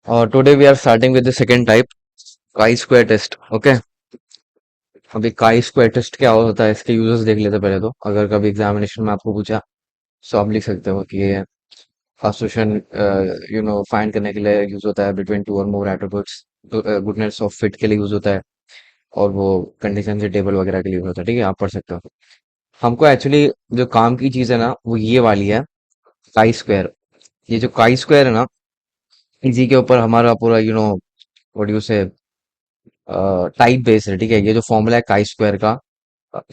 और today we are starting with the second type, chi square test. Okay, अभी chi square test क्या होता है इसके यूजर्स देख लेते हैं पहले। तो अगर कभी एग्जामिनेशन में आपको पूछा तो आप लिख सकते हो कि ये असोसिएशन फाइंड करने के लिए यूज होता है बिटवीन टू और मोर एट्रिब्यूट्स, गुडनेस ऑफ फिट के लिए यूज होता है, और वो कंडीशन से टेबल वगैरह के लिए यूज होता है। ठीक है, आप पढ़ सकते हो। हमको एक्चुअली जो काम की चीज है ना वो ये वाली है, काई स्क्वायर। ये जो काई स्क्वायर है ना, इसी के ऊपर हमारा पूरा व्हाट यू से टाइप बेस है। ठीक है, ये जो फॉर्मूला है काई स्क्वायर का,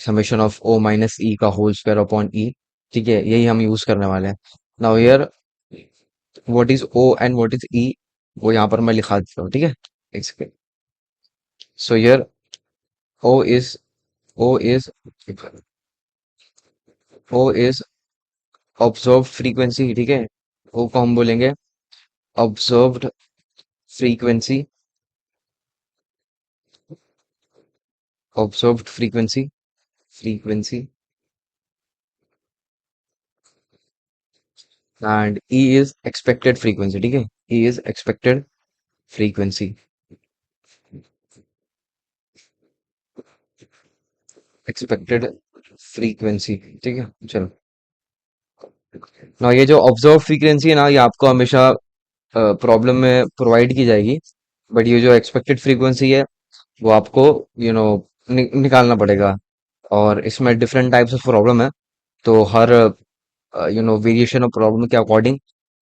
summation of O minus E का होल स्क्वायर अपॉन ई। ठीक है, यही हम यूज करने वाले हैं। Now here what is O and what is E, वो यहाँ पर मैं लिखा देता हूँ। ठीक है, एक second. So here O is O is O is observe frequency. ठीक है, ओ को हम बोलेंगे observed frequency, observed frequency, frequency. And E is expected frequency. ठीक है, E is expected frequency, expected frequency. ठीक है, चलो। ना ये जो ऑब्जर्व फ्रीक्वेंसी है ना, ये आपको हमेशा प्रॉब्लम में प्रोवाइड की जाएगी। बट ये जो एक्सपेक्टेड फ्रीक्वेंसी है वो आपको यू नो निकालना पड़ेगा। और इसमें डिफरेंट टाइप्स ऑफ प्रॉब्लम है, तो हर वेरिएशन ऑफ प्रॉब्लम के अकॉर्डिंग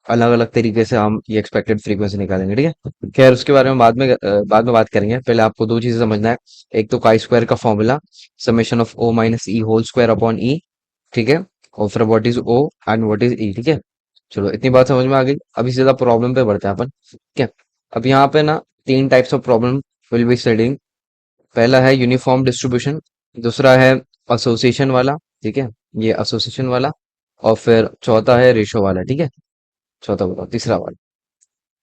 अलग अलग तरीके से हम ये एक्सपेक्टेड फ्रीक्वेंसी निकालेंगे। ठीक है, खैर उसके बारे में बाद में बात करेंगे। पहले आपको दो चीजें समझना है। एक तो काई स्क्वायर का formula, summation of O minus E whole square upon E. ठीक है, और फिर what is O and what is E. ठीक है, चलो इतनी बात समझ में आ गई। अभी सीधा प्रॉब्लम पे बढ़ते हैं अपन। ठीक है, अब यहाँ पे ना तीन types of problem will be studying. पहला है यूनिफॉर्म डिस्ट्रीब्यूशन, दूसरा है एसोसिएशन वाला। ठीक है, ये एसोसिएशन वाला। और फिर चौथा है रेशो वाला। ठीक है, चौथा बताओ तीसरा वाला।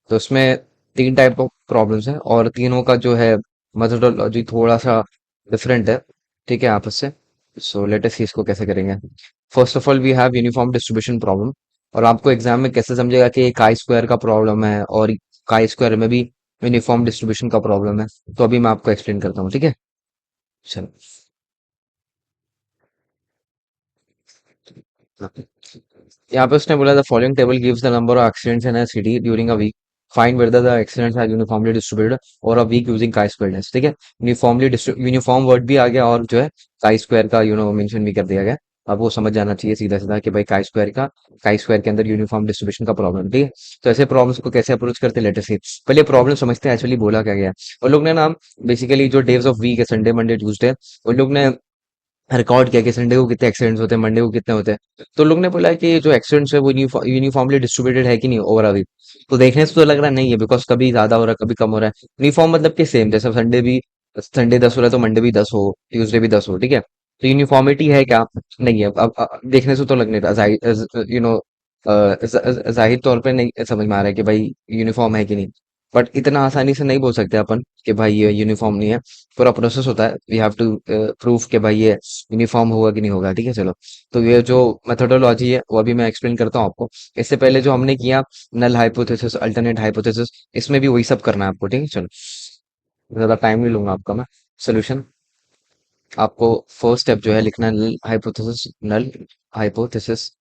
तो इसमें तीन टाइप ऑफ प्रॉब्लम्स हैं, और तीनों का जो है मेथोडोलॉजी थोड़ा सा डिफरेंट है। ठीक है, आपस से। सो लेट अस सी इसको कैसे करेंगे। First of all we have uniform distribution problem. और आपको एग्जाम में कैसे समझेगा कि एक आई स्क्वायर का प्रॉब्लम है और काई स्क्वायर में भी यूनिफॉर्म डिस्ट्रीब्यूशन का प्रॉब्लम है, तो अभी मैं आपको एक्सप्लेन करता हूँ। ठीक है, चलो। यहाँ पे उसने बोला the following table gives the number of accidents in a city during a week, find whether the accidents are uniformly distributed over a week using chi square. ठीक है, यूनिफॉर्म वर्ड भी आ गया, और जो है काई स्क्वायर का मेंशन भी कर दिया गया। अब वो समझ जाना चाहिए सीधा सीधा कि भाई काई स्क्वायर के अंदर यूनिफॉर्म डिस्ट्रीब्यूशन का प्रॉब्लम। ठीक है, तो ऐसे प्रॉब्लम्स को कैसे अप्रोच करते हैं, लेट अस सी। पहले प्रॉब्लम समझते हैं एक्चुअली बोला क्या गया है। और लोग ने ना बेसिकली जो डेज ऑफ वीक है, संडे मंडे ट्यूसडे, उन लोग ने रिकॉर्ड किया कि संडे को कितने एक्सीडेंट्स होते हैं, मंडे को कितने होते हैं। तो लोग ने बोला कि ये जो एक्सीडेंट्स है वो यूनिफॉर्मली डिस्ट्रीब्यूटेड है कि नहीं ओवर अ वीक। तो देखने से तो लग रहा है नहीं है, बिकॉज कभी ज्यादा हो रहा है कभी कम हो रहा है। यूनिफॉर्म मतलब कि सेम, जैसे संडे 10 हो रहा है तो मंडे भी 10 हो, ट्यूसडे भी 10 हो। ठीक है, तो यूनिफॉर्मिटी है क्या? नहीं है। अब देखने से तो लग नहीं रहा, यू नो जाहिर तौर पे नहीं समझ में आ रहा है कि भाई यूनिफॉर्म है कि नहीं। बट इतना आसानी से नहीं बोल सकते अपन कि भाई ये यूनिफॉर्म नहीं है। पूरा प्रोसेस होता है, वी हैव टू प्रूव कि भाई ये यूनिफॉर्म होगा कि नहीं होगा। ठीक है, चलो। तो ये जो मेथोडोलॉजी है वो अभी मैं एक्सप्लेन करता हूँ आपको। इससे पहले जो हमने किया, नल हाइपोथेसिस अल्टरनेट हाइपोथेसिस, इसमें भी वही सब करना है आपको। ठीक है, चलो। ज्यादा टाइम नहीं लूंगा आपका मैं। सोल्यूशन, आपको फर्स्ट स्टेप जो है लिखना है नल हाइपोथेसिस, नल हाइपोथेसिस।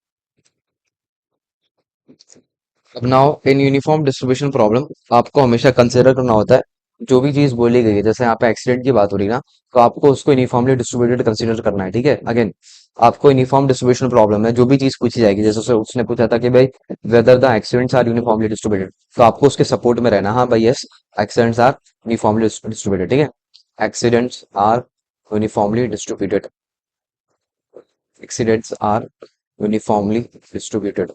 अब now in uniform distribution problem आपको हमेशा कंसिडर करना होता है जो भी चीज बोली गई है। जैसे यहाँ पे एक्सीडेंट की बात हो रही है ना, तो आपको उसको यूनिफॉर्मली डिस्ट्रीब्यूटेड कंसिडर करना है। ठीक है, अगेन आपको यूनिफॉर्म डिस्ट्रीब्यूशन प्रॉब्लम है, जो भी चीज पूछी जाएगी, जैसे उसने पूछा था कि भाई whether the accidents are uniformly distributed, तो आपको उसके सपोर्ट में रहना। हाँ भाई, yes, accidents are uniformly distributed. ठीक है, accidents are uniformly distributed, accidents are uniformly distributed.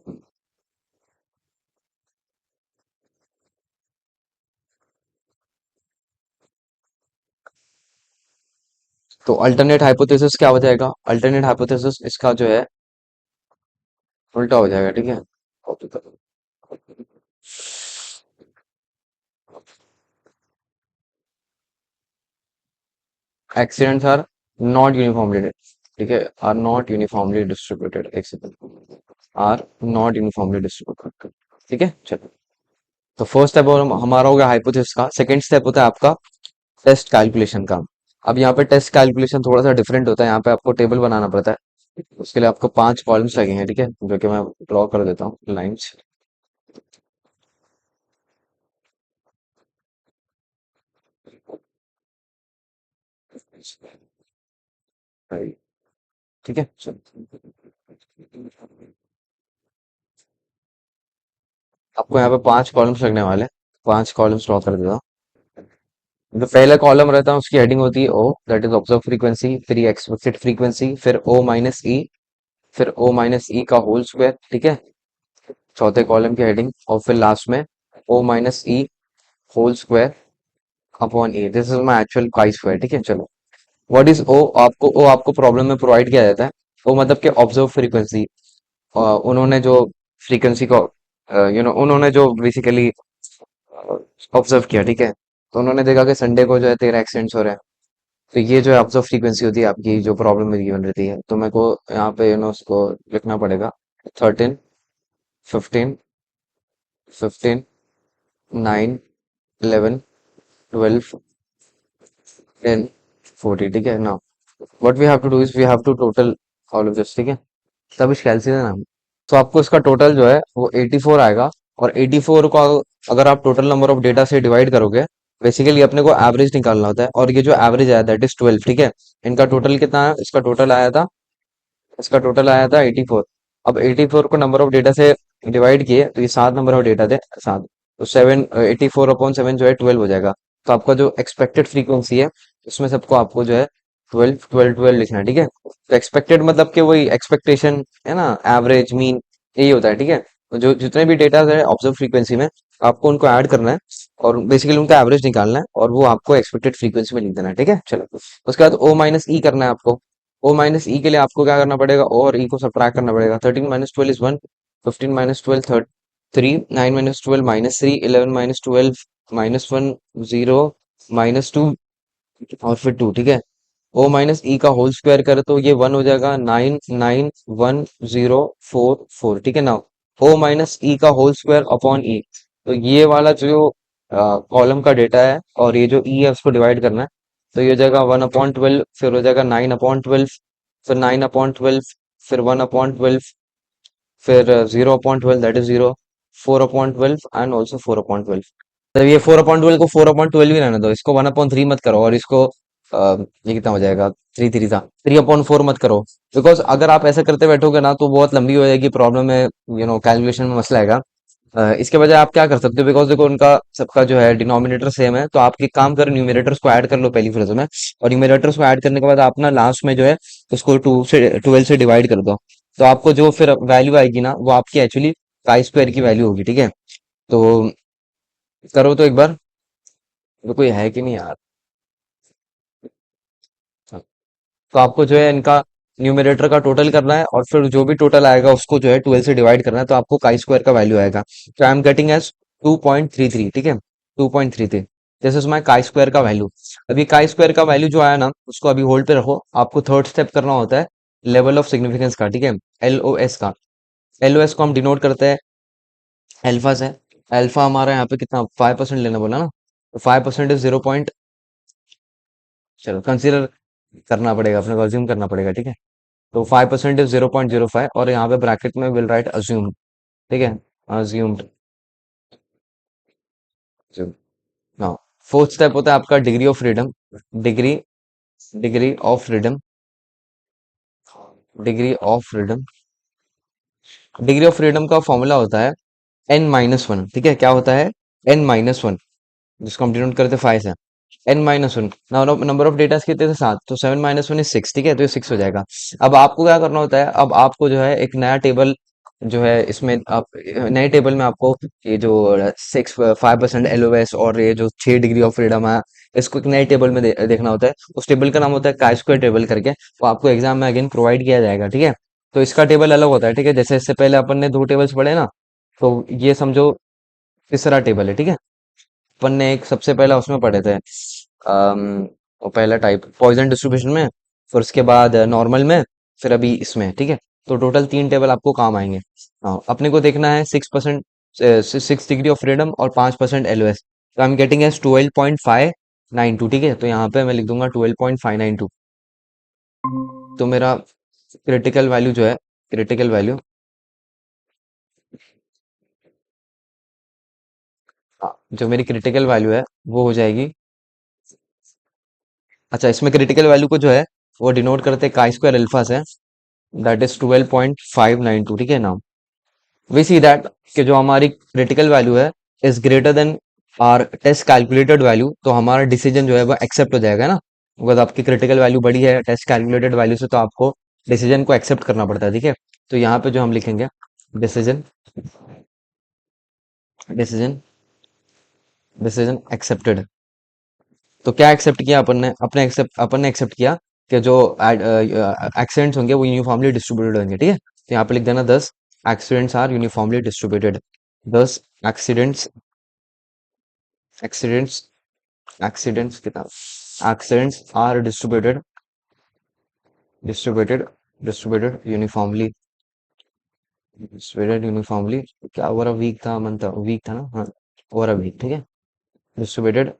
तो अल्टरनेट हाइपोथेसिस क्या हो जाएगा? अल्टरनेट हाइपोथेसिस इसका जो है उल्टा हो जाएगा। ठीक है, एक्सीडेंट्स आर नॉट यूनिफॉर्मली, ठीक है, आर नॉट यूनिफॉर्मली डिस्ट्रीब्यूटेड, एक second, are not uniformly distributed. ठीक है, चलो। तो फर्स्ट स्टेप हमारा हो गया हाइपोथेसिस का। सेकंड स्टेप होता है आपका टेस्ट कैलकुलेशन का। अब यहाँ पे टेस्ट कैलकुलेशन थोड़ा सा डिफरेंट होता है। यहाँ पे आपको टेबल बनाना पड़ता है। उसके लिए आपको 5 कॉलम्स लगेंगे, ठीक है, जो कि मैं ड्रॉ कर देता हूँ लाइंस। ठीक है, आपको यहाँ पे 5 कॉलम्स लगने वाले हैं। 5 कॉलम्स ड्रॉ कर देता हूँ। जो पहला कॉलम रहता है उसकी हेडिंग होती है O, that is observe frequency, फिर एक्सपेक्टेड फ्रीक्वेंसी, फिर ओ माइनस ई, फिर ओ माइनस ई का होल स्क्वायर, ठीक है, चौथे कॉलम की हेडिंग, और फिर लास्ट में O minus E whole square upon E, this is my actual chi square, ठीक है। चलो, व्हाट इज ओ? आपको प्रॉब्लम में प्रोवाइड किया जाता है। ओ मतलब कि ऑब्जर्व फ्रीक्वेंसी। उन्होंने जो फ्रीक्वेंसी को उन्होंने जो बेसिकली ऑब्जर्व किया, ठीक है, तो उन्होंने देखा कि संडे को जो है 13 एक्सीडेंट्स हो रहे हैं। तो ये जो है ऑब्जर्व फ्रीक्वेंसी होती है आपकी, जो प्रॉब्लम में गिवन रहती है। तो मेरे को यहाँ पे उसको लिखना पड़ेगा 13, 15, 15, 9, 11, 12, 10, 40, ठीक है ना। What we have to do is we have to total all of this, ठीक है। सब इस कैलसी है ना। तो आपको इसका टोटल जो है वो 84 आएगा। और 84 को अगर आप टोटल नंबर ऑफ डेटा से डिवाइड करोगे, बेसिकली अपने को एवरेज निकालना होता है, और ये जो एवरेज आया दैट इज 12, ठीक है। इनका टोटल कितना है? इसका टोटल आया था 84। अब 84 को नंबर ऑफ डेटा से डिवाइड किए तो ये 7 नंबर ऑफ डेटा थे, 7। तो 84/7 जो है 12 हो जाएगा। तो आपका जो एक्सपेक्टेड फ्रीक्वेंसी है उसमें सबको आपको जो है 12 12 12 लिखना है, ठीक है। तो एक्सपेक्टेड मतलब कि वही एक्सपेक्टेशन है ना, एवरेज, मीन, यही होता है, ठीक है। तो जो जितने भी डेटा है ऑब्जर्व फ्रीक्वेंसी में, आपको उनको ऐड करना है और बेसिकली उनका एवरेज निकालना है, और वो आपको एक्सपेक्टेड फ्रीक्वेंसी में लिख देना है, ठीक है। चलो, उसके बाद ओ माइनस ई करना है आपको। ओ माइनस ई के लिए आपको क्या करना पड़ेगा? ओ और ई को सब्ट्रैक्ट करना पड़ेगा। 13 - 12 इज 1, 15 - 12 3, 9 - 12 -3, 11 - 12 -1, 0 -2, और फिर 2, ठीक है। ओ माइनस ई का होल स्क्वायर करे तो ये 1 हो जाएगा। 9 9 1 0 4 4, ठीक है ना। ओ माइनस ई का होल स्क्वायर अपॉन ई। तो ये वाला जो कॉलम का डेटा है और ये जो ई है उसको डिवाइड करना है। तो ये हो जाएगा 1/12, फिर हो जाएगा 9/12, फिर 9/12, फिर 1/12, फिर 0/12 दैट इज 0, 4/12 एंड ऑल्सो 4/12। तो ये 4/12 को 4/12 ही रहने दो, इसको 1/3 मत करो, और इसको ये कितना हो जाएगा? 3/4 मत करो। बिकॉज अगर आप ऐसा करते बैठोगे ना तो बहुत लंबी हो जाएगी प्रॉब्लम में, कैलकुलेशन में मसला आएगा। इसके बजाय आप क्या कर सकते हो? बिकॉज देखो उनका सबका जो है डिनोमिनेटर सेम है, तो आप एक काम करो, न्यूमरेटर्स को ऐड कर लो पहली फ्रेज में। और न्यूमरेटर्स को ऐड करने के बाद आप ना लास्ट में जो है उसको 12 से डिवाइड कर दो। तो आपको जो फिर वैल्यू आएगी ना वो आपकी एक्चुअली पाई स्क्वायर की वैल्यू होगी, ठीक है। तो करो तो एक बार। तो कोई है कि नहीं यार? हाँ। तो आपको जो है इनका न्यूमरेटर का टोटल करना है, और फिर जो भी टोटल आएगा उसको जो है 12 से डिवाइड करना है, तो आपको काई स्क्वायर का वैल्यू आएगा। तो आई एम गेटिंग एज 2.33, ठीक है, 2.33। दिस इज माई काई स्क्वायर का वैल्यू। अभी काई स्क्वायर का वैल्यू जो आया ना उसको अभी होल्ड पे रखो। आपको थर्ड स्टेप करना होता है लेवल ऑफ सिग्निफिकेंस का, ठीक है, LOS का। LOS को हम डिनोट करते हैं अल्फा से। अल्फा हमारा यहाँ पे कितना 5% लेना बोला ना, तो 5% इज 0 चलो कंसिडर करना पड़ेगा, अपने को अज्यूम करना पड़ेगा, ठीक है। तो 5% इज 0.05, और यहाँ पे ब्रैकेट में विल राइट अज्यूम, ठीक है, अज्यूम्ड। हाँ। फोर्थ स्टेप होता है आपका degree of freedom. Degree degree of freedom, degree of freedom. Degree of freedom का फॉर्मूला होता है N-1, ठीक है। क्या होता है? N-1, जिसको हम डिनोट करते हैं 5 से। N-1 नंबर ऑफ डेटा कितने थे? 7, तो 7 - 1 is 6, ठीक है, तो ये 6 हो जाएगा। अब आपको क्या करना होता है? अब आपको जो है एक नया टेबल जो है इसमें आप नए टेबल में आपको ये जो 5% LOS और ये जो 6 डिग्री ऑफ फ्रीडम है, इसको एक नए टेबल में देखना होता है। उस टेबल का नाम होता है काई स्क्वायर टेबल करके, वो आपको एग्जाम में अगेन प्रोवाइड किया जाएगा, ठीक है। तो इसका टेबल अलग होता है, ठीक है। जैसे इससे पहले अपन ने 2 टेबल्स पढ़े ना, तो ये समझो तीसरा टेबल है, ठीक है। अपन ने एक सबसे पहला उसमें पढ़े थे, वो पहला टाइप पॉइजन डिस्ट्रीब्यूशन में, फिर उसके बाद नॉर्मल में, फिर अभी इसमें, ठीक है। तो टोटल 3 टेबल आपको काम आएंगे। हाँ, अपने को देखना है 6%। 6 डिग्री ऑफ फ्रीडम और 5% एलओएस। तो आई एम गेटिंग एज 12.592। ठीक है, तो यहाँ पे मैं लिख दूंगा 12.592। तो मेरा क्रिटिकल वैल्यू जो है, क्रिटिकल वैल्यू, जो मेरी क्रिटिकल वैल्यू है वो हो जाएगी। अच्छा, इसमें क्रिटिकल वैल्यू को जो है वो डिनोट करते हैं काई स्क्वायर अल्फा से, दैट इज 12.592। ठीक है ना, वी सी दैट कि जो हमारी क्रिटिकल वैल्यू है is greater than our test calculated value, तो हमारा डिसीजन जो है वो एक्सेप्ट हो जाएगा ना। अगर आपकी क्रिटिकल वैल्यू बड़ी है टेस्ट कैलकुलेटेड वैल्यू से, तो आपको डिसीजन को एक्सेप्ट करना पड़ता है। ठीक है, तो यहाँ पे जो हम लिखेंगे डिसीजन, डिसीजन, डिसीजन एक्सेप्टेड। तो क्या एक्सेप्ट किया अपन ने, अपन ने एक्सेप्ट किया कि जो एक्सीडेंट्स होंगे वो यूनिफॉर्मली डिस्ट्रीब्यूटेड होंगे। ठीक है, तो यहाँ पे लिख देना 10 accidents are uniformly distributed. 10 accidents, accidents, accidents कितना, accidents are distributed, distributed, distributed uniformly, distributed uniformly. क्या ओवर अ वीक था, मंथ था, वीक था ना, हाँ, ओवर अ वीक। ठीक है, distributed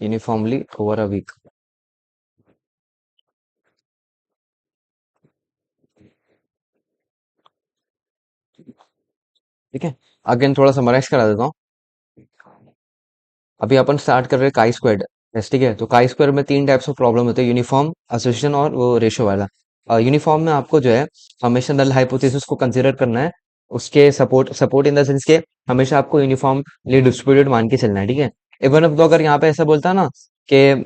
uniformly over a week. ठीक है, अगेन थोड़ा समराइज करा देता हूँ। अभी अपन स्टार्ट कर रहे हैं काई स्क्वायर्ड टेस्ट। ठीक है, तो काई स्क्वायर में तीन टाइप्स ऑफ प्रॉब्लम होते हैं, यूनिफॉर्म, एसोसिएशन और वो रेशो वाला। यूनिफॉर्म में आपको जो है हमेशा नल हाइपोथेसिस को कंसीडर करना है, उसके support, support in the sense के हमेशा आपको यूनिफॉर्मली डिस्ट्रीब्यूटेड मान के चलना है। ठीक है, इवन अब तो अगर यहाँ पे ऐसा बोलता ना कि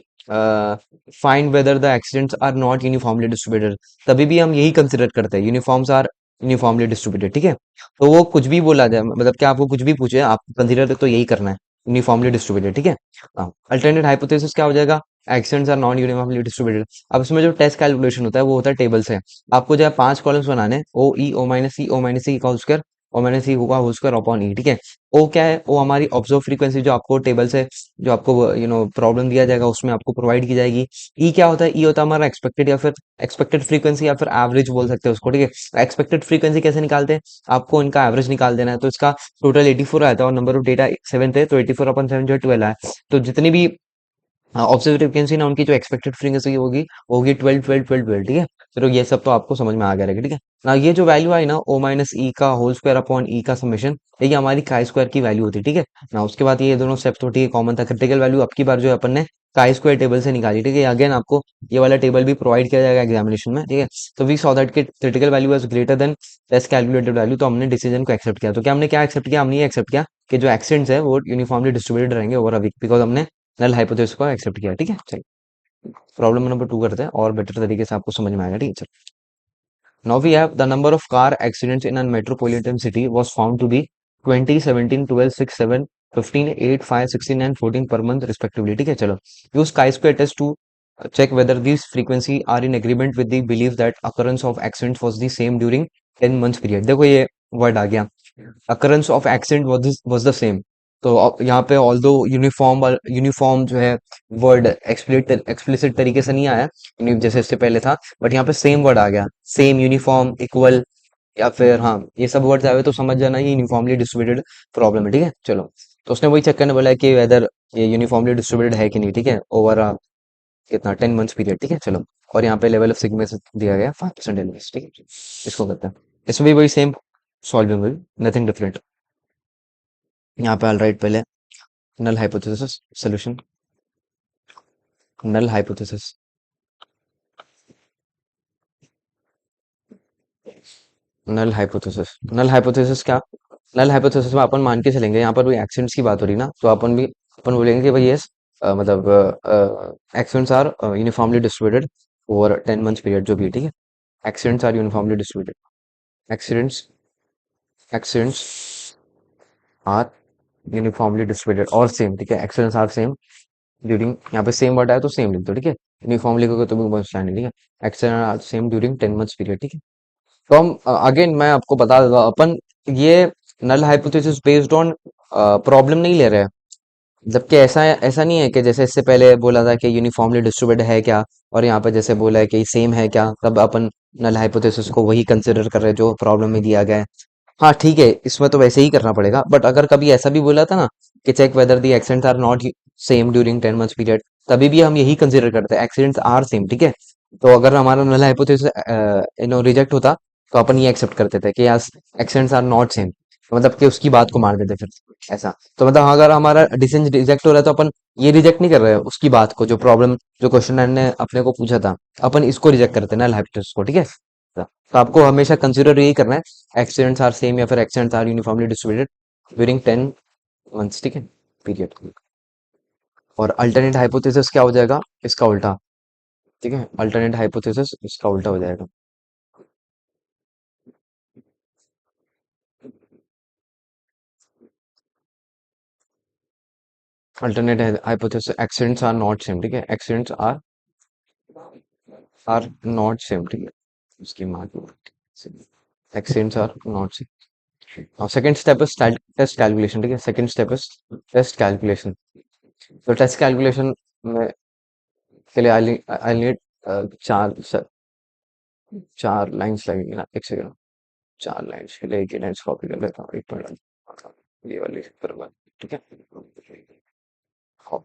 find whether the accidents are not uniformly distributed, तभी भी हम यही कंसीडर करते हैं, यूनिफॉर्म्स आर यूनिफॉर्मली डिस्ट्रीब्यूटेड। ठीक है, तो वो कुछ भी बोला जाए, मतलब कि आपको कुछ भी पूछे, आप कंसीडर तो यही करना है, यूनिफॉर्मली डिस्ट्रीब्यूटेड। ठीक है, हाँ, अल्टरनेट हाइपोथेसिस क्या हो जाएगा, accidents are non uniformly distributed. अब इसमें जो टेस्ट कैलकुलेशन होता है वो होता है टेबल से। आपको जो है 5 कॉलम्स बनाने, ओ ई ओ माइनस सी, ओ माइनस सी का होल स्क्वायर, ओ माइनस सी होगा होल स्क्वायर अपॉन ई। ठीक है, ओ क्या है, ओ हमारी ऑब्जर्व फ्रीक्वेंसी, जो आपको टेबल से, जो आपको प्रॉब्लम दिया जाएगा उसमें आपको प्रोवाइड की जाएगी। ई क्या होता है, ई होता है हमारा एक्सपेक्टेड, या फिर एक्सपेक्टेड फ्रीक्वेंसी, या फिर एवरेज बोल सकते हैं उसको। ठीक है, एक्सपेक्टेड फ्रीक्वेंसी कैसे निकालते हैं, आपको इनका एवरेज निकाल देना है। तो इसका टोटल 84 आया था और नंबर ऑफ डेटा 7 थे, तो 84 अपन 7 जो है 12 आया। तो जितनी भी ऑब्जर्वेटिव फ्रीक्वेंसी ना, उनकी जो एक्सपेक्टेड फ्रीक्वेंसी होगी वो होगी 12 12 12 12। ठीक है, चलो ये सब तो आपको समझ में आ गया रहेगा। ठीक है ना, ये जो वैल्यू आई ना, ओ माइनस ई का होल स्क्वायर अपॉन ई का समेशन, ये हमारी काई स्क्वायर की वैल्यू होती है। ठीक है ना, उसके बाद ये दोनों स्टेप्स तो ठीक है कॉमन था। क्रिटिकल वैल्यू अब की बार जो है अपन ने काई स्क्वायर टेबल से निकाली। ठीक है, अगेन आपको ये वाला टेबल भी प्रोवाइड किया जाएगा एग्जामिनेशन में। ठीक है, तो वी सॉ दैट कि critical value is greater than test calculated value, तो हमने डिसीजन को एक्सेप्ट किया। तो क्या हमने क्या एक्सेप्ट किया, हमने ये एक्सेप्ट किया कि जो एक्सीडेंट्स है वो यूनिफॉर्मली डिस्ट्रीब्यूटेड रहेंगे ओवर अ वीक, बिकॉज हमने नल हाइपोथेसिस को एक्सेप्ट किया। ठीक है, चलो प्रॉब्लम नंबर 2 करते हैं और बेटर तरीके से आपको समझ में आएगा। ठीक है, चलो। Now we have the number of car accidents in a metropolitan city was found to be 20, 17, 12, 6, 7, 15, 8, 5, 16 and 14 पर मंथ रिस्पेक्टिवली। ठीक है, चलो। Use chi square test to check whether these frequency are in agreement with the belief that occurrence of accidents was the same during 10 months period। देखो ये word आ गया, occurrence of accident was the same। तो यहाँ पे although uniform, uniform जो है word explicit तरीके से नहीं आया जैसे इससे पहले था, बट यहाँ पे सेम वर्ड आ गया, सेम, यूनिफॉर्म, इक्वल, या फिर हाँ, ये सब वर्ड्स आए हुए तो समझ जाना ये यूनिफॉर्मली डिस्ट्रीब्यूटेड प्रॉब्लम है। ठीक है, चलो। तो उसने वही चेक करने बोला है कि वेदर ये यूनिफॉर्मली डिस्ट्रीब्यूटेड है कि नहीं। ठीक है, ओवर कितना 10 मंथ्स पीरियड। ठीक है, चलो। और यहाँ पे लेवल ऑफ सिग्नेचर दिया गया 5% एलवेस। ठीक है, इसको करते हैं, इसमें भी वही सेम सॉल्विंग हुई, नथिंग डिफरेंट। यहाँ पे ऑल राइट, पहले null hypothesis solution, null hypothesis, null hypothesis, null hypothesis क्या, नल हाइपोथेसिस में अपन मान के चलेंगे, यहाँ पर भी एक्सीडेंट्स की बात हो रही ना, तो अपन भी अपन बोलेंगे कि भाई यस, मतलब accidents are uniformly distributed over 10 months period, जो भी है। ठीक है, accidents are uniformly distributed, accidents, accidents are uniformly distributed और सेम। ठीक है, एक्सीडेंट्स आर सेम ड्यूरिंग, यहाँ पे सेम वर्ड आया तो सेम लिख दो। ठीक है, यूनिफॉर्म लिखोगे तो भी परेशानी नहीं। ठीक है, accident are same during 10 months period. ठीक है, तो हम अगेन मैं आपको बता देता हूँ, अपन ये null hypothesis based on problem नहीं ले रहे हैं। जबकि ऐसा ऐसा नहीं है कि जैसे इससे पहले बोला था कि यूनिफॉर्मली डिस्ट्रीब्यूटेड है क्या, और यहाँ पे जैसे बोला है कि सेम है क्या, तब अपन नल हाइपोथेसिस को वही कंसिडर कर रहे हैं जो प्रॉब्लम में दिया गया है। हाँ ठीक है, इसमें तो वैसे ही करना पड़ेगा, बट अगर कभी ऐसा भी बोला था ना कि check whether the accidents are not same during 10 months period, तभी भी हम यही कंसीडर करते हैं एक्सीडेंट्स आर सेम, ठीक है। तो अगर हमारा नल हाइपोथेसिस रिजेक्ट होता तो अपन ये एक्सेप्ट करते थे कि yes accidents are not same, मतलब कि उसकी बात को मान देते फिर ऐसा। तो मतलब अगर हमारा डिसीजन रिजेक्ट हो रहा है तो अपन ये रिजेक्ट नहीं कर रहे हैं उसकी बात को, जो प्रॉब्लम जो क्वेश्चन ने अपने को पूछा था, अपन इसको रिजेक्ट करते हैं नल हाइपोथेसिस को, ठीक है। तो आपको हमेशा कंसिडर यही करना है एक्सीडेंट्स आर सेम या फिर accidents are uniformly distributed during 10 months, ठीक है, पीरियड। और अल्टरनेट हाइपोथेसिस क्या हो जाएगा, इसका उल्टा, ठीक है, अल्टरनेट हाइपोथेसिस इसका उल्टा हो जाएगा। Alternate hypothesis accidents are not same, ठीक है, एक्सीडेंट्स आर नॉट सेम, ठीक है, उसकी मान एक्सीडेंट्स आर नॉट सेम। और second step is test calculation, ठीक है, second step is test calculation. तो टेस्ट कैलकुलेशन में के लिए आई नीड चार लाइंस लगेंगी ना, एक सेकंड, चार लाइंस के लिए एक ही लाइंस कॉपी कर लेता हूँ, एक मिनट, ये वाली बराबर, ठीक है। हाँ,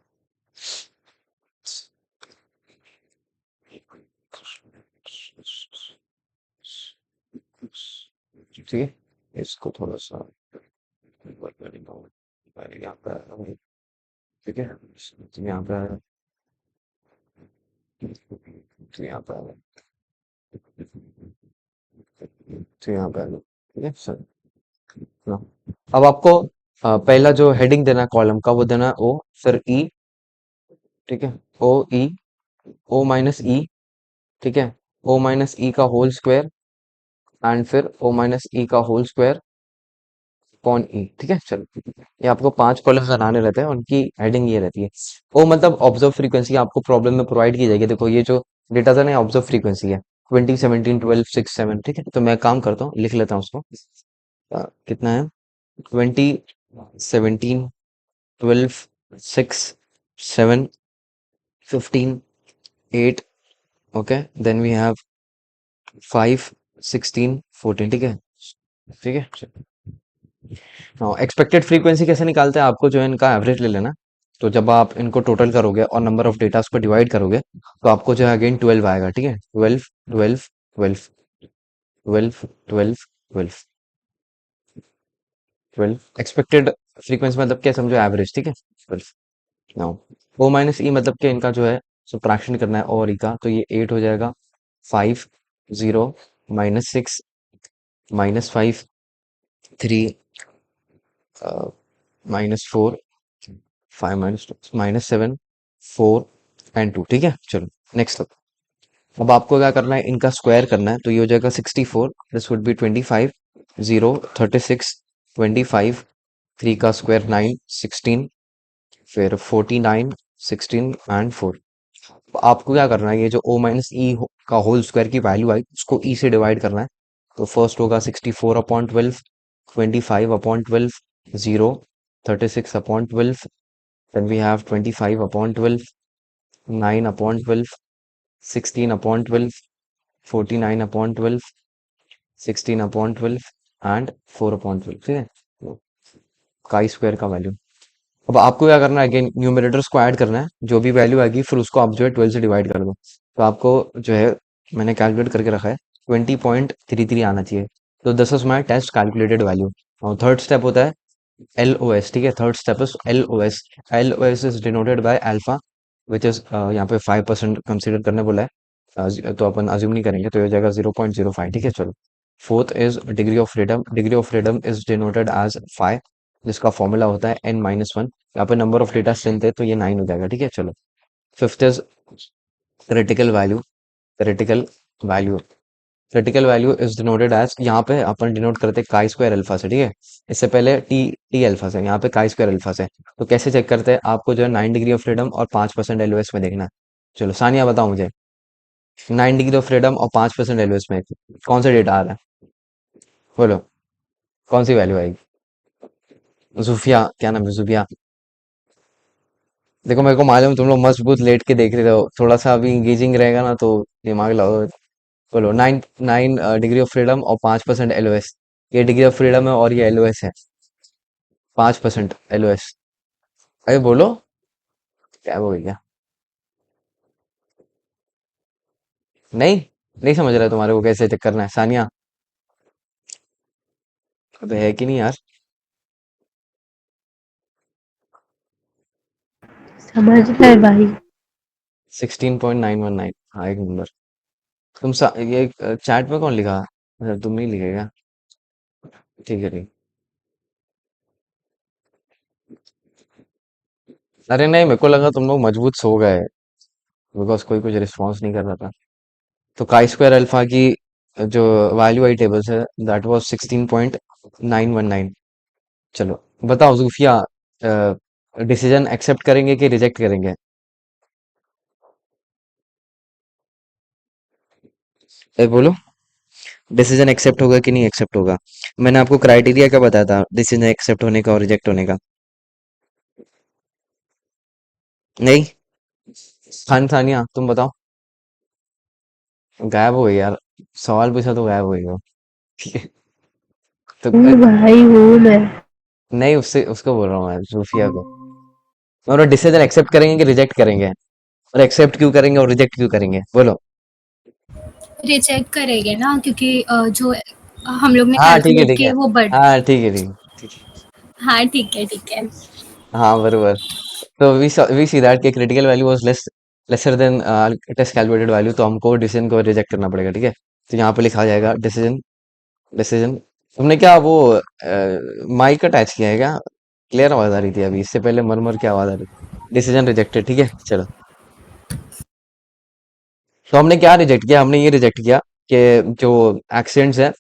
ठीक है, इसको थोड़ा सा ऊपर करेंगे, पहले यहाँ पे, ठीक है, तो यहाँ पे, तो यहाँ पे, तो यहाँ पे, ठीक है सर। हाँ। अब आपको पहला जो हेडिंग देना है कॉलम का वो देना है ओ, फिर ई, ठीक है, ओ ई, ओ माइनस ई, ठीक है, ओ माइनस ई का होल स्क्वायर, एंड फिर ओ माइनस ई का होल स्क्वायर अपॉन ई, ठीक है चलो। ये आपको 5 कॉलम बनाने रहते हैं, उनकी हेडिंग ये रहती है। ओ मतलब ऑब्जर्व फ्रीक्वेंसी आपको प्रॉब्लम में प्रोवाइड की जाएगी, देखो ये जो डेटा था ना ऑब्जर्व फ्रीक्वेंसी है 20 17 12 6 7, ठीक है। तो मैं काम करता हूँ, लिख लेता हूँ उसको, कितना है, 20 17 12 6 7 15 8, ओके, देन वी हैव 5 16 14, ठीक है, ठीक है। हाँ, एक्सपेक्टेड फ्रीक्वेंसी कैसे निकालते हैं, आपको जो है इनका एवरेज ले लेना। तो जब आप इनको टोटल करोगे और नंबर ऑफ डेटा को डिवाइड करोगे तो आपको जो है अगेन 12 आएगा, ठीक है, 12 12 12 12 12 12 12 एक्सपेक्टेड फ्रीक्वेंसी मतलब क्या समझो, एवरेज, ठीक है, 12। नाउ ओ माइनस ई मतलब कि इनका जो है सब्ट्रैक्शन करना है और ई का, तो ये 8 हो जाएगा, 5 0 -6 -5 3 -4 5 -7 4 एंड 2, ठीक है चलो। नेक्स्ट अब आपको क्या करना है, इनका स्क्वायर करना है, तो ये हो जाएगा 64, दिस वुड बी 25 0 36 25 3 का स्क्वायर 9 16, फिर 49 16 एंड 4। आपको क्या करना है, ये जो o माइनस ई का होल स्क्वायर की वैल्यू आई उसको e से डिवाइड करना है। तो फर्स्ट होगा 64/12, 25/12, 0 36/12, then we have 25/12, 9/12, 16/12, 49/12, 16/12 एंड 4/12, ठीक है, काई स्क्वायर का वैल्यू। अब आपको क्या करना है, अगेन न्यूमरेटर्स को ऐड करना है, जो भी वैल्यू आएगी फिर उसको आप जो है 12 से डिवाइड कर दो। तो आपको जो है मैंने कैलकुलेट करके रखा है 20.33 आना चाहिए। तो this is my test calculated value. और थर्ड स्टेप होता है एल ओ एस, ठीक है, third step is L O S. L O S is denoted by alpha, which is यहाँ पे 5% कंसिडर करने बोला है, तो अपन अज्यूम नहीं करेंगे, तो ये हो जाएगा 0.05, ठीक है चलो। Fourth is degree of freedom, degree of freedom is denoted as 5, जिसका फॉर्मूला होता है n-1। यहाँ पे नंबर ऑफ डेटा स्ट्रेंथ है तो ये 9 हो जाएगा, ठीक है चलो। Fifth is critical value, critical value, critical value is denoted as, यहाँ पे अपन डिनोट करते हैं काई स्क्वायर अल्फा से, ठीक है, इससे पहले टी टी अल्फा से, यहाँ पे काई स्क्वायर अल्फा से। तो कैसे चेक करते हैं, आपको जो है 9 डिग्री ऑफ फ्रीडम और 5% एलओएस में देखना है। चलो सानिया बताओ मुझे, 9 डिग्री ऑफ फ्रीडम और 5% एलओएस में कौन सा डेटा आ रहा है, बोलो, कौन सी वैल्यू आएगी। जुफिया, क्या नाम है, जुफिया। देखो मेरे को मालूम है, तुम लोग मजबूत लेट के देख रहे हो, थोड़ा सा अभी इंगेजिंग रहेगा ना तो दिमाग लगाओ। बोलो, 9 9 डिग्री ऑफ फ्रीडम और 5% एलओएस। ये डिग्री ऑफ फ्रीडम है और ये एलओएस है, 5% एलओएस। अरे बोलो, क्या हो गया? नहीं, नहीं समझ रहा तुम्हारे को कैसे चेक करना है सानिया? अबे है कि नहीं यार? समझ रहे भाई। 16.919, हाँ एक नंबर। ये चैट में कौन लिखा? अच्छा, तुम नहीं लिखेगा? ठीक है, ठीक। अरे नहीं, मेरे को लगा तुम लोग मजबूत सो गए, बिकॉज कोई कुछ रिस्पॉन्स नहीं कर रहा था। तो काई स्क्वायर अल्फा की जो वैल्यू आई टेबल्स है, दैट वाज 16.919। चलो बताओ जूफिया, डिसीजन एक्सेप्ट करेंगे कि रिजेक्ट करेंगे? बोलो, डिसीजन एक्सेप्ट होगा कि नहीं एक्सेप्ट होगा? मैंने आपको क्राइटेरिया क्या बताया था डिसीजन एक्सेप्ट होने का और रिजेक्ट होने का? नहीं, खान सानिया तुम बताओ। गायब हो गई यार, सवाल पूछा तो गायब हो गई हो। ठीक है। तो भाई हूँ मैं। नहीं, उससे उसको बोल रहा हूँ मैं, सूफिया को। और डिसीजन एक्सेप्ट करेंगे कि रिजेक्ट करेंगे? और एक्सेप्ट क्यों करेंगे और रिजेक्ट क्यों करेंगे, बोलो। रिजेक्ट करेंगे ना, क्योंकि जो हम लोग ने हाँ ठीक है, कैलकुलेट ठीक है। किए वो बढ़। हाँ ठीक है, ठीक है, ठीक हाँ ठीक है, ठीक है। है। हाँ बरोबर। तो वी सी दैट के critical value was lesser than test calculated value, तो हमको डिसीजन को रिजेक्ट करना पड़ेगा, ठीक है। तो यहाँ पे लिखा जाएगा डिसीजन, डिसीजन। तुमने क्या वो माइक अटैच किया है क्या? क्लियर आवाज आ रही थी अभी, इससे पहले मर मर की आवाज आ रही थी। डिसीजन रिजेक्टेड, ठीक है चलो। तो हमने क्या रिजेक्ट किया? हमने ये रिजेक्ट किया कि जो एक्सीडेंट्स है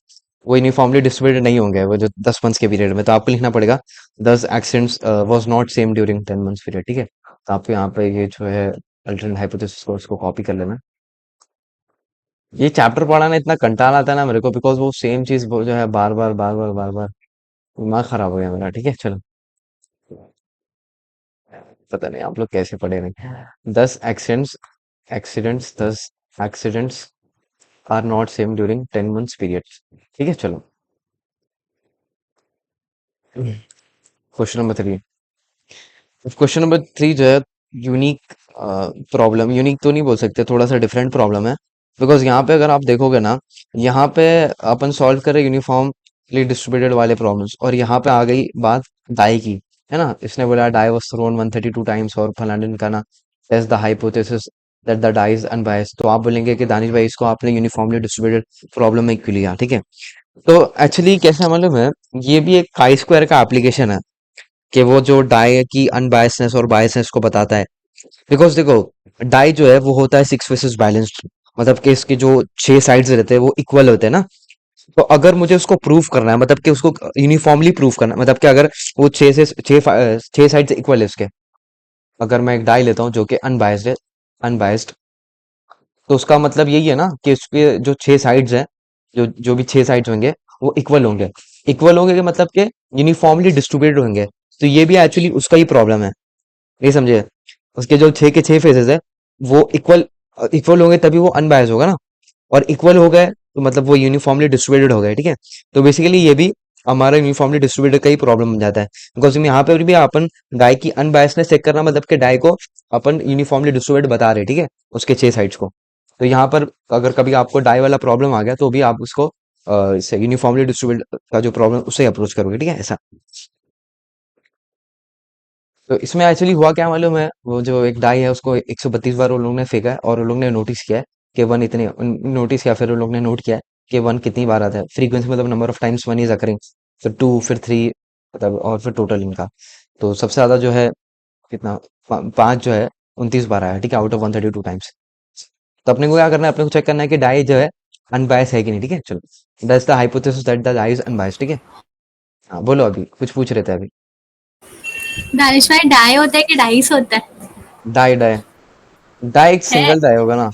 वो यूनिफॉर्मली डिस्ट्रीब्यूटेड नहीं होंगे वो जो 10 मंथ्स के पीरियड में। तो आपको लिखना पड़ेगा 10 accidents was not same during 10 months period, ठीक है। तो आपको यहाँ पे ये जो है अल्टरनेट हाइपोथेसिस को उसको कॉपी कर लेना। ये चैप्टर पढ़ाना इतना कंटाला आता है ना मेरे को, बिकॉज वो सेम चीज वो जो है बार बार बार बार बार बार, दिमाग खराब हो गया मेरा, ठीक है चलो। पता नहीं आप लोग कैसे पढ़े नहीं। 10 accidents, accidents 10 accidents are not same during 10 months period, ठीक है चलो। Question number 3। क्वेश्चन नंबर 3 जो है यूनिक प्रॉब्लम, यूनिक तो नहीं बोल सकते, थोड़ा सा डिफरेंट प्रॉब्लम है। बिकॉज यहाँ पे अगर आप देखोगे ना, यहाँ पे अपन सॉल्व कर रहे यूनिफॉर्मली डिस्ट्रीब्यूटेड वाले प्रॉब्लम्स, और यहाँ पे आ गई बात डाई की, है ना। इसने बोला डाई वाज थ्रोन 132 टाइम्स और फलाना का ना test the hypothesis that the die is unbiased. तो आप बोलेंगे कि दानिश भाई इसको आपने यूनिफॉर्मली डिस्ट्रीब्यूटेड प्रॉब्लम में क्यों लिया, ठीक है। तो एक्चुअली कैसा मालूम है, ये भी एक काई स्क्वायर का एप्लीकेशन है, कि वो जो डाई की अनबायसनेस और बायसनेस को बताता है। बिकॉज देखो, डाई जो है वो होता है 6 वर्सेस बैलेंस्ड, मतलब कि इसके जो 6 साइड्स रहते हैं वो इक्वल होते हैं ना। तो अगर मुझे उसको प्रूव करना है, मतलब कि उसको यूनिफॉर्मली प्रूव करना है, मतलब कि अगर वो 6 साइड्स इक्वल है उसके, अगर मैं एक डाई लेता हूँ जो कि अनबायस्ड है, अनबायस्ड, तो उसका मतलब यही है ना कि उसके जो 6 साइड्स हैं, जो जो भी 6 साइड्स होंगे वो इक्वल होंगे। इक्वल होंगे का मतलब कि यूनिफॉर्मली डिस्ट्रीब्यूटेड होंगे। तो ये भी एक्चुअली उसका ही प्रॉब्लम है, नहीं समझे। उसके जो 6 के 6 फेसेस है वो इक्वल, इक्वल होंगे तभी वो अनबायस होगा ना। और इक्वल हो गए तो मतलब वो यूनिफॉर्मली डिस्ट्रीब्यूटेड हो गए, ठीक है। तो बेसिकली ये भी हमारा यूनिफॉर्मली डिस्ट्रीब्यूटेड का ही प्रॉब्लम बन जाता है, बिकॉज यहाँ पे भी अपन डाई की अनबायसनेस चेक करना, मतलब कि डाई को अपन यूनिफॉर्मली डिस्ट्रीब्यूटेड बता रहे हैं, ठीक है, उसके 6 साइड्स को। तो यहाँ पर अगर कभी आपको डाई वाला प्रॉब्लम आ गया तो भी आप उसको इससे यूनिफॉर्मली डिस्ट्रीब्यूटेड का जो प्रॉब्लम उससे अप्रोच करोगे, ठीक है ऐसा। तो इसमें एक्चुअली हुआ क्या मालूम है, वो जो एक डाई है उसको 132 बार उन लोगों ने फेंका है, और उन लोगों ने नोटिस किया है कि वन इतने, नोटिस किया, फिर उन लोगों ने नोट किया है कि वन कितनी बार आता है, फ्रीक्वेंसी मतलब number of times one is occurring, फिर टू, फिर थ्री, मतलब और फिर टोटल इनका। तो सबसे ज्यादा जो है कितना, 5 जो है 29 बार आया, ठीक है, आउट ऑफ 132 टाइम्स। तो अपने को क्या करना है, अपने को चेक करना है कि डाई जो है अनबायस है कि नहीं, ठीक है चलो। That's the hypothesis that the die is unbiased, ठीक है। हाँ बोलो, अभी कुछ पूछ रहे थे अभी। दानिश भाई, डाई होता है कि डाइस होता है? डाई, डाई, डाई एक है। सिंगल डाई होगा ना।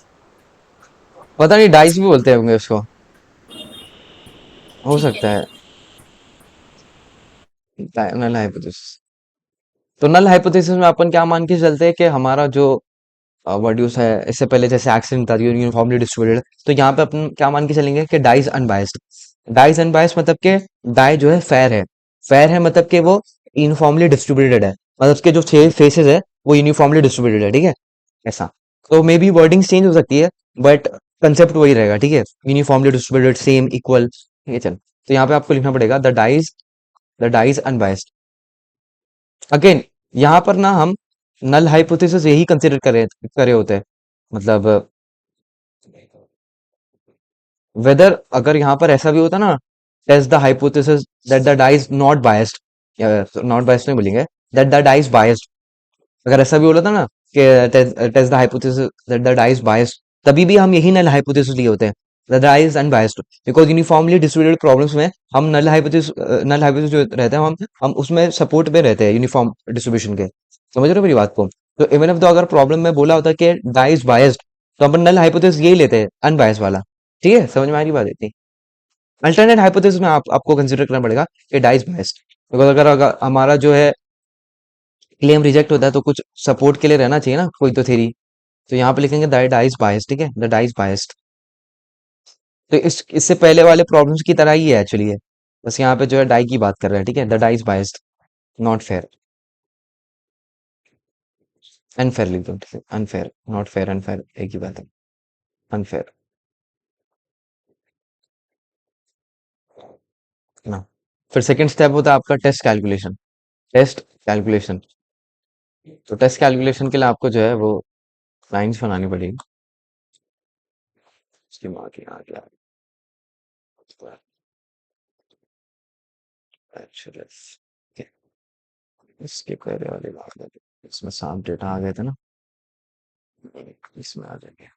पता नहीं, डाइस भी बोलते होंगे उसको, हो ठीक सकता है। है। Null hypothesis. तो नल हाइपोथेसिस में अपन क्या मान के चलते हैं कि हमारा जो वर्ड्यूस है, इससे पहले जैसे एक्सीडेंट था यूनिफॉर्मली डिस्ट्रीब्यूटेड, तो यहाँ पे अपन क्या मान के चलेंगे कि डाइस अनबायस्ड। डाइज अनबायस्ड मतलब के डाई जो है फेयर है मतलब कि वो यूनिफॉर्मली डिस्ट्रीब्यूटेड है, मतलब उसके जो 6 फेसेस है वो यूनिफॉर्मली डिस्ट्रीब्यूटेड है, ठीक है, ऐसा। तो मे बी वर्डिंग चेंज हो सकती है, बट कंसेप्ट वही रहेगा, ठीक है, यूनिफॉर्मली डिस्ट्रीब्यूटेड, सेम, इक्वल, ठीक है। चल, तो यहाँ पे आपको लिखना पड़ेगा द डाइज अनबायस्ड। अगेन यहाँ पर ना हम नल हाइपोथेसिस यही कंसिडर करे होते हैं, मतलब वेदर अगर यहाँ पर ऐसा भी होता ना, test the hypothesis that the dies not biased, not biased नहीं बोलेंगे, दैट द डाइज बायस्ड, अगर ऐसा भी बोला था ना कि test the hypothesis that the die is biased, तभी भी हम यही नल हाइपोथेसिस लिए होते हैं, the die is unbiased, because uniformly distributed problems में हम नल हाइपोथेसिस जो रहते हैं हम उसमें सपोर्ट में रहते हैं यूनिफॉर्म डिस्ट्रीब्यूशन के। समझ रहे हो मेरी बात को? तो इवन इफ तो अगर प्रॉब्लम में बोला होता कि डाई इज बायस्ड, तो अपन नल हाइपोथेसिस यही लेते हैं, अनबायस्ड वाला। ठीक है, समझ में आ रही बात इतनी? अल्टरनेट हाइपोथेसिस में आपको कंसिडर करना पड़ेगा कि डाई इज बायस्ड, बिकॉज अगर हमारा जो है क्लेम रिजेक्ट होता है तो कुछ सपोर्ट के लिए रहना चाहिए ना कोई तो थ्योरी। तो यहाँ पे लिखेंगे द डाइस बायस्ड, ठीक है, द डाइस बायस्ड। तो इससे पहले वाले प्रॉब्लम्स की तरह ही है एक्चुअली है, बस यहाँ पे जो है डाई की बात कर रहे हैं, ठीक है, the dice biased, not fair, unfair लिख दो, ठीक है, अनफेयर, नॉट फेयर, अनफेयर एक ही बात है, अनफेयर ना। फिर सेकंड स्टेप होता है आपका टेस्ट कैलकुलेशन। तो टेस्ट कैलकुलेशन के लिए आपको जो है वो लाइंस बनानी पड़ेगी, उसकी माँ की आ गया इसके पहले वाली बात है, इसमें साफ डेटा आ गए थे ना, इसमें आ जाएंगे।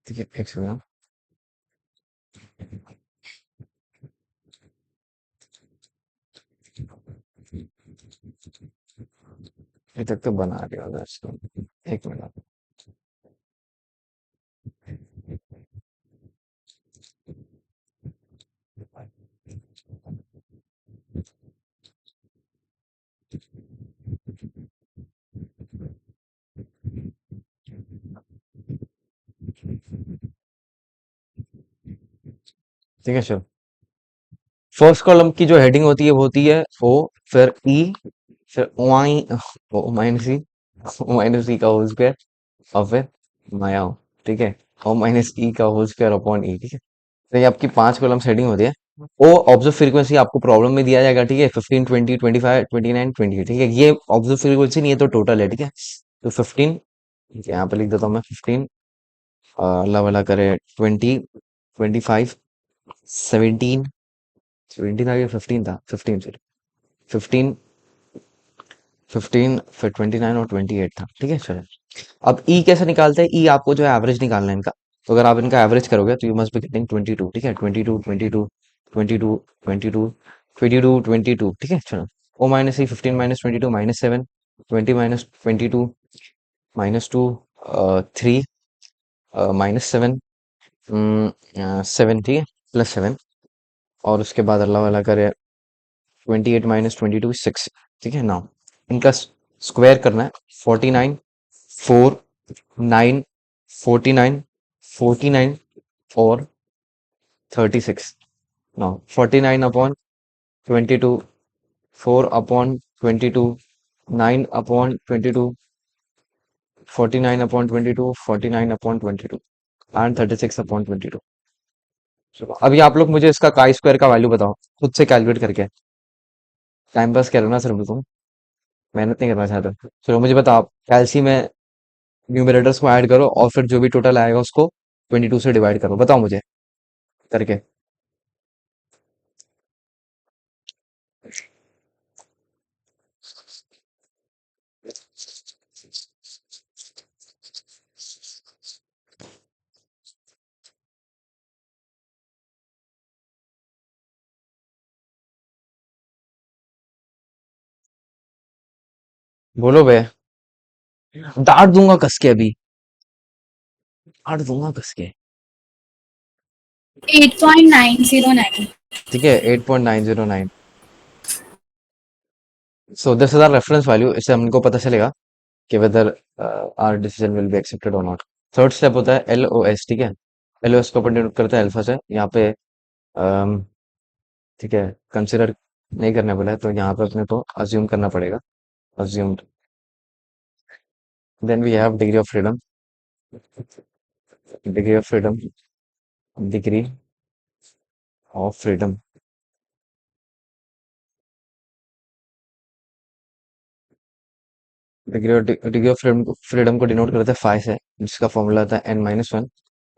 ठीक है, एक सेकंड, अभी तक तो बना रही होगा इसको, एक मिनट। ठीक है, चलो। फर्स्ट कॉलम की जो हेडिंग होती है वो होती है ओ, फिर ई, फिर वाई, ओ माइनस ई, ओ माइनस ई का होल स्क्वायर, और फिर माया हो, ठीक है, ओ माइनस ई का होल स्क्वायर अपॉन ई, ठीक है। तो ये आपकी 5 कॉलम्स हेडिंग होती है। ओ ऑब्जर्व फ्रीक्वेंसी आपको प्रॉब्लम में दिया जाएगा, ठीक है, 15, 20, 25, 29, 20, ठीक है, ये ऑब्जर्व फ्रीक्वेंसी नहीं है तो टोटल है, ठीक है। तो 15, यहाँ पे लिख देता हूँ मैं 15, अल्लाह वाला करे 20, 25, 17, 17 था, 15 था, 15 सॉरी, 15, 15, फिर 29 और 28 था, ठीक है, चलो। अब ई कैसे निकालते हैं? ई आपको जो है एवरेज निकालना है इनका। तो अगर आप इनका एवरेज करोगे तो यू मस्ट बी गेटिंग 22, ठीक है, 22, 22, 22, 22, 22, 22, ठीक है, चलो। ओ माइनस ई, 15 - 22 - 7, 20 - 22 -2, 3, -7, 7, ठीक है, +7, और उसके बाद अल्लाह वाला करे 28 - 22 6, ठीक है ना। इनका स्क्वायर करना है, 49, 4, 9, 49, 49 और 36 ना। 49/22, 4/22, 9/22, 49/22, 49/22 एंड 36/22। चलो, अभी आप लोग मुझे इसका काई स्क्वायर का वैल्यू बताओ खुद से कैलकुलेट करके। टाइम पास करो ना सिर्फ तुम, मेहनत नहीं करना चाहते। चलो मुझे बताओ, कैलसी में न्यूमरेटर्स को ऐड करो और फिर जो भी टोटल आएगा उसको 22 से डिवाइड करो, बताओ मुझे करके। बोलो बे, डांट दूंगा कस के अभी, डांट दूंगा कस के। 8.909। ठीक है, 8.909। So this is our reference value, इससे हमको पता चलेगा कि whether our decision will be accepted और नॉट। थर्ड स्टेप होता है एल ओ एस, ठीक है। एल ओ एस को अपन डिनोट करते हैं अल्फा से। यहाँ पे अम, ठीक है, कंसिडर नहीं करने बोला है, तो यहाँ पे अपने को अज्यूम करना पड़ेगा। Assumed. Then we have degree of freedom. Degree of freedom, degree of freedom, degree of freedom, freedom को डिनोट करते हैं फाइव से, जिसका फॉर्मूला था एन माइनस वन।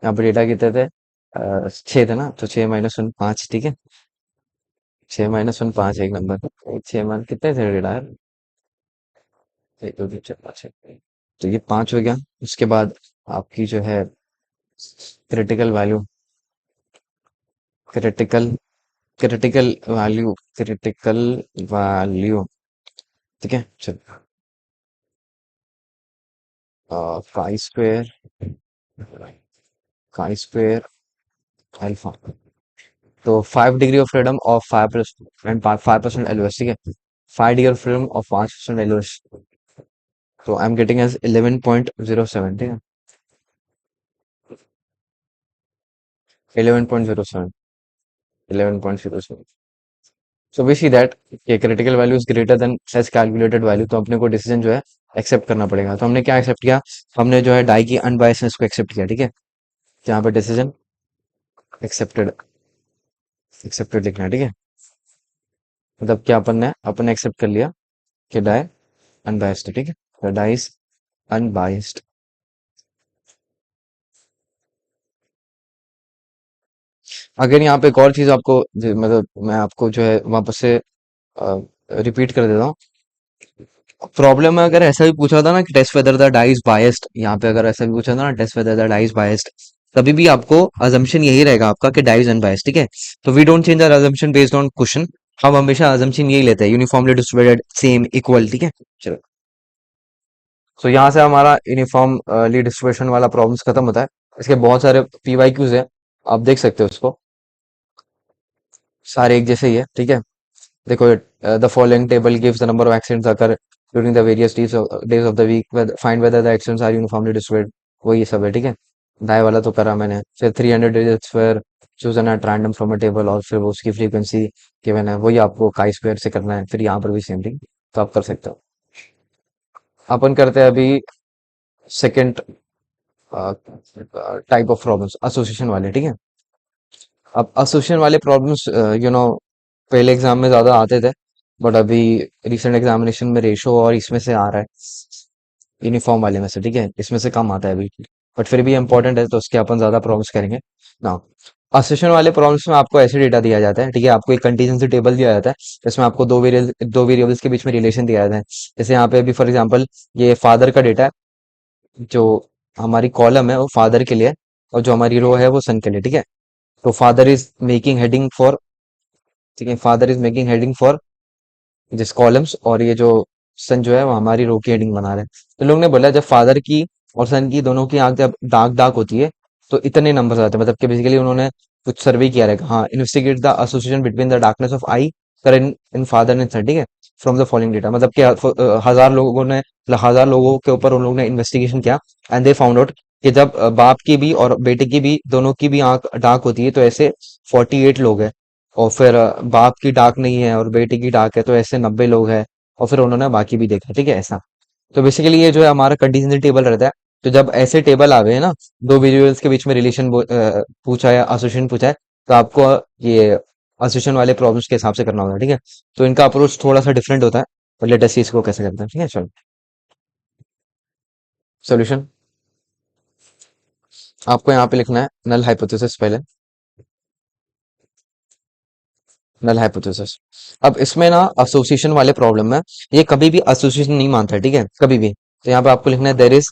यहाँ पे डेटा कितने थे? छः थे ना, तो छः माइनस वन पाँच, ठीक है। छः माइनस वन पाँच एक नंबर। छः मान कितने थे डेटा यार? एक दो तीन चार पाँच छः। तो ये पाँच हो गया। उसके बाद आपकी जो है critical value, critical critical value, critical value, ठीक है। चलो, काई स्क्वायर, काई स्क्वायर अल्फा। तो 5 degree of freedom of 5% LOS, ठीक है। 5 degree of freedom of 5% LOS, तो आई एम गेटिंग एज 11.07, ठीक है। 11.07, 11.07। So we see that critical value is greater than as calculated value, तो अपने को डिसीजन जो है एक्सेप्ट करना पड़ेगा। तो हमने क्या एक्सेप्ट किया? हमने जो है डाई की अनबायसनेस को एक्सेप्ट किया, ठीक है। तो यहाँ पे डिसीजन एक्सेप्टेड, एक्सेप्टेड लिखना है, ठीक है। मतलब क्या अपन ने एक्सेप्ट कर लिया कि डाई अनबायस्ड, ठीक है। Die is unbiased. अगर यहाँ पे एक और चीज आपको मतलब मैं आपको जो है वापस से रिपीट कर देता हूँ। प्रॉब्लम में अगर ऐसा भी पूछा था ना कि test whether the die is biased, यहाँ पे अगर ऐसा भी पूछा था ना test whether the die is biased, तभी भी आपको अजम्पशन यही रहेगा आपका कि डाई इज अनबायस्ड, ठीक है। तो we don't change our assumption based on question. हम हमेशा अजम्पशन यही लेते हैं, यूनिफॉर्मली डिस्ट्रीब्यूटेड, सेम, इक्वल, ठीक है। चलो, तो यहाँ से हमारा यूनिफॉर्मली डिस्ट्रीब्यूशन वाला प्रॉब्लम्स खत्म होता है। इसके बहुत सारे पीवाईक्यूज है, आप देख सकते हो उसको, सारे एक जैसे ही है, ठीक है। देखो, the following table gives the number of accidents occur during the various days of the week, find whether the accidents are uniformly distributed. वो ये सब है, ठीक है। दाएं वाला तो करा मैंने। फिर 300 डिजिट्स फिर choose an at random from a table, और फिर वो उसकी फ्रीक्वेंसी गिवन है, वही आपको काई स्क्वायर से करना है। फिर यहाँ पर भी सेम, ठीक। तो आप कर सकते हो। अपन करते हैं अभी second type of problems, association वाले, ठीक है। अब एसोसिएशन वाले प्रॉब्लम्स पहले एग्जाम में ज्यादा आते थे, बट अभी रिसेंट एग्जामिनेशन में रेशो और इसमें से आ रहा है, यूनिफॉर्म वाले में से, ठीक है। इसमें से कम आता है अभी, बट फिर भी इंपॉर्टेंट है, तो उसके अपन ज्यादा प्रॉब्लम्स करेंगे ना। एसोसिएशन वाले प्रॉब्लम्स में आपको ऐसे डेटा दिया जाता है, ठीक है। आपको एक कंटीजेंसी टेबल दिया जाता है, जिसमें आपको दो वेरिएबल्स के बीच में रिलेशन दिया जाता है। जैसे यहाँ पे अभी फॉर एग्जाम्पल ये फादर का डेटा है, जो हमारी कॉलम है वो फादर के लिए है, और जो हमारी रो है वो सन के लिए, ठीक है। तो father is making heading for, ठीक है, father is making heading for जिस कॉलम्स, और ये जो सन जो है वो हमारी रो की हेडिंग बना रहे हैं। तो लोग ने बोला जब फादर की और सन की दोनों की आंख जब डार्क डार्क होती है, तो इतने नंबर आते हैं। मतलब कि बेसिकली उन्होंने कुछ सर्वे किया रहेगा, हाँ, investigate the association between the darkness of eye current in father and son, ठीक है, फ्रॉम द फॉलोइंग डेटा। मतलब कि हजार लोगों ने, मतलब हजार लोगों के ऊपर उन लोगों ने इन्वेस्टिगेशन किया, एंड दे फाउंड आउट कि जब बाप की भी और बेटे की भी दोनों की भी आंख डार्क होती है, तो ऐसे 48 लोग हैं। और फिर बाप की डाक नहीं है और बेटे की डाक है, तो ऐसे 90 लोग हैं। और फिर उन्होंने बाकी भी देखा, ठीक है, ऐसा। तो बेसिकली ये जो है हमारा कंटीजेंसी टेबल रहता है। तो जब ऐसे टेबल आवे है ना, दो वेरिएबल्स के बीच में रिलेशन पूछा है, एसोसिएशन पूछा है, तो आपको ये एसोसिएशन वाले प्रॉब्लम्स के हिसाब से करना होगा, ठीक है। तो इनका अप्रोच थोड़ा सा डिफरेंट होता है, तो लेट अस सी इसको कैसे करते हैं, ठीक है। चलो, सॉल्यूशन आपको यहाँ पे लिखना है नल हाइपोथेसिस पहले, नल हाइपोथेसिस। अब इसमें ना एसोसिएशन वाले प्रॉब्लम में ये कभी भी एसोसिएशन नहीं मानता है, ठीक है, कभी भी। तो यहाँ पे आपको लिखना है there is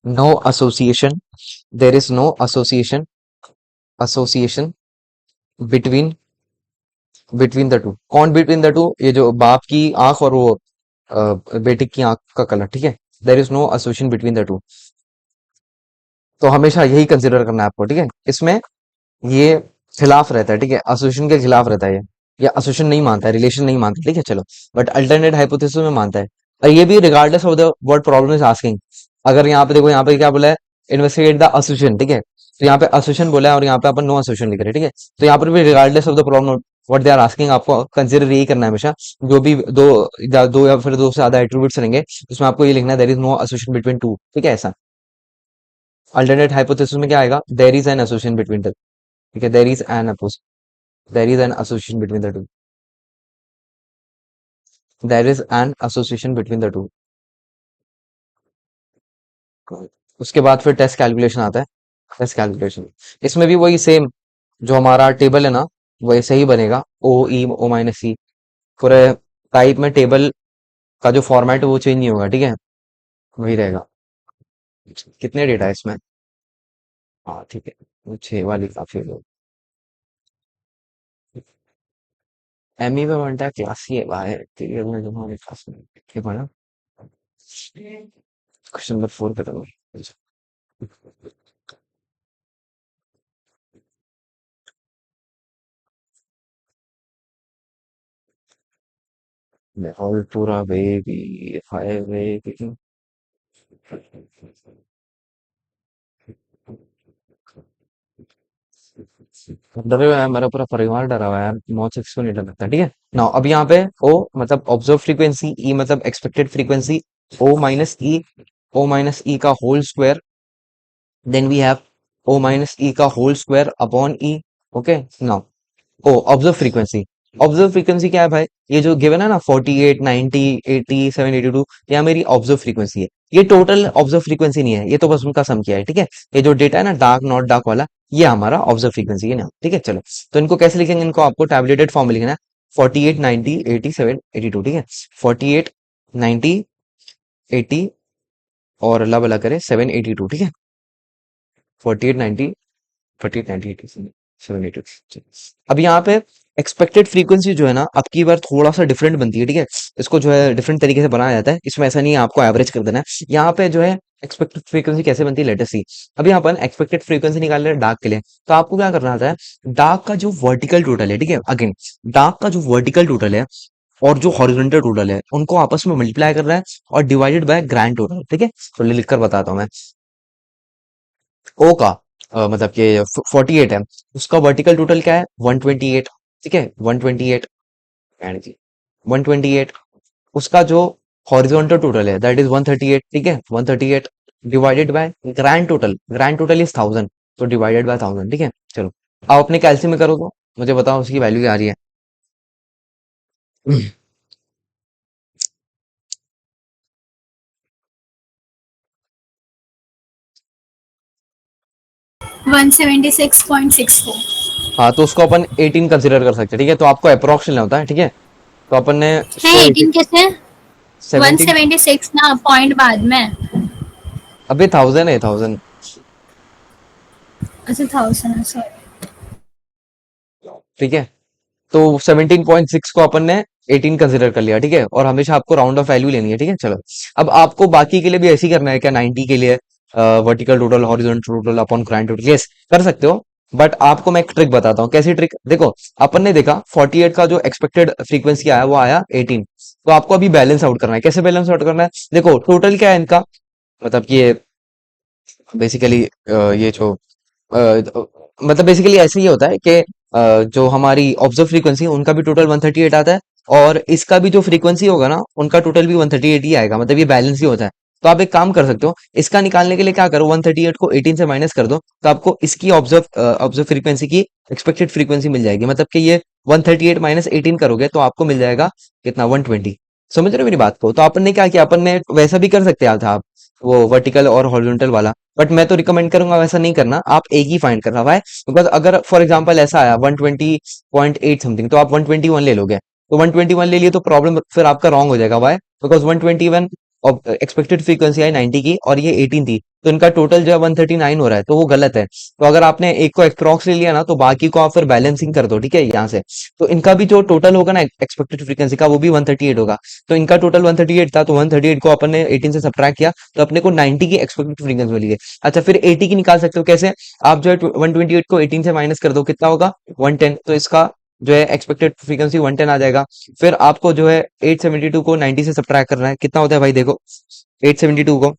no association, there is no association, association between, between the two. कौन बिटवीन द टू? ये जो बाप की आंख और वो बेटे की आंख का कलर, ठीक है। There is no association between the two. तो हमेशा यही कंसिडर करना है आपको, ठीक है। इसमें ये खिलाफ रहता है, ठीक है, एसोसिएशन के खिलाफ रहता है ये। या एसोसिएशन नहीं मानता है, रिलेशन नहीं मानता, ठीक है चलो, बट अल्टरनेट हाइपोथेसिस में मानता है। और ये भी regardless of the what problem is asking. अगर यहाँ पे देखो, यहाँ पे क्या बोला है, इन्वेस्टिगेट द एसोसिएशन, ठीक है, तो यहाँ पे एसोसिएशन बोला है और यहाँ पे अपन नो एसोसिएशन लिख रहे हैं, ठीक है। तो यहाँ पर भी regardless of the problem what they are asking, आपको कंसिडर यही करना है हमेशा। जो भी दो या फिर दो से ज्यादा एट्रीब्यूट्स रहेंगे, उसमें आपको ये लिखना है there is no association between two, ठीक है ऐसा। अल्टरनेट हाइपोथेसिस में क्या आएगा, there is an association between the, ठीक है, there is an association between the two, there is an association between the two. उसके बाद फिर टेस्ट कैलकुलेशन आता है। टेस्ट कैलकुलेशन, इसमें भी वही सेम, जो हमारा टेबल है ना, वैसे ही बनेगा, ओ ई ओ माइनस सी। पूरे टाइप में टेबल का जो फॉर्मेट है वो चेंज नहीं होगा, ठीक है, वही रहेगा। कितने डेटा है इसमें, हाँ ठीक है, वो 6 वाली काफी लोग। एम ई में बनता है क्लास, ही है भाई, क्लियर में जो हमारे क्लास में ये पढ़ा। क्वेश्चन नंबर 4 पे करो। और पूरा बेबी हाय बेबी। डरे हुए हैं, मेरा पूरा परिवार डरा हुआ है यार, मौत से किसको नहीं डर लगता, ठीक है ना। अब यहाँ पे ओ मतलब ऑब्जर्व फ्रीक्वेंसी, ई मतलब expected frequency, O minus E का whole square, then we have O minus E का whole square upon E. Okay now, O observe frequency, observe frequency क्या है भाई, ये जो गिवन है ना 48 90 80 782, ये मेरी ऑब्जर्व फ्रीक्वेंसी है। ये टोटल ऑब्जर्व फ्रीक्वेंसी नहीं है, ये तो बस उनका सम किया है, ठीक है। ये जो डेटा है ना डार्क नॉट डार्क वाला, ये हमारा ऑब्जर्व फ्रीक्वेंसी है ना, ठीक है चलो। तो इनको कैसे लिखेंगे, इनको आपको टैबुलेटेड फॉर्म में लिखना है, 48 90 80 7 82, ठीक है। 48 90 80 और अल्लाह भला करे 782, ठीक है। 48 90 48 90 80 782। अब यहाँ पे एक्सपेक्टेड फ्रीक्वेंसी जो है ना, अब की बार थोड़ा सा डिफरेंट बनती है, ठीक है। इसको जो है डिफरेंट तरीके से बनाया जाता है, इसमें ऐसा नहीं है आपको एवरेज कर देना है। यहाँ पे जो है एक्सपेक्टेड फ्रीक्वेंसी कैसे बनती है, लेट अस सी। अब यहाँ पर एक्सपेक्टेड फ्रीक्वेंसी निकाल रहे हैं डार्क के लिए, तो आपको क्या करना आता है, डार्क का जो वर्टिकल टोटल है, ठीक है, अगेन डार्क का जो वर्टिकल टोटल है और जो हॉरिजॉन्टल टोटल है, उनको आपस में मल्टीप्लाई कर रहा है और डिवाइडेड बाय ग्रैंड टोटल, ठीक है। तो लिख कर बताता हूँ मैं। ओ का मतलब कि 48 है, उसका वर्टिकल टोटल क्या है 128, ठीक है 128, एंड जी 128। उसका जो हॉरिजॉन्टल टोटल है दैट इज 138, ठीक है 138 divided by grand total is 1000, तो डिवाइडेड बाय 1000, ठीक है चलो। आप अपने कैलसी में करो तो मुझे बताओ उसकी वैल्यू क्या आ रही है। 176.64। हाँ तो उसको अपन 18 कंसिडर कर सकते हैं, ठीक है, तो आपको अप्रोक्स लेना होता है, ठीक है। तो अपन ने है इसको 18 कैसे, 17, 176 ना पॉइंट बाद में। अबे 1000 है 1000, अच्छा 1000 है, सॉरी। ठीक है। तो 17.6 को अपन ने 18 कंसिडर कर लिया, ठीक है, और हमेशा आपको राउंड ऑफ वैल्यू लेनी है, ठीक है चलो। अब आपको बाकी के लिए भी ऐसे ही करना है क्या, 90 के लिए vertical total horizontal total upon grand total, yes कर सकते हो। बट आपको मैं एक ट्रिक बताता हूँ, कैसी ट्रिक, देखो अपन ने देखा 48 का जो एक्सपेक्टेड फ्रीक्वेंसी आया वो आया 18, तो आपको अभी बैलेंस आउट करना है। कैसे बैलेंस आउट करना है, देखो टोटल क्या है इनका, मतलब कि बेसिकली ये जो मतलब बेसिकली ऐसे ही होता है कि जो हमारी ऑब्जर्व फ्रीक्वेंसी है उनका भी टोटल 138 आता है, और इसका भी जो फ्रीक्वेंसी होगा ना उनका टोटल भी 138 ही आएगा, मतलब ये बैलेंस ही होता है। तो आप एक काम कर सकते हो, इसका निकालने के लिए क्या करो, 138 को 18 से माइनस कर दो, तो आपको इसकी ऑब्जर्व फ्रीक्वेंसी की एक्सपेक्टेड फ्रीक्वेंसी मिल जाएगी। मतलब कि ये 138 माइनस 18 करोगे तो आपको मिल जाएगा कितना, 120। समझ रहे हो मेरी बात को, तो अपन ने क्या किया, अपन ने वैसा भी कर सकते था आप, वो वर्टिकल और हॉरिजॉन्टल वाला, बट मैं तो रिकमेंड करूंगा वैसा नहीं करना, आप एक ही फाइंड करना भाई। बिकॉज अगर फॉर एग्जांपल ऐसा आया 120.8 समथिंग, तो आप 121 ले लोगे, तो 121 ले लिए तो प्रॉब्लम फिर आपका रॉन्ग हो जाएगा, वाई, बिकॉज 121 एक्सपेक्टेड फ्रीक्वेंसी आई 90 की और ये 18 थी, तो इनका टोटल जो है 139 हो रहा है, तो वो गलत है। तो अगर आपने एक को अप्रॉक्स ले लिया ना, तो बाकी को आप फिर बैलेंसिंग कर दो, ठीक है यहाँ से। तो इनका भी जो टोटल होगा ना एक्सपेक्टेड फ्रीक्वेंसी का, वो भी 138 होगा। तो इनका टोटल 138 था, तो 138 को अपन ने 18 से सब्ट्रैक्ट किया, तो अपने को 90 की एक्सपेक्टेड फ्रीक्वेंसी मिली है। अच्छा फिर 80 की निकाल सकते हो कैसे, आप जो है 128 को 18 से माइनस कर दो, कितना होगा 110, तो इसका जो है एक्सपेक्टेड फ्रीक्वेंसी 110 आ जाएगा। फिर आपको जो है 872 को 90 से सब्ट्रैक्ट करना है, कितना होता है भाई देखो 872 को,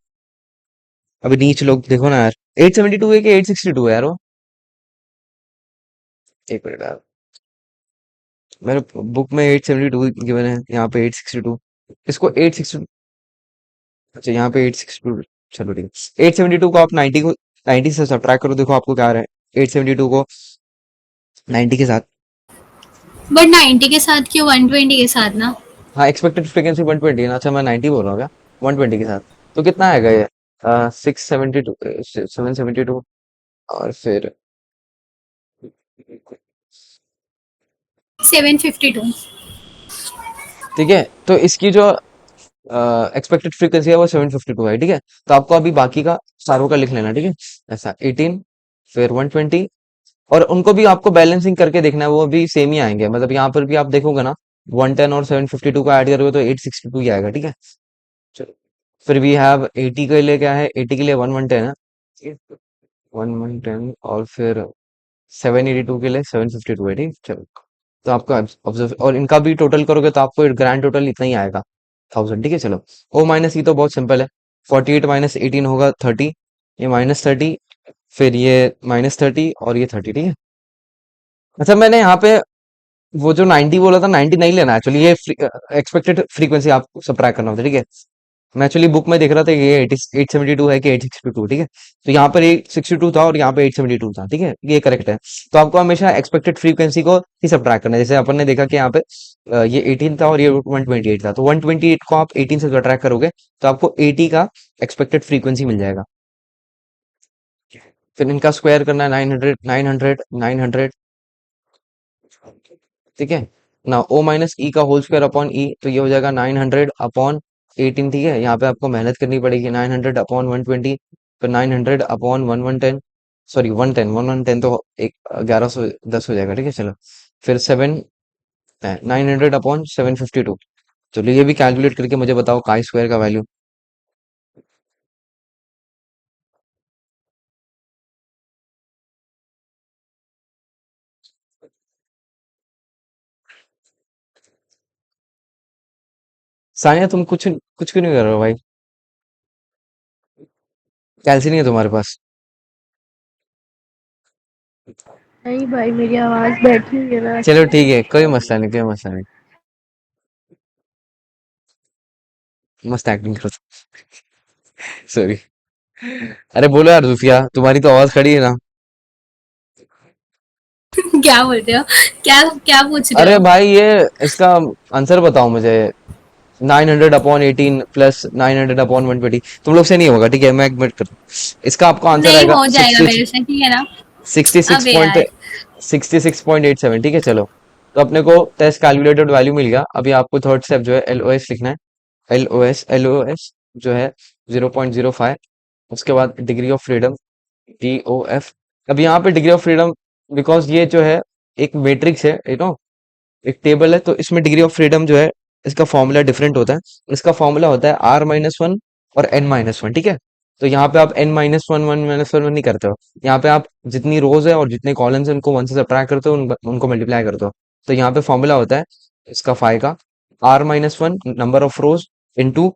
अभी नीच लोग देखो ना यार, 872 है कि 862 है यार वो, एक मिनट यार, मेरे बुक में 872 गिवन है, यहाँ पे 862, इसको 862, अच्छा यहाँ पे 862, चलो ठीक है, 872 को आप 90 को 90 से सब्ट्रैक्ट करो, देखो आपको क्या आ रहा है 872 को 90 के साथ। बट 90 के साथ क्यों, 120 के साथ ना? हाँ एक्सपेक्टेड फ्रीक्वेंसी 120 है ना, अच्छा मैं 90 बोल रहा हूँ क्या, 120 के साथ, तो कितना आएगा ये 672, 772, और फिर 752। ठीक है, तो इसकी जो एक्सपेक्टेड फ्रीक्वेंसी है वो 752 है, ठीक है। तो आपको अभी बाकी का सारों का लिख लेना, ठीक है, ऐसा 18, फिर 120, और उनको भी आपको बैलेंसिंग करके देखना है, वो भी सेम ही आएंगे, मतलब यहाँ पर भी आप देखोगे ना 110 और 752 को ऐड करोगे तो 862 ही आएगा, ठीक है। चलो, फिर वी हैव 80 के लिए क्या है, 80 के लिए 110 है, ठीक है, 110, और फिर 782 के लिए 752 है, ठीक, चलो। तो आपका ऑब्जर्व, और इनका भी टोटल करोगे तो आपको ग्रैंड टोटल इतना ही आएगा 1000, ठीक है। चलो, ओ माइनस ई तो बहुत सिंपल है, 48 माइनस 18 होगा 30, ये माइनस 30, फिर ये माइनस 30, और ये 30, ठीक है। अच्छा मैंने यहाँ पे वो जो 90 बोला था, 90 नहीं लेना एक्चुअली, ये एक्सपेक्टेड फ्रीक्वेंसी आपको सबट्रैक्ट करना होता है, ठीक है। मैं एक्चुअली बुक में देख रहा था ये 872 है कि 862, ठीक है, तो यहाँ पर 862 था और यहाँ पे 872 था, ठीक है, ये करेक्ट है। तो आपको हमेशा एक्सपेक्टेड फ्रीक्वेंसी को ही सबट्रैक्ट करना है, जैसे अपन ने देखा कि यहाँ पे ये 18 था और ये 128 था, तो 128 को आप 18 से सबट्रैक्ट करोगे तो आपको 80 का एक्सपेक्टेड फ्रीक्वेंसी मिल जाएगा। फिर इनका स्क्वायर करना है, 900 900 900, ठीक है ना, ओ माइनस ई का होल स्क्वायर अपॉन ई, तो ये हो जाएगा 900 अपॉन 18, ठीक है। यहाँ पे आपको मेहनत करनी पड़ेगी, 900 अपॉन 120, फिर 900 अपॉन 1110, सॉरी 110 तो एक 1110 हो जाएगा, ठीक है। चलो, फिर 900 अपॉन 752, चलो ये भी कैलकुलेट करके मुझे बताओ काई स्क्वायर का वैल्यू। सानिया तुम कुछ कुछ क्यों नहीं कर रहे हो भाई, कैलसी नहीं है तुम्हारे पास? नहीं भाई, मेरी आवाज बैठी हुई है ना चलो अच्छे ठीक से। है, कोई मसला नहीं, कोई मसला नहीं, मस्त एक्टिंग करो, सॉरी। अरे बोलो यार जुफिया, तुम्हारी तो आवाज खड़ी है ना। क्या बोल रहे हो? क्या क्या पूछ रहे अरे हो? भाई ये इसका आंसर बताओ मुझे, 900 अपॉन 18 प्लस 900 अपॉन 120, तुम लोग से नहीं होगा, ठीक है, मैं एडमिट कर, इसका आपका आंसर नहीं आएगा हो जाएगा 60, मेरे से, ठीक है ना? 66 अबे यार। 66.87, ठीक है। चलो, तो अपने को टेस्ट कैलकुलेटेड वैल्यू मिल गया, अभी आपको थर्ड स्टेप जो है एलओएस लिखना है, एलओएस जो है 0.05, उसके बाद डिग्री ऑफ फ्रीडम DOF। अब यहाँ पे डिग्री ऑफ फ्रीडम, बिकॉज ये जो है एक मैट्रिक्स है, एक टेबल है, तो इसमें डिग्री ऑफ फ्रीडम जो है इसका फॉर्मूला डिफरेंट होता है, इसका फॉर्मूला होता है R-1 और N-1, ठीक है। तो यहाँ पे आप N-1 नहीं करते हो, यहाँ पे आप जितनी रोज है और जितने कॉलम्स है उनको 1 से सब्ट्रैक्ट करते हो, उनको मल्टीप्लाई करते हो। तो यहाँ पे फॉर्मूला होता है इसका फाइ का, R-1 number of rose into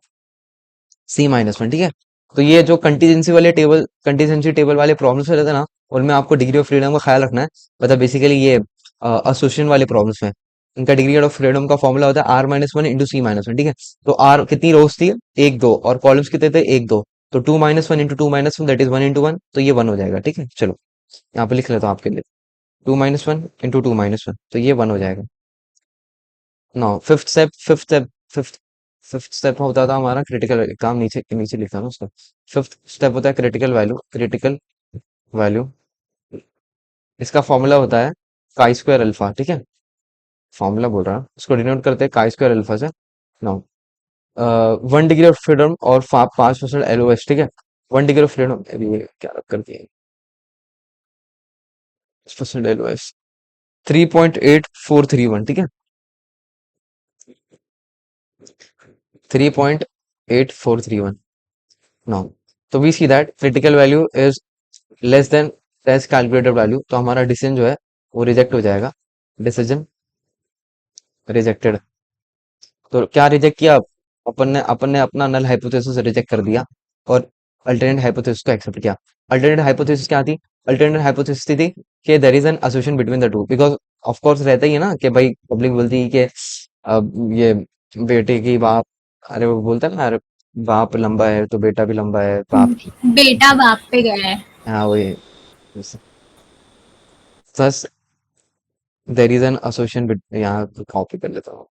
C-1, ठीक है। तो ये जो कंटीजेंसी टेबल वाले प्रॉब्लम्स रहते हैं ना, उनमें आपको डिग्री ऑफ फ्रीडम का ख्याल रखना है, मतलब बेसिकली ये एसोसिएशन वाले प्रॉब्लम्स में इनका डिग्री ऑफ फ्रीडम का फॉर्मूला होता है R-1 इंटू C-1, ठीक है। तो आर कितनी रोज थी, एक दो, और कॉलम्स कितने थे, एक दो, तो 2-1 इंटू 2-1 दैट इज 1 इंटू 1, तो ये 1 हो जाएगा, ठीक है। चलो यहाँ पे लिख लेता हूँ आपके लिए, 2-1 इंटू 2-1, तो ये 1 हो जाएगा। नो, फिफ्थ फिफ्थ स्टेप होता था हमारा क्रिटिकल, काम नीचे नीचे लिखा ना उसका, फिफ्थ स्टेप होता है क्रिटिकल वैल्यू, इसका फॉर्मूला होता है काई स्क्वायर अल्फा, ठीक है। फॉर्मूला बोल रहा है, उसको डिनोट करते हैं काई स्क्वायर अल्फा से। नाउ 1 डिग्री ऑफ फ्रीडम और 5% LOS, ठीक है। 1 डिग्री ऑफ फ्रीडम, अभी ये क्या कर दिए, 5% LOS 3.8431, ठीक है, 3.8431। नाउ तो we see that critical value is less than test calculated value, तो हमारा डिसीजन जो है वो रिजेक्ट हो जाएगा, डिसीजन रिजेक्टेड। तो क्या रिजेक्ट किया? अपन ने अपना नल हाइपोथेसिस रिजेक्ट कर दिया और अल्टरनेट हाइपोथेसिस को एक्सेप्ट किया। अल्टरनेट हाइपोथेसिस क्या थी? अल्टरनेट हाइपोथेसिस थी कि there is an association between the two, because of course रहता ही है ना कि भाई पब्लिक बोलती है कि ये बेटे की बाप, अरे वो बोलता है ना, अरे बाप लंबा है तो बेटा भी लंबा है, बाप। बेटा बाप पे गया है। हाँ वही। बस देयर इज एन एसोसिएशन, यहाँ कॉपी कर लेता हूँ।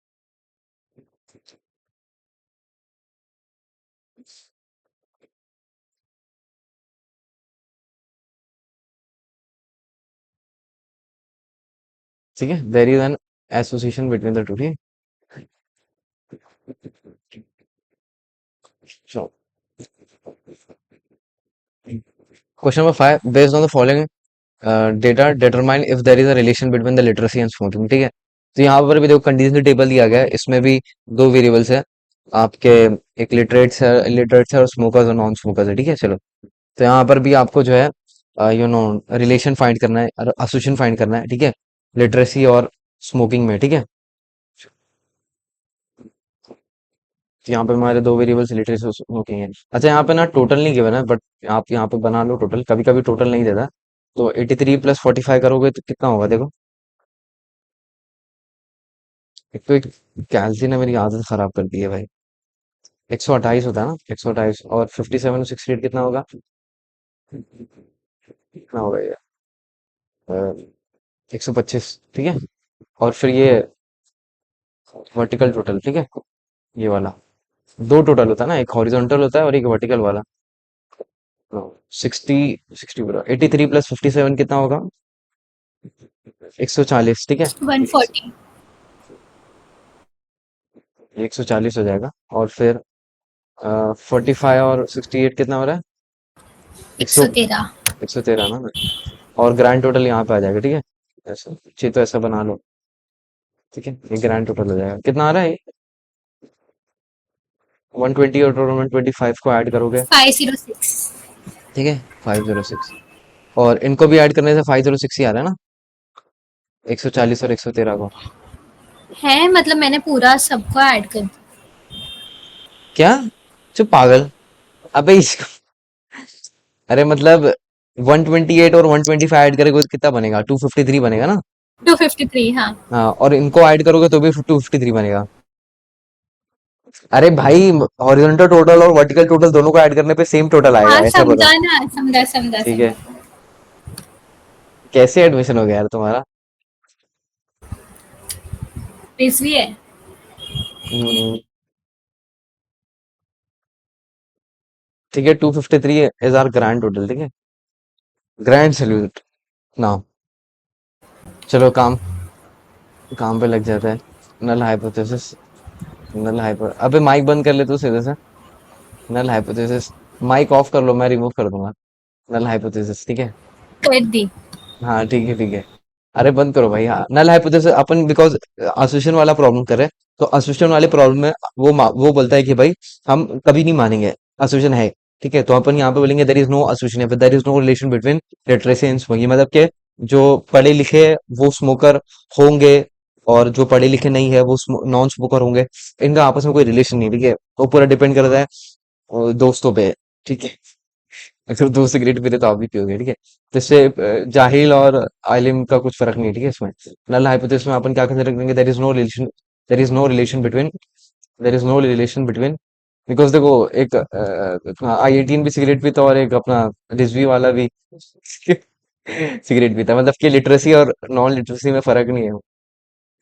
ठीक है, there is an association between the two. ठीक है, question number 5, based on the following data determine if there is a relation between the literacy and smoking. ठीक है, तो यहाँ पर भी देखो कंडीशन टेबल दिया गया है, इसमें भी दो वेरिएबल्स है आपके, एक लिटरेट्स है और स्मोकर्स और नॉन स्मोकर्स है। ठीक है, चलो, तो यहाँ पर भी आपको जो है यू नो रिलेशन फाइंड करना है, एसोसिएशन फाइंड करना है। ठीक है, लिटरेसी और स्मोकिंग में। ठीक है, तो यहाँ पे हमारे दो वेरिएबल्स लिटरेसी और स्मोकिंग है। अच्छा, यहाँ पे ना टोटल नहीं गिवन है, बट आप यहाँ पे बना लो टोटल, कभी कभी टोटल नहीं देता। तो 83 प्लस 45 करोगे तो कितना होगा देखो। एक तो एक कैलसी ने मेरी आदत खराब कर दी है भाई। 128 होता है ना, 128 और 57 68 कितना होगा? कितना होगा ये? 125। ठीक है, और फिर ये वर्टिकल टोटल। ठीक है, ये वाला दो टोटल होता है ना, एक हॉरिजॉन्टल होता है और एक वर्टिकल वाला। 60 बोला, 83 प्लस 57 कितना होगा? 140। ठीक है, 140। 140 हो जाएगा। और फिर 45 और 68 कितना हो रहा है? 100, 113। 113 ना। और ग्रैंड टोटल यहाँ पे आ जाएगा। ठीक है, ऐसा चाहिए तो ऐसा बना लो। ठीक है, ये ग्रैंड टोटल हो जाएगा, कितना आ रहा है? 120 और 125 को ऐड करोगे। 506। ठीक है, 506, और इनको भी ऐड करने से 506 ही आ रहा है ना, 140 और 113 को। है मतलब मैंने पूरा सबको ऐड कर दिया। क्या? चुप पागल। अबे इसको, अरे मतलब 128 और 125 ऐड करोगे तो कितना बनेगा? 253 बनेगा ना। 253, हाँ। हाँ, और इनको ऐड करोगे तो भी 253 बनेगा। अरे भाई, हॉरिजॉन्टल टोटल और वर्टिकल टोटल दोनों को ऐड करने पे सेम टोटल आएगा, हाँ ऐसा करो। समझा ना, समझा समझा ठीक है, समझा। कैसे एडमिशन हो गया यार तुम्हारा? रिजवी है। हम्म, ठीक है, 253 इज आवर ग्रैंड टोटल। ठीक है, ग्रैंड सैल्यूट नाउ। चलो, काम काम पे लग जाता है। नल हाइपोथेसिस, नल हाइपो, अबे माइक बंद कर ले तू सीधे से। नल हाइपोथेसिस, माइक ऑफ कर लो, मैं रिमूव कर दूंगा। Null hypothesis. ठीक है, कर दी। हाँ ठीक है ठीक है। अरे बंद करो भाई। हाँ, नल हाइपोथेसिस अपन बिकॉज एसोसिएशन वाला प्रॉब्लम कर रहे हैं, तो एसोसिएशन वाले प्रॉब्लम में वो बोलता है कि भाई हम कभी नहीं मानेंगे एसोसिएशन है। ठीक है, तो अपन यहाँ पे बोलेंगे there is no association, there is no relation between literacy and smoking, मतलब कि जो पढ़े लिखे हैं वो स्मोकर होंगे और जो पढ़े लिखे नहीं है वो नॉन स्मोकर होंगे, इनका आपस में कोई रिलेशन नहीं। ठीक है, वो पूरा डिपेंड करता है दोस्तों पे। ठीक है, अगर दो सिगरेट पीते तो आप भी पियोगे। ठीक है, तो इससे जाहिल और आलिम का कुछ फर्क नहीं है। ठीक है, इसमें नल हाइपोथेसिस में अपन क्या कंसीडर करेंगे? There is no relation between, there is no relation between, because देखो एक आई 18 भी सिगरेट पीता और एक अपना रिजवी वाला भी सिगरेट पीता, मतलब कि लिटरेसी और नॉन लिटरेसी में फर्क नहीं है,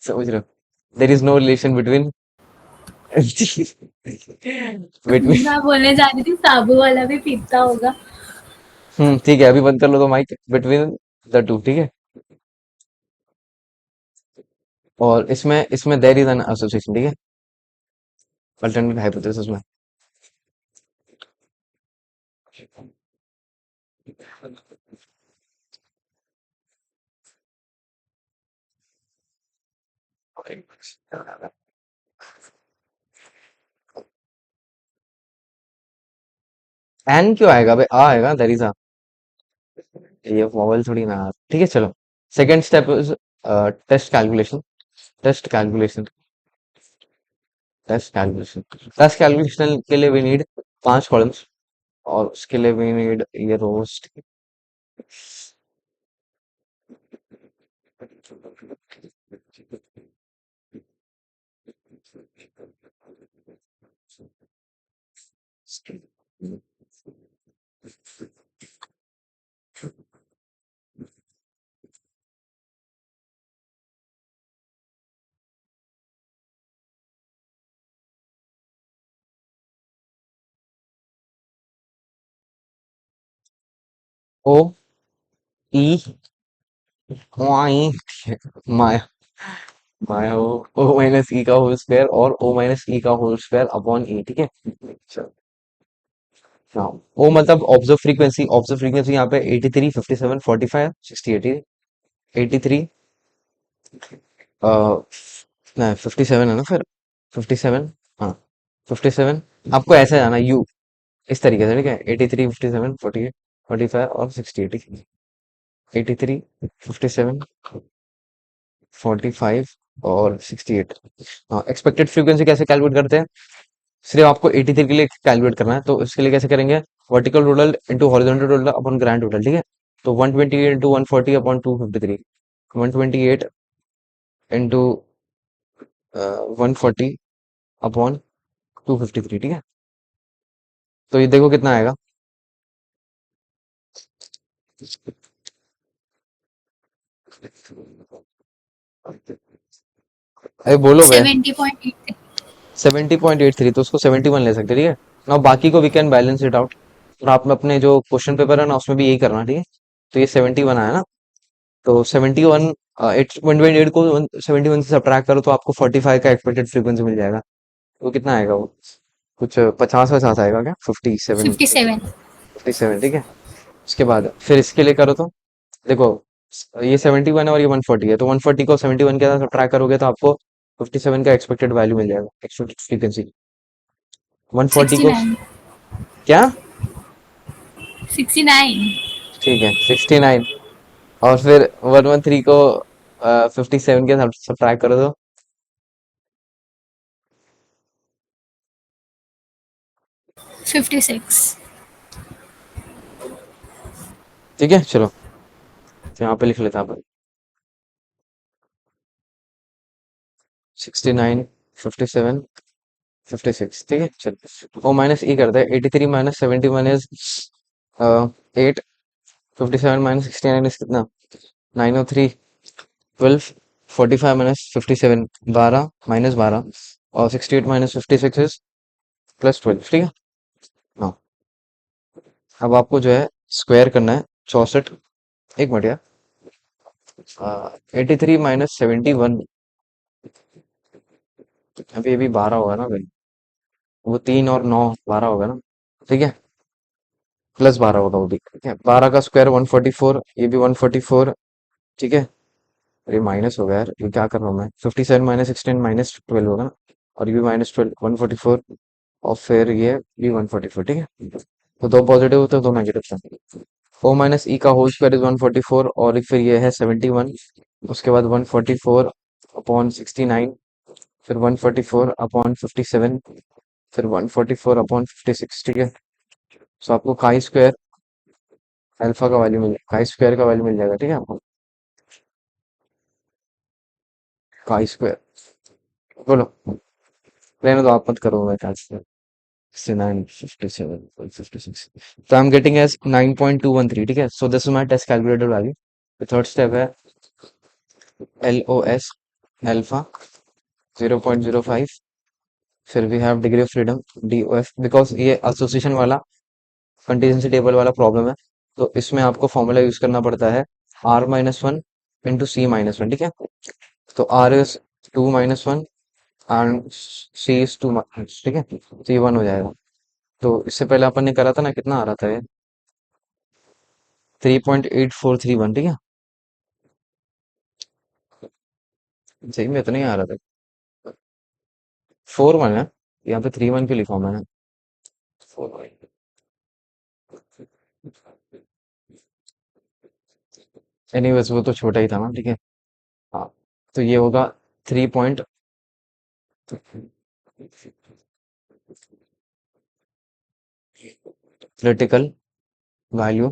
समझ रहे हो? There is no relation between between. मैं बोलने जा रही थी साबू वाला भी पीता होगा। ठीक है, अभी बंद कर लो तो माइक, बिटवीन द टू। ठीक है, और इसमें इसमें देयर इज एन एसोसिएशन। ठीक है, अल्टरनेट हाइपोथेसिस में। एन क्यों आएगा भाई? आ आएगा, देयर इज अ, ये वॉवल थोड़ी ना। ठीक है, चलो, second step is test calculation. Test calculation, test calculation के लिए वी नीड 5 कॉलम्स, और उसके लिए वी नीड ये रोस्ट। ओ ई वाई माया माया ओ माइनस ई का होल स्क्वायर और ओ माइनस ई का होल स्क्वायर अपॉन ई, ठीक है। चलो, हाँ, ओ मतलब ऑब्जर्व फ्रीक्वेंसी यहाँ पे 83, 57, 45, 60, 83, नहीं 57 है ना फिर, 57, हाँ 57। आपको ऐसे जाना यू, इस तरीके से, ठीक है। 83, 57, 48, 45 और 60, ठीक है। 83, 57, 45 और 68। हाँ, एक्सपेक्टेड फ्रीक्वेंसी कैसे कैलकुलेट करते हैं? सिर्फ आपको 83 के लिए कैलकुलेट करना है, तो इसके लिए कैसे करेंगे? Vertical total into horizontal total upon grand total, ठीक है। तो 128 इंटू 140 अपॉन 253, 128 इंटू 140 अपॉन 253, ठीक है। तो ये देखो कितना आएगा। अरे बोलो बे। 70.83। 70.83, तो उसको 71 ले सकते, ठीक है ना। बाकी को we can balance it out. और आप अपने जो क्वेश्चन पेपर है ना, उसमें भी यही करना, ठीक है। तो ये 71 आया ना, तो 71, 128 को 71 से सब्ट्रैक्ट करो तो आपको 45 का एक्सपेक्टेड फ्रीक्वेंसी मिल जाएगा। तो कितना आएगा वो? कुछ 50 आएगा क्या? 57, 57। 57, ठीक है। उसके बाद फिर इसके लिए करो तो देखो, ये 71 है और ये 140 है, तो 140 को 71 के साथ सब्ट्रैक्ट करोगे तो आपको 57 का एक्सपेक्टेड वैल्यू मिल जाएगा, एक्सपेक्टेड फ्रीक्वेंसी। 140 को 69। क्या? 69। ठीक है 69, और फिर 113 को 57 के साथ सब्ट्रैक्ट करो तो 56। ठीक है। चलो, तो यहाँ पे लिख लेते हैं अपन 69, 57, 56, ठीक है। चलो, ओ माइनस ई करते हैं। 83 माइनस 71 इज 8, 57 माइनस 69 इज कितना? 903, 12, 45 माइनस 57, 12 माइनस 12, और 68 माइनस 56 इज प्लस 12, ठीक है। हाँ, अब आपको जो है स्क्वायर करना है 64। एक मिनट यार, 83 माइनस 71, अभी अभी 12 होगा ना भाई, वो 3 और 9 12 होगा ना, ठीक है। प्लस 12 होगा वो भी, ठीक है। 12 का स्क्वायर 144, ये भी 144, ठीक है। अरे माइनस हो गया यार, ये क्या कर रहा हूँ मैं? 57 माइनस 16 माइनस 12 होगा ना, और ये भी माइनस 12, 144, और फिर ये भी 144, ठीक है। तो दो पॉजिटिव होते हैं, दो नेगेटिव थे। ओ माइनस ई का होल स्क्वायर इज 144, और फिर ये है 71, उसके बाद 144 अपॉन 69, फिर 144 अपॉन 57, फिर 144 अपॉन 56, ठीक है। सो आपको काई स्क्वायर अल्फा का वैल्यू मिल काई स्क्वायर का वैल्यू मिल जाएगा, ठीक है आपको। काई स्क्वायर, बोलो, रहने दो, आप मत करो, मैं कैलकुलेट। 69, 57, 56, तो आई एम गेटिंग एज 9.213, ठीक है। So this is my test calculator value. The third step है एल ओ एस अल्फा 0.05, फिर we have degree of freedom D O F, because ये एसोसिएशन वाला कंटीजेंसी टेबल वाला problem है, तो इसमें आपको फॉर्मूला यूज करना पड़ता है R-1 इंटू C-1, ठीक है। तो R is 2-1 and C is 2, ठीक है, तो ये 1 हो जाएगा। तो इससे पहले अपन ने करा था ना, कितना आ रहा था ये? 3.8431, ठीक है। सही में इतना ही आ रहा था। 4-1 है, यहाँ पे 3-1 क्यों लिखा हूं मैंने? 4-1, एनीवेज वो तो छोटा ही था ना, ठीक है। हाँ, तो ये होगा 3 point critical value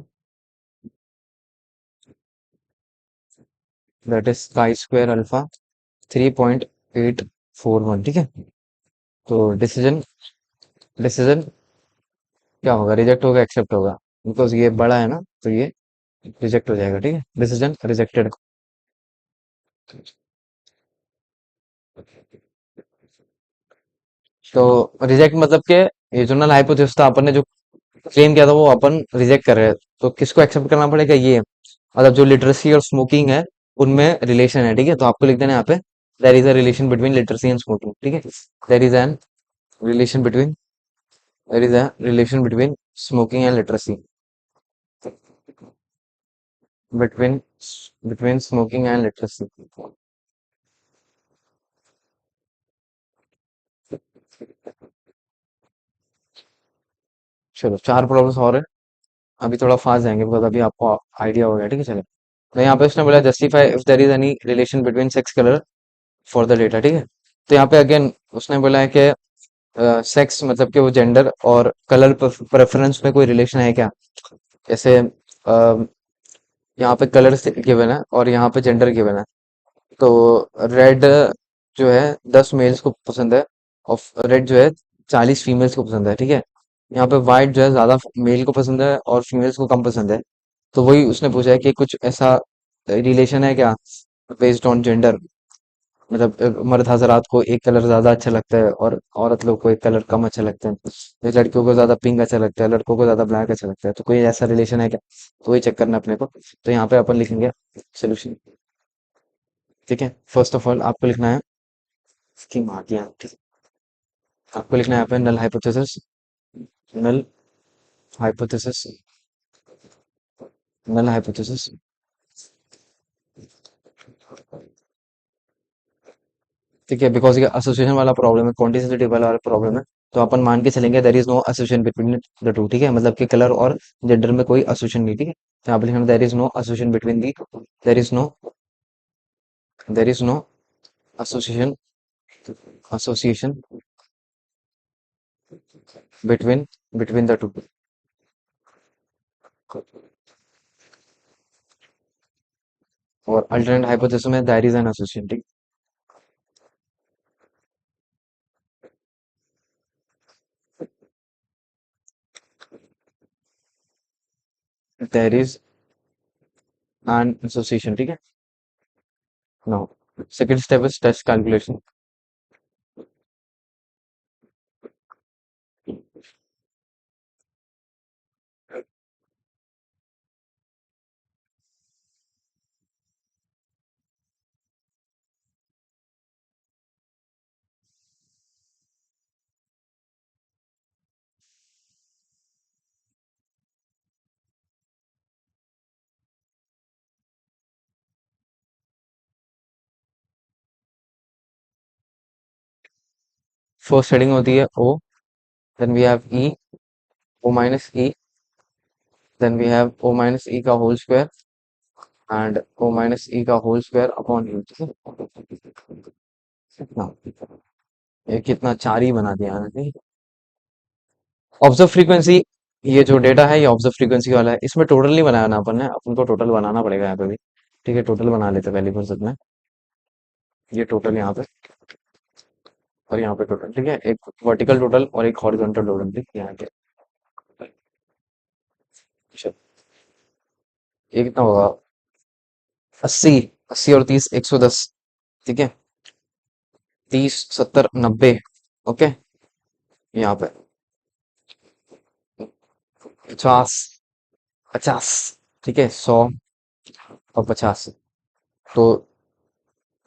that is काई स्क्वायर अल्फा 3.841, ठीक है। तो डिसीजन डिसीजन क्या होगा, रिजेक्ट होगा एक्सेप्ट होगा, बिकॉज ये बड़ा है ना, तो ये रिजेक्ट हो जाएगा, ठीक है, डिसीजन रिजेक्टेड। तो रिजेक्ट मतलब के ये जो नल हाइपोथेसिस था अपन ने जो क्लेम किया था वो अपन रिजेक्ट कर रहे हैं, तो किसको एक्सेप्ट करना पड़ेगा, ये मतलब जो लिटरेसी और स्मोकिंग है उनमें रिलेशन है, ठीक है। तो आपको लिख देना यहाँ पे there is a relation between literacy and smoking, ठीक है। There is an relation between there is a relation between smoking and literacy, between between smoking and literacy. चलो 4 प्रॉब्लम्स और है, अभी थोड़ा फास्ट जाएंगे बिकॉज अभी आपको आइडिया हो गया, ठीक है। चलो, तो यहाँ पे उसने बोला justify if there is any relation between sex colour for the data, ठीक है। तो यहाँ पे अगेन उसने बोला है कि सेक्स मतलब कि वो जेंडर और कलर प्रेफरेंस में कोई रिलेशन है क्या, जैसे यहाँ पे कलर गिवन है और यहाँ पे जेंडर गिवन है। तो रेड जो है 10 मेल्स को पसंद है और रेड जो है 40 फीमेल्स को पसंद है, ठीक है। यहाँ पे वाइट जो है ज्यादा मेल को पसंद है और फीमेल्स को कम पसंद है। तो वही उसने पूछा है कि कुछ ऐसा रिलेशन है क्या बेस्ड ऑन जेंडर, मतलब मर्द हजरात को एक कलर ज्यादा अच्छा लगता है और औरत लोग को एक कलर कम अच्छा लगता है, जैसे लड़कियों को ज्यादा पिंक अच्छा लगता है, लड़कों को ज्यादा ब्लैक अच्छा लगता है, तो कोई ऐसा रिलेशन है क्या, तो वही चेक करना है अपने को। तो यहाँ पे अपन लिखेंगे सोल्यूशन, ठीक है। फर्स्ट ऑफ ऑल आपको लिखना है इसकी मार दिया, ठीक है। आपको लिखना है यहाँ पे null hypothesis, null hypothesis, null hypothesis, ठीक है। बिकॉज ये एसोसिएशन वाला प्रॉब्लम है, क्वांटिटेटिव वाला प्रॉब्लम है, तो अपन मान के चलेंगे there is no association between the two, ठीक है, मतलब कि कलर और जेंडर में कोई एसोसिएशन नहीं, ठीक है। तो यहाँ पे लिखना there is no association between the there is no there is no association association between between the two, और अल्टरनेट हाइपोथेसिस में देयर इज एन एसोसिएशन, ठीक। देयर इज एन एसोसिएशन, ठीक है। Now second step is test calculation. First heading होती है O, then we have E, O minus E, then we have O minus E का whole square and O minus E का whole square upon you, ठीक है। कितना ये कितना 4 ही बना दिया मैंने। ऑब्जर्व फ्रीक्वेंसी, ये जो डेटा है ये ऑब्जर्व फ्रीक्वेंसी वाला है, इसमें टोटल नहीं बनाया ना अपन ने, अपन को टोटल बनाना पड़ेगा यहाँ पे भी, ठीक है। टोटल बना लेते पहली फुर्सत में, ये टोटल यहाँ पे और यहाँ पे टोटल, ठीक है, एक वर्टिकल टोटल और एक हॉरिजॉन्टल टोटल, ठीक है, यहाँ के। चलो, ये कितना होगा, 80, 80 और 30 110, ठीक है। 30 70 90, ओके। यहाँ पे 50 50, ठीक है, 100 और 50। तो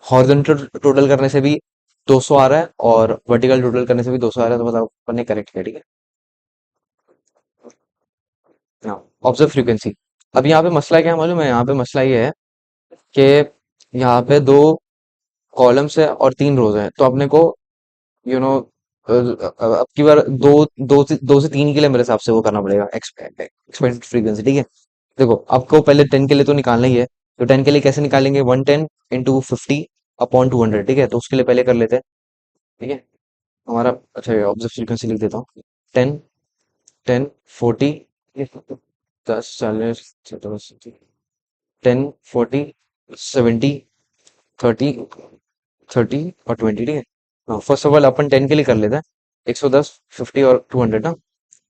हॉरिजॉन्टल टोटल करने से भी 200 आ रहा है और वर्टिकल टोटल करने से भी 200 आ रहा है, तो मतलब अपन ने करेक्ट किया, ठीक है। हाँ, ऑब्जर्व फ्रीक्वेंसी। अब यहाँ पे मसला क्या है मालूम है, यहाँ पे मसला ये है कि यहाँ पे 2 कॉलम्स है और 3 रोज है, तो अपने को यू नो अब की बार दो से 3 के लिए मेरे हिसाब से वो करना पड़ेगा एक्सपेक्टेड फ्रीक्वेंसी, ठीक है। देखो आपको पहले 10 के लिए तो निकालना ही है, तो 10 के लिए कैसे निकालेंगे, 110 इंटू 50 अपॉन 200, ठीक है। तो उसके लिए पहले कर लेते हैं, ठीक है। हमारा, अच्छा ये ऑब्जर्व फ्रीक्वेंसी लिख देता हूँ। 10, 10, 40, 10, 40, 10, 40, 70, 30, 30 और 20, ठीक है। हाँ, फर्स्ट ऑफ ऑल अपन 10 के लिए कर लेते हैं। 110, 50 और 200 ना।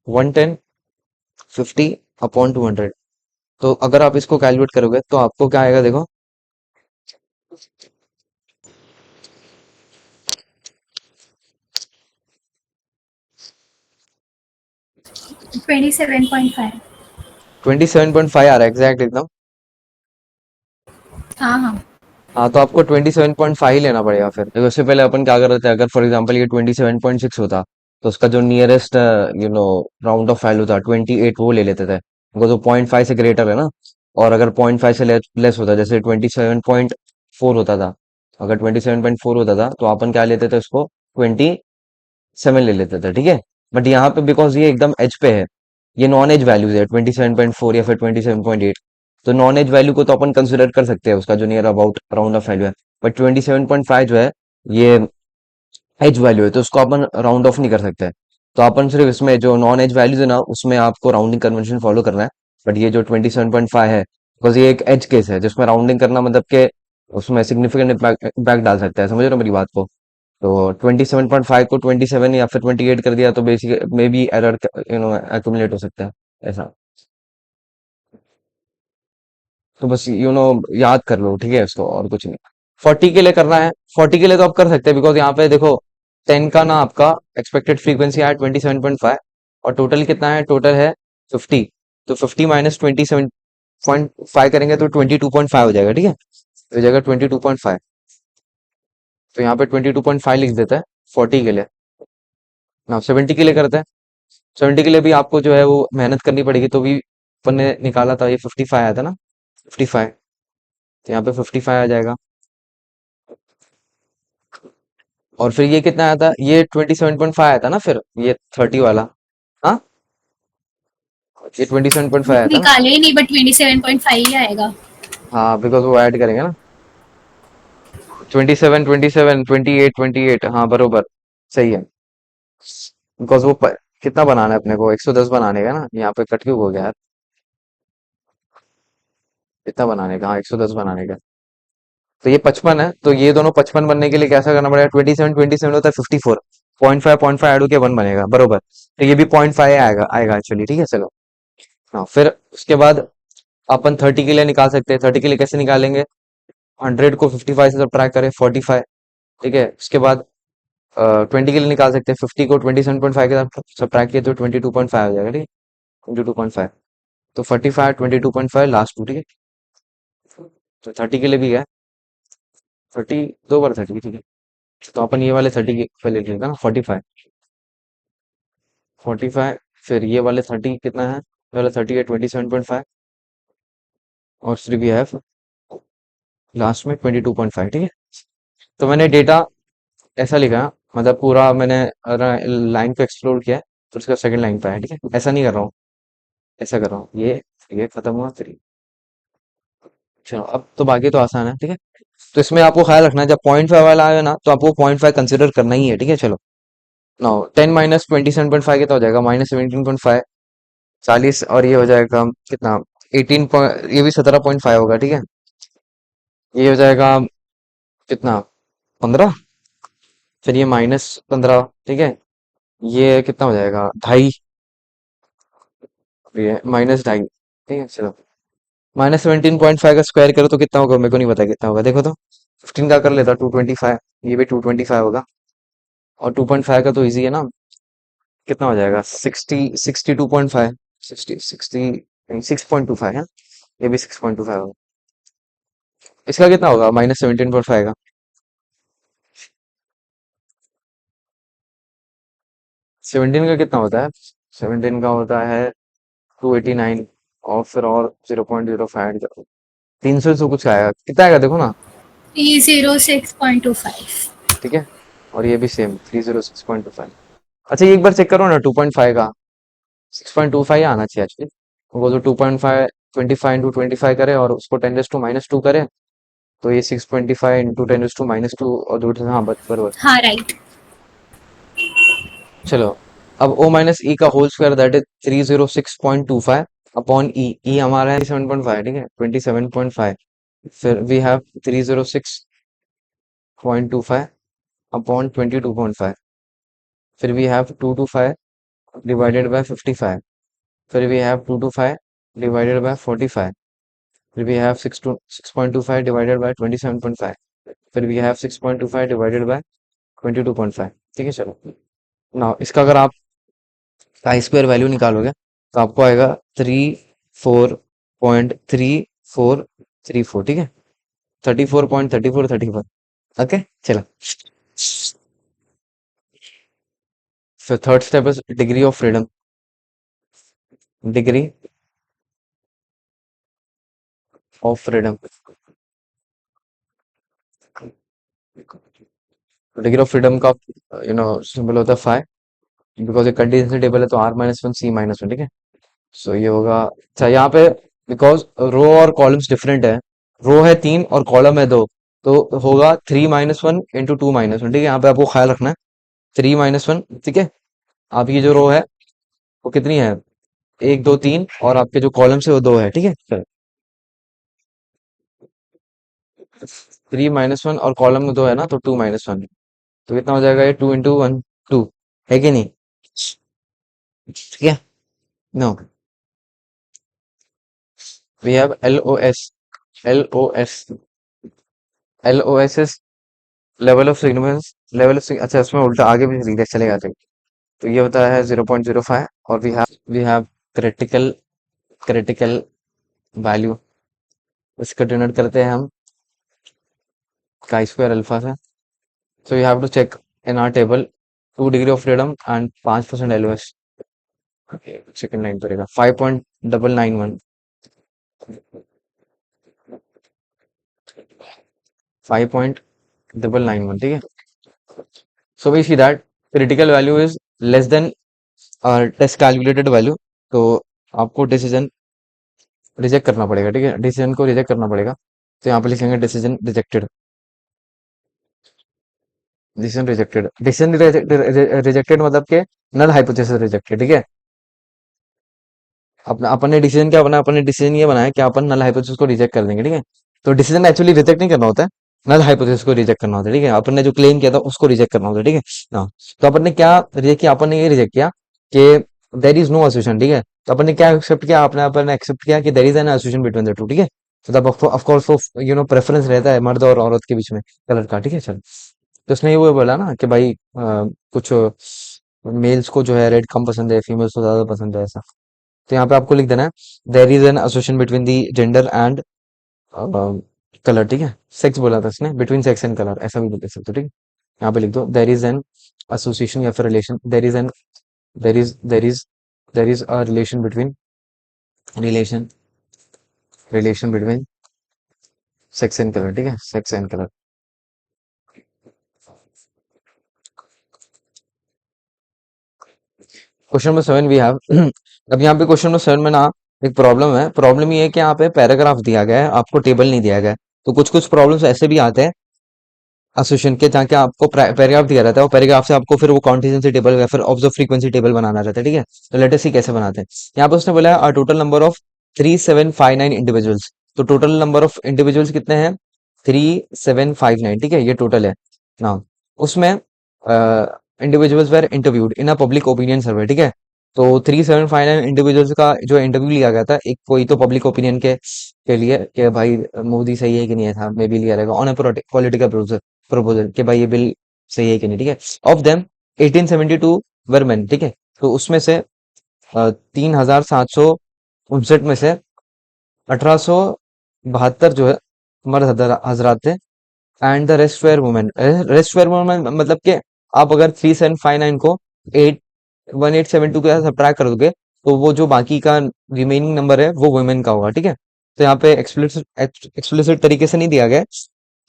110, 50 अपॉन 200। तो अगर आप इसको कैलकुलेट करोगे तो आपको क्या आएगा देखो। 27.5। 27.5 आ रहा है एग्जैक्ट एकदम। हाँ हाँ। हाँ, तो आपको 27.5 ही लेना पड़ेगा फिर। देखो उससे पहले अपन क्या कर रहे थे, अगर फॉर एग्जांपल ये 27.6 होता तो उसका जो नियरेस्ट राउंड ऑफ वैल्यू था 28, वो ले लेते थे, वो तो 0.5 से ग्रेटर है ना। और अगर 0.5 से लेस होता, जैसे 27.4 होता था, अगर 27.4 होता था तो अपन क्या लेते थे उसको, 27 ले लेते थे, ठीक है। बट यहाँ पे बिकॉज ये एकदम एज पे है, ये नॉन एज वैल्यूज है 27.4 या फिर 27.8, तो नॉन एज वैल्यू को तो अपन कंसिडर कर सकते हैं, उसका जो near about round of value है। बट 27.5 जो है, ये एज वैल्यू है, तो उसको अपन राउंड ऑफ नहीं कर सकते। तो अपन सिर्फ इसमें जो नॉन एज वैल्यूज है ना, उसमें आपको राउंडिंग कन्वेंशन फॉलो करना है। बट ये जो 27.5 है, बिकॉज ये एक एज केस है जिसमें राउंडिंग करना मतलब के उसमें सिग्निफिकेंट इम्पैक्ट डाल सकता है, समझ रहे हो मेरी बात को। तो 27.5 को 27 या फिर 28 कर दिया तो basic may be error accumulate हो सकता है, ऐसा। तो बस याद कर लो, ठीक है इसको, और कुछ नहीं। 40 के लिए करना है, 40 के लिए तो आप कर सकते हैं, बिकॉज यहाँ पे देखो 10 का ना आपका एक्सपेक्टेड फ्रीक्वेंसी है 27.5, और टोटल कितना है, टोटल है 50। तो 50 माइनस 27.5 करेंगे तो 22.5 हो जाएगा, ठीक है, तो हो जाएगा 22.5। तो यहाँ पे 22.5 लिख देता है 40 के लिए। ना 70 के लिए करते हैं। 70 के लिए भी आपको जो है वो मेहनत करनी पड़ेगी, तो भी अपन ने निकाला था, ये 55 आया था ना, 55। तो यहाँ पे 55 आ जाएगा। और फिर ये कितना आया था, ये 27.5 आया था ना, फिर ये 30 वाला। हाँ, ये 27.5 आया था ना। निकाले ही नहीं, बट 27.5 ही आएगा। हाँ, बिकॉज वो ऐड करेंगे ना। 27, 27, 28, 28, हाँ बरोबर, सही है। बिकॉज कितना बनाना है अपने को, 110 बनाने का ना, यहाँ पे कट क्यों हो गया यार, कितना बनाने का, हाँ 110 बनाने का। तो ये 55 है, तो ये दोनों 55 बनने के लिए कैसा करना पड़ेगा, 27, 27 होता है 54, 0.5 ऐड होके 1 बनेगा, बरोबर। तो ये भी 0.5 आएगा आएगा एक्चुअली, ठीक है चलो। हाँ, फिर उसके बाद अपन 30 के लिए निकाल सकते हैं। 30 के लिए कैसे निकालेंगे, 100 को 55 से सब्ट्रैक्ट करें, 45, ठीक है। उसके बाद 20 के लिए निकाल सकते हैं, 50 को 27.5 के साथ सब्ट्रैक्ट किए तो 22.5 हो जाएगा, ठीक है, 22.5। तो 45, 22.5 लास्ट टू, ठीक है। तो 30 के लिए भी है, 30 दो बार 30, ठीक है। तो अपन ये वाले 30 के पहले लिख लेते हैं ना, 45, 45। फिर ये वाले 30 कितना है, ये वाला 30 है 27.5, और फिर भी है लास्ट में 22.5, ठीक है। तो मैंने डेटा ऐसा लिखा, मतलब पूरा मैंने लाइन को एक्सप्लोर किया है, तो उसका सेकंड लाइन पे है, ठीक है, ऐसा नहीं कर रहा हूँ, ऐसा कर रहा हूँ। ये खत्म हुआ 3। चलो अब तो बाकी तो आसान है, ठीक है। तो इसमें आपको ख्याल रखना है, जब 0.5 वाला आए ना तो आपको 0.5 कंसिडर करना ही है, ठीक है चलो। नाउ 10 माइनस 27.5 कितना हो जाएगा, -17.5, 40, और ये हो जाएगा कितना, 18 पॉइंट, ये भी 17.5 होगा, ठीक है। ये हो जाएगा कितना, 15। फिर ये -15, ठीक है। ये कितना हो जाएगा, 2.5, ये -2.5, ठीक है चलो। -17.5 का स्क्वायर करो तो कितना होगा, मेरे को नहीं पता कितना होगा, देखो तो। 15 का कर लेता 225, ये भी 225 होगा। और 2.5 का तो इजी है ना, कितना हो जाएगा, 62.5, 6.25 है, ये भी 6.25 होगा। इसका कितना होगा, -17.5 का, 17 का कितना होता है, 17 का होता है 289, और फिर और 0.05, 300 से कुछ आएगा, कितना आएगा देखो ना, E06.25। ठीक है। और ये भी सेम 306.25। अच्छा, ये एक बार चेक करो ना 2.5 का, 6.25 आना चाहिए एक्चुअली। वो तो 2.5, 25 × 25 करे और उसको 10⁻² करे, तो ये 625 × 10⁻², और दो, हाँ बराबर। हाँ राइट। चलो, अब o माइनस ई का whole square that is 306.25 upon E. E हमारा है 7.5, ठीक है, 27.5। फिर वी हैव 306.25 अपॉन 22.5। फिर वी हैव 225 डिवाइडेड बाय 55। फिर we have 225 divided by 45. फिर we have 6.25 divided by 27.5. फिर we have 6.25 divided by 22.5। ठीक है, चलो। नाउ इसका अगर आप आई स्क्वायर वैल्यू निकालोगे तो आपको आएगा 34.3434। ठीक है, 34.3434। ओके, चलो। फिर third step is degree of freedom. Degree of freedom, degree of freedom का सिंबल होता है फाइ। बिकॉज ये कंटीन्यूअसली टेबल है तो r-1 c-1, ठीक है। सो ये होगा। अच्छा, यहाँ पे बिकॉज रो और कॉलम्स डिफरेंट है, रो है 3 और कॉलम है 2, तो होगा 3-1 इंटू 2-1, ठीक है। यहाँ पे आपको ख्याल रखना है 3-1, ठीक है। आपकी जो रो है वो कितनी है, 1 2 3, और आपके जो कॉलम्स है वो 2 है, ठीक है। 3-1 और कॉलम में 2 है ना, तो 2-1, तो कितना हो जाएगा, ये 2 इंटू 1, 2 है कि नहीं, ठीक है। No, we have LOS। LOS, LOS is level of significance. अच्छा, इसमें उल्टा आगे भी सीधे चलेगा, चलिए। तो ये होता है 0.05। और we have critical critical value. इसका डिनोट करते हैं हम chi² अल्फा से। So you have to check in our table 2 degree of freedom and 5% LOS। Second line पड़ेगा 5.991। 5.991, ठीक है। So we see that critical value is less than test calculated value. तो आपको डिसीजन रिजेक्ट करना पड़ेगा, ठीक है, डिसीजन को रिजेक्ट करना पड़ेगा। तो यहाँ पे लिखेंगे decision rejected. Decision rejected, decision rejected मतलब के नल हाइपोथेसिस रिजेक्टेड, ठीक है। अपना अपन ने डिसीजन क्या बनाया, अपन ने डिसीजन ये बनाया कि अपन नल हाइपोथेसिस को रिजेक्ट कर देंगे, ठीक है। तो डिसीजन एक्चुअली रिजेक्ट नहीं करना होता है, नल हाइपोथेसिस को रिजेक्ट करना होता है, ठीक है। अपन ने जो क्लेम किया था उसको रिजेक्ट करना होता है, ठीक है ना। तो अपन ने क्या रिजेक्ट किया, अपन ने ये रिजेक्ट किया कि देर इज नो एसोसिएशन, ठीक है। तो अपन ने क्या एक्सेप्ट किया, अपन ने एक्सेप्ट किया कि there is an association between the two, ठीक है। तो तब ऑफ कोर्स वो प्रेफरेंस रहता है मर्द और औरत के बीच में कलर का, ठीक है, चलो। तो उसने ये वो बोला ना कि भाई कुछ मेल्स को जो है रेड कम पसंद है, फीमेल्स को ज्यादा पसंद है, ऐसा। तो यहाँ पे आपको लिख देना है there is an association between the gender and colour, ठीक है। सेक्स बोला था इसने, बिटवीन सेक्स एंड कलर, ऐसा भी लिख सकते हो, ठीक है। यहाँ पे लिख दो देर इज एन एसोसिएशन या फिर relation, there is there is there is a relation between relation relation between sex and colour, ठीक है, sex and colour. Question number 7 we have. अब यहाँ पे क्वेश्चन नंबर 7 में ना एक प्रॉब्लम है। प्रॉब्लम ये है कि यहाँ पे पैराग्राफ दिया गया है, आपको टेबल नहीं दिया गया है। तो कुछ कुछ प्रॉब्लम्स ऐसे भी आते हैं एसोसिएशन के, जहाँ के आपको पैराग्राफ दिया रहता है और पैराग्राफ से आपको फिर वो कॉन्टिजेंसी टेबल या फिर ऑब्जर्व फ्रीक्वेंसी टेबल बनाना रहता है, ठीक है। तो लेट अस सी कैसे बनाते हैं। यहाँ पे उसने बोला है टोटल नंबर ऑफ 3759 इंडिविजुअल्स। तो टोटल नंबर ऑफ इंडिविजुअल्स कितने हैं, 3759, ठीक है, ये टोटल है ना। उसमें individuals were interviewed in a public opinion survey, ठीक है। तो 3759 इंडिविजुअल्स का जो इंटरव्यू लिया गया था, एक कोई तो पब्लिक ओपिनियन के लिए कि भाई मोदी सही है कि नहीं है, था मे बी लिया रहेगा ऑन अ पॉलिटिकल प्रपोजल कि भाई ये बिल सही है कि नहीं, ठीक है। ऑफ देम 1872 वर मेन, ठीक है। तो उसमें से 3759 में से 1872 जो है मर्द हजरात थे, and the rest were women. Rest were women मतलब कि आप अगर 3759 को 1872 के साथ सब्ट्रैक्ट कर दोगे तो वो जो बाकी का रिमेनिंग नंबर है वो वुमेन का होगा, ठीक है। तो यहाँ पे एक्सप्लिसिट तरीके से नहीं दिया गया है,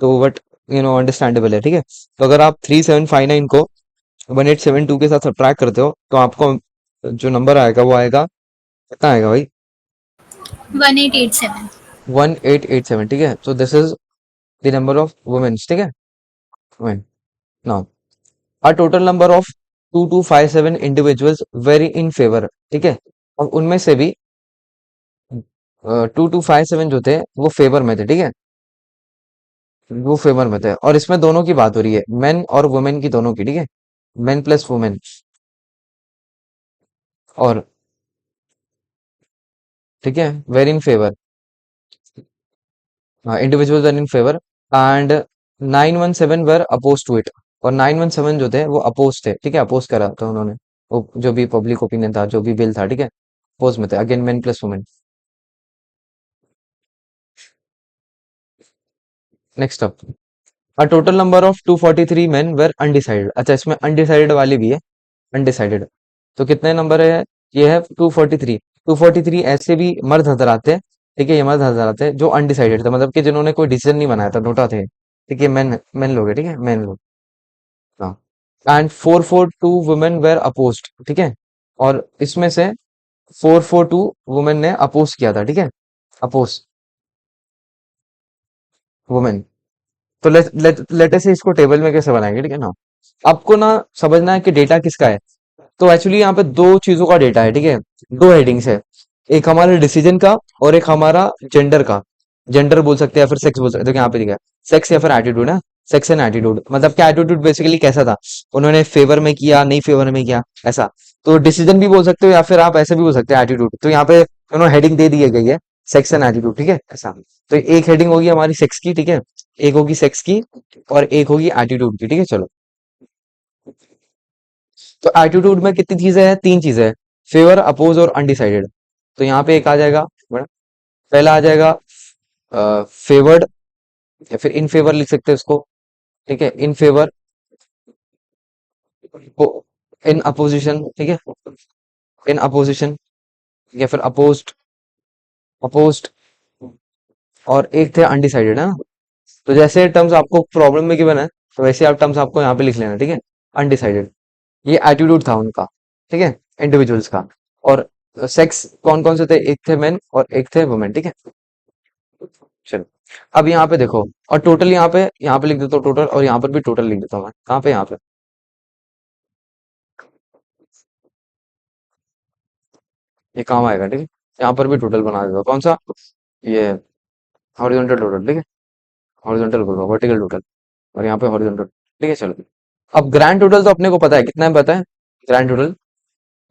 तो बट अंडरस्टैंडेबल है, ठीक है। तो अगर आप 3759 को 1872 के साथ सब्ट्रैक्ट करते हो तो आपको जो नंबर आएगा वो आएगा, कितना आएगा भाई, 1887। 1887, ठीक है। So this is the number of womens, ठीक है। Now our total number of 2257 individuals very in favour, ठीक है। और उनमें से भी 2257 जो थे वो फेवर में थे, ठीक है, वो फेवर में थे। और इसमें दोनों की बात हो रही है, मेन और वुमेन की, दोनों की, ठीक है, मेन प्लस वुमेन। और ठीक है, very in favour, individuals are in favour and 917 were oppose to it. और 917 जो थे वो अपोज थे, ठीक है, अपोज करा था उन्होंने, वो जो भी पब्लिक ओपिनियन था, जो भी बिल था, ठीक है, अपोज में थे, again men plus women. Next up, a total number of 243 men were undecided. अच्छा, इसमें अनडिसाइडेड वाली भी है, अनडिसाइडेड। तो कितने नंबर है, ये है 243। 243 ऐसे भी मर्द हजरात थे, ठीक है, ये मर्द हजरात थे जो अनडिसाइडेड थे, मतलब कि जिन्होंने कोई डिसीजन नहीं बनाया था, नोटा थे, ठीक है, मेन मेन लोग हैं, ठीक है, मेन लोग। हाँ, एंड 442 वुमेन वेर अपोज्ड, ठीक है। और इसमें से 442 वुमेन ने अपोज किया था, ठीक है, अपोज वुमेन। तो लेट से इसको टेबल में कैसे बनाएंगे, ठीक है ना। आपको ना समझना है कि डेटा किसका है। तो एक्चुअली यहाँ पे दो चीजों का डेटा है, ठीक है, दो हेडिंग्स है, एक हमारे डिसीजन का और एक हमारा जेंडर का। जेंडर बोल सकते हैं या फिर सेक्स बोल सकते हैं, देखो यहाँ पे दिखा है सेक्स या फिर एटीट्यूड है। सेक्स एंड एटीट्यूड मतलब क्या, एटीट्यूड बेसिकली कैसा था, उन्होंने फेवर में किया, नहीं फेवर में किया, ऐसा। तो डिसीजन भी बोल सकते हो या फिर आप ऐसे भी बोल सकते हैं एटीट्यूड। तो यहाँ पे उन्होंने हेडिंग दे दी गई है, सेक्स एंड एटीट्यूड, ठीक है, ऐसा। तो एक हेडिंग होगी हमारी सेक्स की, ठीक है, एक होगी सेक्स की और एक होगी एटीट्यूड की, ठीक है, चलो। तो एटीट्यूड में कितनी चीजें हैं, तीन चीजें हैं, फेवर, अपोज और अनडिसाइडेड। तो यहाँ पे एक आ जाएगा बड़ा, पहला आ जाएगा फेवर्ड, या फिर इन फेवर लिख सकते हैं इसको, ठीक है, इन फेवर, इन अपोजिशन, ठीक है, इन अपोजिशन, या फिर अपोज्ड, अपोज्ड। और एक थे अनडिसाइडेड, है ना। तो जैसे टर्म्स आपको प्रॉब्लम में गिवन है, तो वैसे आप टर्म्स आपको यहाँ पे लिख लेना, ठीक है, अनडिसाइडेड। ये एटीट्यूड था उनका, ठीक है, इंडिविजुअल्स का। और सेक्स कौन कौन से थे, एक थे मेन और एक थे वुमेन, ठीक है, चलो। अब यहाँ पे देखो, और टोटल यहाँ पे लिख देता हूँ टोटल, और यहाँ पर भी टोटल लिख देता हूँ मैं, कहाँ पे, यहाँ पे, ये काम आएगा, ठीक है। यहाँ पर भी टोटल बना देता हूँ, कौन सा, ये हॉरिजॉन्टल टोटल, ठीक है, हॉरिजॉन्टल बोल रहा हूँ, वर्टिकल टोटल। और यहाँ पे हॉरिजॉन्टल, ठीक है, चलो। अब ग्रैंड टोटल तो अपने को पता है, कितना है पता है, ग्रैंड टोटल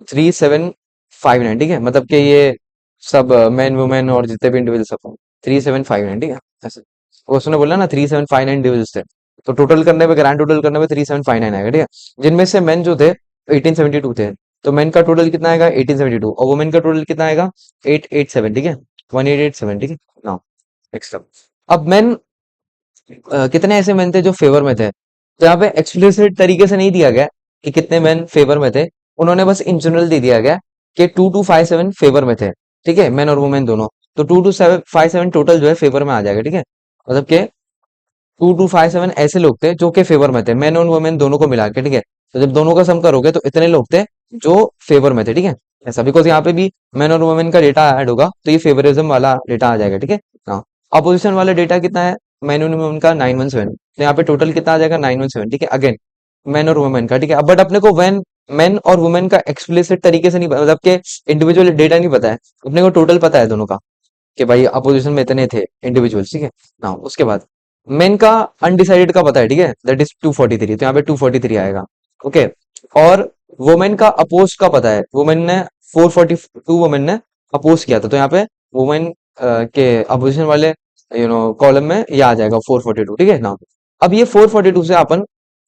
3759, ठीक है, मतलब कि ये सब मैन वुमेन और जितने भी इंडिविजुअल सब 3759, ठीक है, ऐसे। वो उसने बोला ना 3759 इंडिविजुअल्स थे, तो टोटल करने पे, ग्रैंड टोटल करने पे 3759 आएगा, ठीक है। जिनमें से मेन जो थे 1872 थे, तो मेन का टोटल कितना आएगा 1872, और वुमेन का टोटल कितना आएगा 887, ठीक है, 1887, ठीक है ना। नेक्स्ट अब मेन, कितने ऐसे मेन थे जो फेवर में थे, तो यहाँ पे एक्सप्लिसिट तरीके से नहीं दिया गया कि कितने मेन फेवर में थे, उन्होंने बस इन जनरल दे दिया गया कि 2257 फेवर में थे, ठीक है, मेन और वुमेन दोनों। तो 2257 टोटल जो है फेवर में आ जाएगा, ठीक है, मतलब कि 2257 ऐसे लोग थे जो कि फेवर में थे, मेन और वुमेन दोनों को मिला के, ठीक है। तो जब दोनों का सम करोगे तो इतने लोग थे जो फेवर में थे, ठीक है, ऐसा। बिकॉज यहाँ पे भी मेन और वुमेन का डेटा ऐड होगा, तो ये फेवरिज्म वाला डेटा आ जाएगा, ठीक है। हाँ, अपोजिशन वाला डेटा कितना है, मेन और वुमेन का 917, तो यहाँ पे टोटल कितना आ जाएगा 917, ठीक है, अगेन मेन और वुमेन का, ठीक है। अब बट अपने को वेन मेन और वुमेन का एक्सप्लिसिट तरीके से नहीं मतलब के इंडिविजुअल डेटा नहीं पता है, अपने को टोटल पता है दोनों का, कि भाई अपोजिशन में इतने थे इंडिविजुअल्स, ठीक है ना। उसके बाद मेन का अनडिसाइडेड का पता है, ठीक है, दैट इज 243, तो यहाँ पे 243 आएगा, ओके। और वुमेन का अपोज का पता है, वुमेन ने 442 वुमेन ने अपोज किया था, तो यहाँ पे वुमेन के अपोजिशन वाले कॉलम में ये आ जाएगा 442, ठीक है ना। अब ये 442 से अपन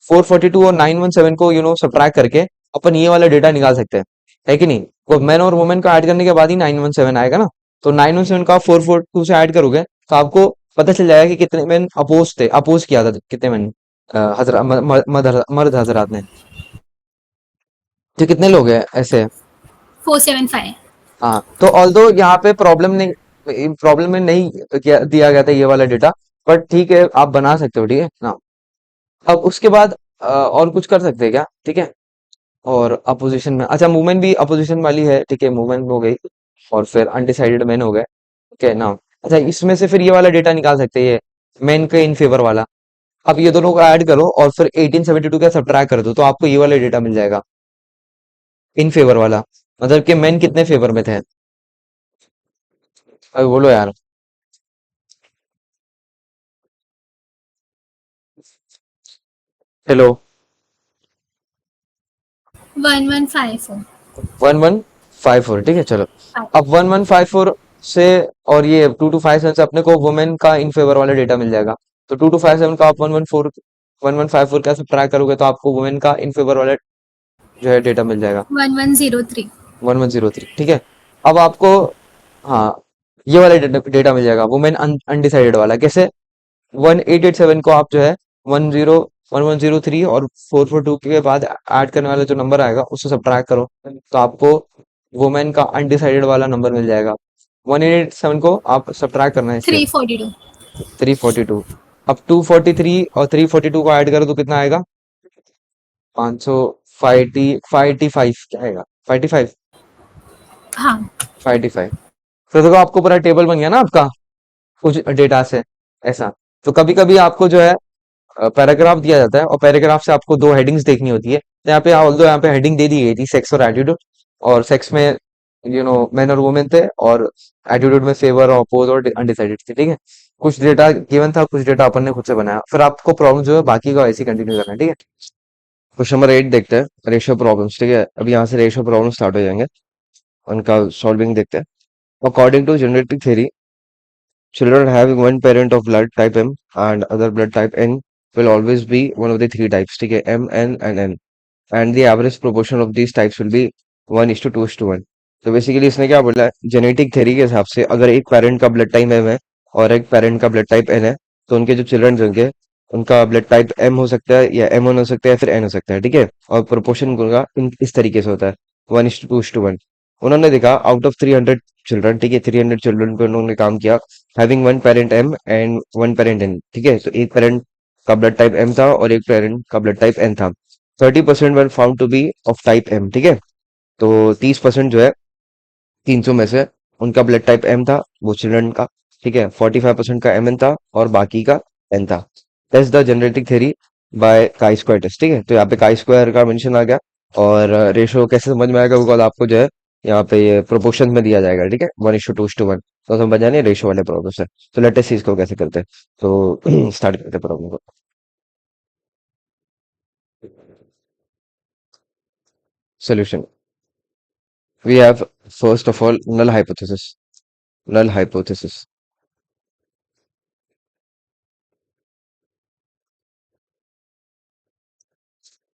442 और 917 को सब्ट्रैक्ट करके अपन ये वाला डेटा निकाल सकते हैं, है कि नहीं। वो मैन और वुमेन का ऐड करने के बाद ही 917 आएगा ना। तो 917 का 442 से ऐड करोगे तो आपको पता चल जाएगा कि कितने मैन अपोज थे, अपोज किया था कितने मैन मर्द हजरात ने। तो कितने लोग हैं ऐसे। 475। हाँ, तो ऑल्दो यहाँ पे प्रॉब्लम में नहीं दिया गया था ये वाला डेटा, बट ठीक है, आप बना सकते हो, ठीक है ना। अब उसके बाद और कुछ कर सकते हैं क्या, ठीक है। और अपोजिशन में, अच्छा मूवमेंट भी अपोजिशन वाली है, ठीक है, मूवमेंट हो गई। और फिर अनडिसाइडेड मैन हो गए, ठीक है ना। अच्छा, इसमें से फिर ये वाला डेटा निकाल सकते हैं, ये मैन के इन फेवर वाला। अब ये दोनों को ऐड करो और फिर 1872 का सब्ट्रैक्ट कर दो, तो आपको ये वाला डेटा मिल जाएगा। इन फेवर वाला, मतलब कि मेन कितने फेवर में थे? अभी बोलो यार। हेलो। 1154। 1154, ठीक है चलो। हाँ, अब 1154 से और ये 2257 से अपने को वुमेन का इन फेवर वाला डेटा मिल जाएगा। तो 2257 का आप 1154 कैसे ट्राई करोगे तो आपको वुमेन का इन फेवर वाला जो है डेटा मिल जाएगा। 1103। 1103, ठीक है। अब आपको, हाँ, ये वाला डेटा मिल जाएगा, वुमेन अनडिसाइडेड वाला कैसे? 1887 को आप जो है 1103 और 442 के बाद ऐड करने वाला जो नंबर आएगा उससे सब्ट्रैक्ट करो तो आपको वुमेन का अनडिसाइडेड वाला नंबर मिल जाएगा। 1887 को आप सब्ट्रैक्ट करना है इससे। 342। 342। अब 243 और 342 को ऐड करो तो कितना आएगा? 500, 585 क्या आएगा? 55। हाँ। 55। तो देखो आपको पूरा टेबल बन गया ना आपका, कुछ डेटा से। ऐसा। तो कभी कभी आपको जो है पैराग्राफ दिया जाता है और पैराग्राफ से आपको दो हेडिंग्स देखनी होती है, तो यहाँ पे ऑल्दो यहाँ पे हेडिंग दे दी गई थी सेक्स और एटीट्यूड। और सेक्स में मेन और वुमेन थे, और एटीट्यूड में फेवर और अपोज और अनडिसाइडेड थे, ठीक है। कुछ डेटा गिवन था, कुछ डेटा अपन ने खुद से बनाया, फिर आपको प्रॉब्लम जो है बाकी का ऐसे कंटिन्यू करना है, ठीक है। क्वेश्चन नंबर 8 देखते हैं, रेशियो प्रॉब्लम्स, ठीक है। अब यहाँ से रेशियो प्रॉब्लम स्टार्ट हो जाएंगे, उनका सॉल्विंग देखते हैं। According to genetic theory, children having one parent of blood type M and other blood type N will always be one of the three types, ठीक है, M, N and N. And the average proportion of these types will be 1:2:1. तो basically इसने क्या बोला है, genetic theory के हिसाब से अगर एक पेरेंट का ब्लड टाइप एम है और एक पेरेंट का ब्लड टाइप एन है, तो उनके जो चिल्ड्रन होंगे उनका ब्लड टाइप एम हो सकता है या एम हो सकता है या फिर एन हो सकता है, ठीक है। और प्रोपोर्शन उनका इस तरीके से होता है, 1:2:1। उन्होंने देखा आउट ऑफ 300 चिल्ड्रन, ठीक है, 300 चिल्ड्रन पे उन्होंने काम किया, having one parent M and one parent N, ठीक है। तो एक पेरेंट का ब्लड टाइप एम था और एक पेरेंट का ब्लड टाइप एन था। 30% were found to be of type M, ठीक है। तो 30% जो है 300 में से उनका ब्लड टाइप एम था, वो चिल्ड्रन का, ठीक है। 45% का एम एन था और बाकी का एन था। That's the genetic theory by chi square test, ठीक है। तो यहाँ पे काई स्क्वायर का मेंशन आ गया। और रेशो कैसे समझ में आएगा, बिकॉज आपको जो है यहाँ पे ये प्रोपोर्शन में दिया जाएगा, ठीक है, 1:2:1। तो समझ जाने रेशो वाले प्रॉब्लम से। तो लेटेस्ट चीज को कैसे करते हैं, तो स्टार्ट करते हैं प्रॉब्लम को। Solution, we have first of all null hypothesis.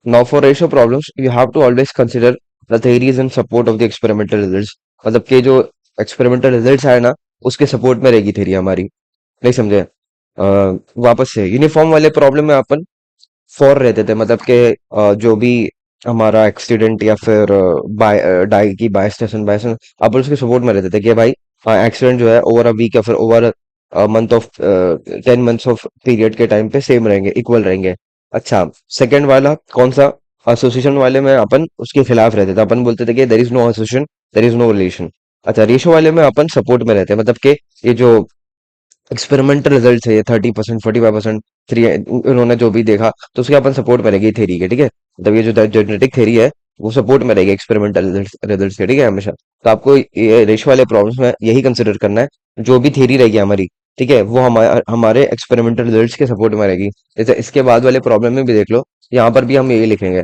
Now for ratio problems you have to always consider the theories in support of the experimental results, मतलब कि जो experimental results आए ना उसके सपोर्ट में रहेगी थ्योरी हमारी। नहीं समझे? वापस से यूनिफॉर्म वाले प्रॉब्लम में अपन फॉर रहते थे, मतलब कि जो भी हमारा एक्सीडेंट या फिर डाई की बायस अपन उसके सपोर्ट में रहते थे कि भाई एक्सीडेंट जो है ओवर अ वीक या फिर over month of 10 months of period के टाइम पे सेम रहेंगे, इक्वल रहेंगे। अच्छा, सेकंड वाला कौन सा? एसोसिएशन वाले में अपन उसके खिलाफ रहते थे, अपन बोलते थे कि there is no association, there is no relation. अच्छा, रेशो वाले में अपन सपोर्ट में रहते हैं, मतलब कि ये जो एक्सपेरिमेंटल रिजल्ट है, ये 30%, 45%, थ्री, उन्होंने जो भी देखा तो उसके अपन सपोर्ट में रहेगी थेरी के, ठीक है। मतलब ये जो जेनेटिक थेरी है वो सपोर्ट में रहेगी एक्सपेरिमेंटल रिजल्ट के, ठीक है, हमेशा। तो आपको ये रेशो वाले प्रॉब्लम्स में यही कंसिडर करना है, जो भी थेरी रहेगी हमारी, ठीक है, वो हमारे एक्सपेरिमेंटल रिजल्ट्स के सपोर्ट में रहेगी। जैसे इसके बाद वाले प्रॉब्लम में भी देख लो, यहाँ पर भी हम यही लिखेंगे,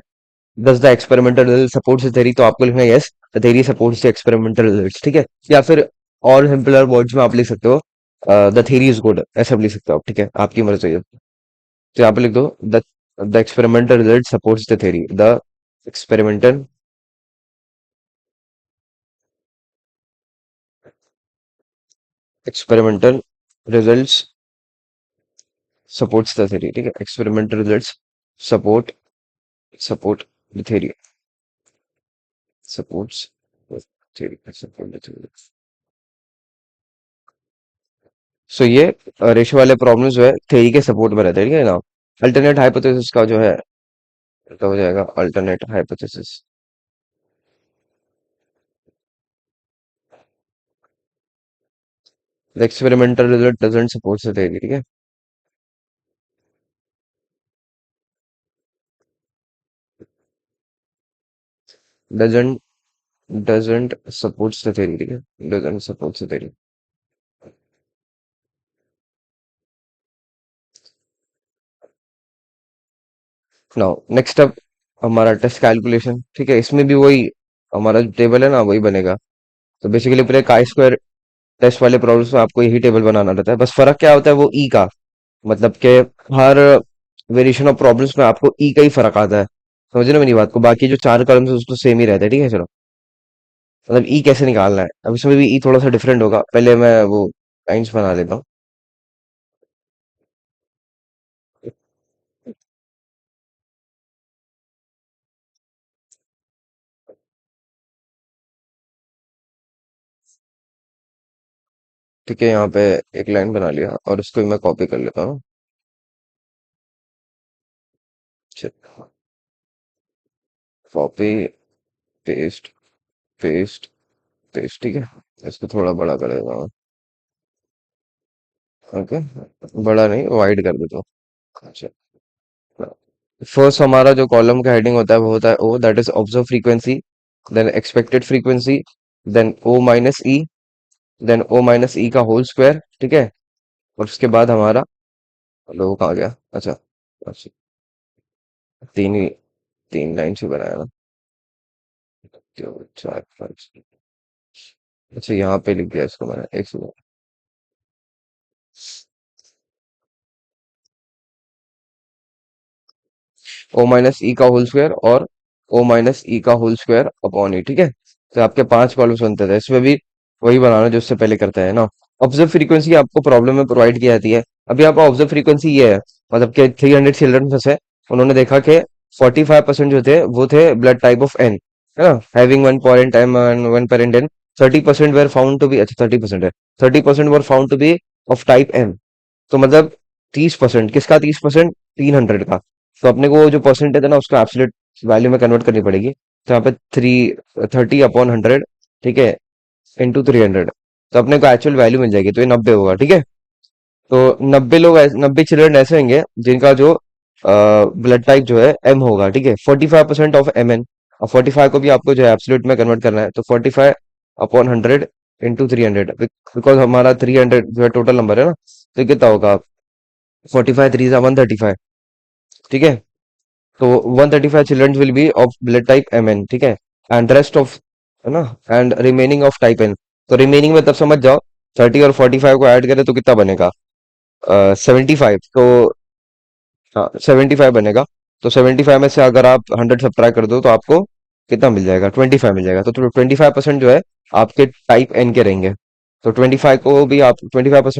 दस the experimental result supports the theory, तो आपको लिखना है yes the theory supports the experimental results, ठीक है। या फिर और सिंपलर वर्ड्स में आप लिख सकते हो द थेरी इज गुड, ऐसा भी लिख सकते हो आप, ठीक है, आपकी मर्जी है। तो यहाँ पे लिख दो the experimental result supports the theory, the experimental experimental results supports the theory, ठीक है, experimental results support support the theory, supports theory, support the theory. So ये रेशो वाले प्रॉब्लम जो है थ्योरी के सपोर्ट में रहते हैं, ठीक है ना। अल्टरनेट हाइपोथेसिस का जो है तो हो जाएगा alternate hypothesis, the experimental result doesn't support the theory, ठीक है। Doesn't doesn't supports the theory, ठीक है, doesn't supports the theory. Now next up हमारा टेस्ट कैलकुलेशन, ठीक है, इसमें भी वही हमारा जो टेबल है ना वही बनेगा। तो बेसिकली पूरे काई स्क्वायर टेस्ट वाले प्रॉब्लम्स में आपको यही टेबल बनाना रहता है, बस फर्क क्या होता है वो ई का, मतलब कि हर वेरिएशन ऑफ प्रॉब्लम्स में आपको ई का ही फर्क आता है। समझ रहे हो मेरी बात को, बाकी जो चार कॉलम्स है उसको सेम ही रहता है, ठीक है। चलो, मतलब ई कैसे निकालना है, अब इसमें भी ई थोड़ा सा डिफरेंट होगा, पहले मैं वो लाइन्स बना लेता हूँ। ठीक है, यहाँ पे एक लाइन बना लिया और इसको भी मैं कॉपी कर लेता हूँ। कॉपी, पेस्ट, पेस्ट, पेस्ट, ठीक है। इसको थोड़ा बड़ा कर देता हूँ। ओके, बड़ा नहीं, वाइड कर देता हूँ। अच्छा, फर्स्ट हमारा जो कॉलम का हेडिंग होता है वो होता है O, that is observe frequency, then expected frequency, then O minus E, then O minus E का होल स्क्वायर, ठीक है। और उसके बाद हमारा, हेलो कहाँ गया, अच्छा, अच्छा, तीन ही, तीन लाइन से बनाया ना, दो चार पाँच, अच्छा यहाँ पे लिख दिया इसको मैंने, एक सेकंड। ओ माइनस ई का होल स्क्वायर और ओ माइनस ई का होल स्क्वायर अपॉन ई, ठीक है। तो आपके पांच कॉलम्स बनते थे, इसमें भी वही बनाना जो उससे पहले करते हैं ना। ऑब्जर्व फ्रीक्वेंसी आपको प्रॉब्लम में प्रोवाइड की जाती है। अभी आपका ऑब्जर्व फ्रीक्वेंसी ये है, मतलब कि 300 चिल्ड्रन में से उन्होंने देखा कि 45% जो थे वो थे ब्लड टाइप ऑफ एन, है ना, having one parent M and one parent N. 30% were found to be, अच्छा 30% है, 30% were found to be of type M. तो मतलब 30%, किसका 30%? 300 का। तो अपने को वो जो परसेंटेज है ना उसको एब्सोल्यूट वैल्यू में कन्वर्ट करनी पड़ेगी। तो यहाँ पे 30/100, ठीक है, इंटू 300। तो अपने को एक्चुअल वैल्यू मिल जाएगी, तो ये 90 होगा, ठीक है। तो 90 चिल्ड्रन ऐसे होंगे जिनका जो ब्लड टाइप जो है एम होगा, ठीक है, 45% ऑफ एम एन। और 45 को भी आपको जो है एब्सोल्यूट में कन्वर्ट करना है, तो 45/100 इंटू 300, बिकॉज हमारा 300 जो है टोटल नंबर है ना, तो ये कितना होगा, 45 3 135, ठीक है। तो 135 children will be of blood type M N, ठीक है, एंड रेस्ट ऑफ, है ना, and remaining of type N. तो रिमेनिंग में तब समझ जाओ, 30 और 45 को ऐड करें तो कितना बनेगा, 75। तो हाँ 75 बनेगा। तो 75 में से अगर आप 100 सब्ट्रैक्ट कर दो तो आपको कितना मिल जाएगा, 25 मिल जाएगा। तो 25% जो है आपके टाइप एन के रहेंगे। तो 25%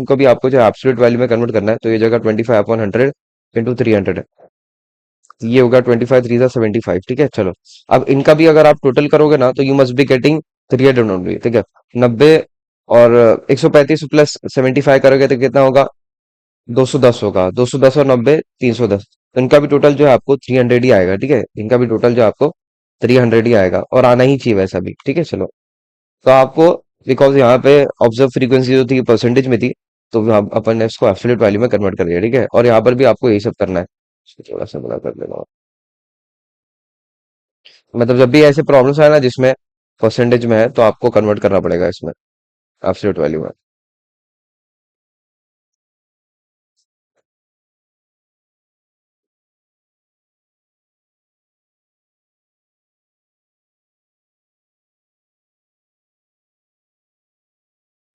को भी आपको जो एब्सोल्यूट वैल्यू में कन्वर्ट करना है, तो ये जगह 25/100 इंटू 300, ये होगा 25 3 75, ठीक है। चलो, अब इनका भी अगर आप टोटल करोगे ना तो you must be getting 300 only, ठीक है। 90 और 135 प्लस 75 करोगे तो कितना होगा, 210 होगा। 210 और 90, 310। तो इनका भी टोटल जो है आपको 300 ही आएगा, ठीक है। इनका भी टोटल जो है आपको 300 ही आएगा, और आना ही चाहिए वैसा भी, ठीक है। चलो, तो आपको, बिकॉज यहाँ पे ऑब्जर्व फ्रीक्वेंसी जो थी परसेंटेज में थी, तो अपन ने इसको एब्सोल्यूट वैल्यू में कन्वर्ट कर दिया, ठीक है। और यहाँ पर भी आपको यही सब करना है। इसको थोड़ा सा बड़ा कर देना, मतलब जब भी ऐसे प्रॉब्लम्स आए ना जिसमें परसेंटेज में है तो आपको कन्वर्ट करना पड़ेगा इसमें एब्सोल्यूट वैल्यू में।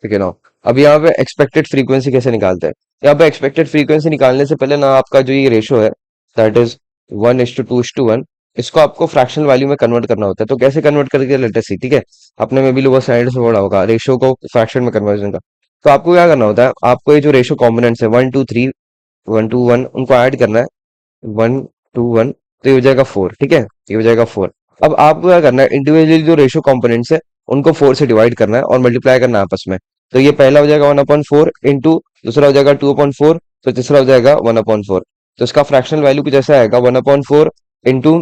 ठीक है ना। अब यहाँ पे एक्सपेक्टेड फ्रीक्वेंसी कैसे निकालते हैं। यहाँ पे एक्सपेक्टेड फ्रीक्वेंसी निकालने से पहले ना आपका जो ये रेशो है, दैट इज 1:2:1, इसको आपको फ्रैक्शनल वैल्यू में कन्वर्ट करना होता है। तो कैसे कन्वर्ट करके, लेटेस्ट सी, ठीक है, आपने में भी लोअर साइड से पढ़ा होगा रेशो को फ्रैक्शन में कन्वर्जन का। तो आपको क्या करना होता है, आपको ये जो रेशो कॉम्पोनेंट्स है 1:3, 1:1, उनको ऐड करना है, 1:1, तो ये हो जाएगा 4, ठीक है, ये हो जाएगा 4। अब आपको क्या करना है, इंडिविजुअली जो रेशियो कंपोनेंट्स है उनको 4 से डिवाइड करना है और मल्टीप्लाई करना है आपस में। तो ये पहला हो जाएगा 1/4 इंटू, दूसरा हो जाएगा 2/4, तो तीसरा हो जाएगा 1/4। तो इसका फ्रैक्शनल वैल्यू कुछ ऐसा आएगा, 1/4 इंटू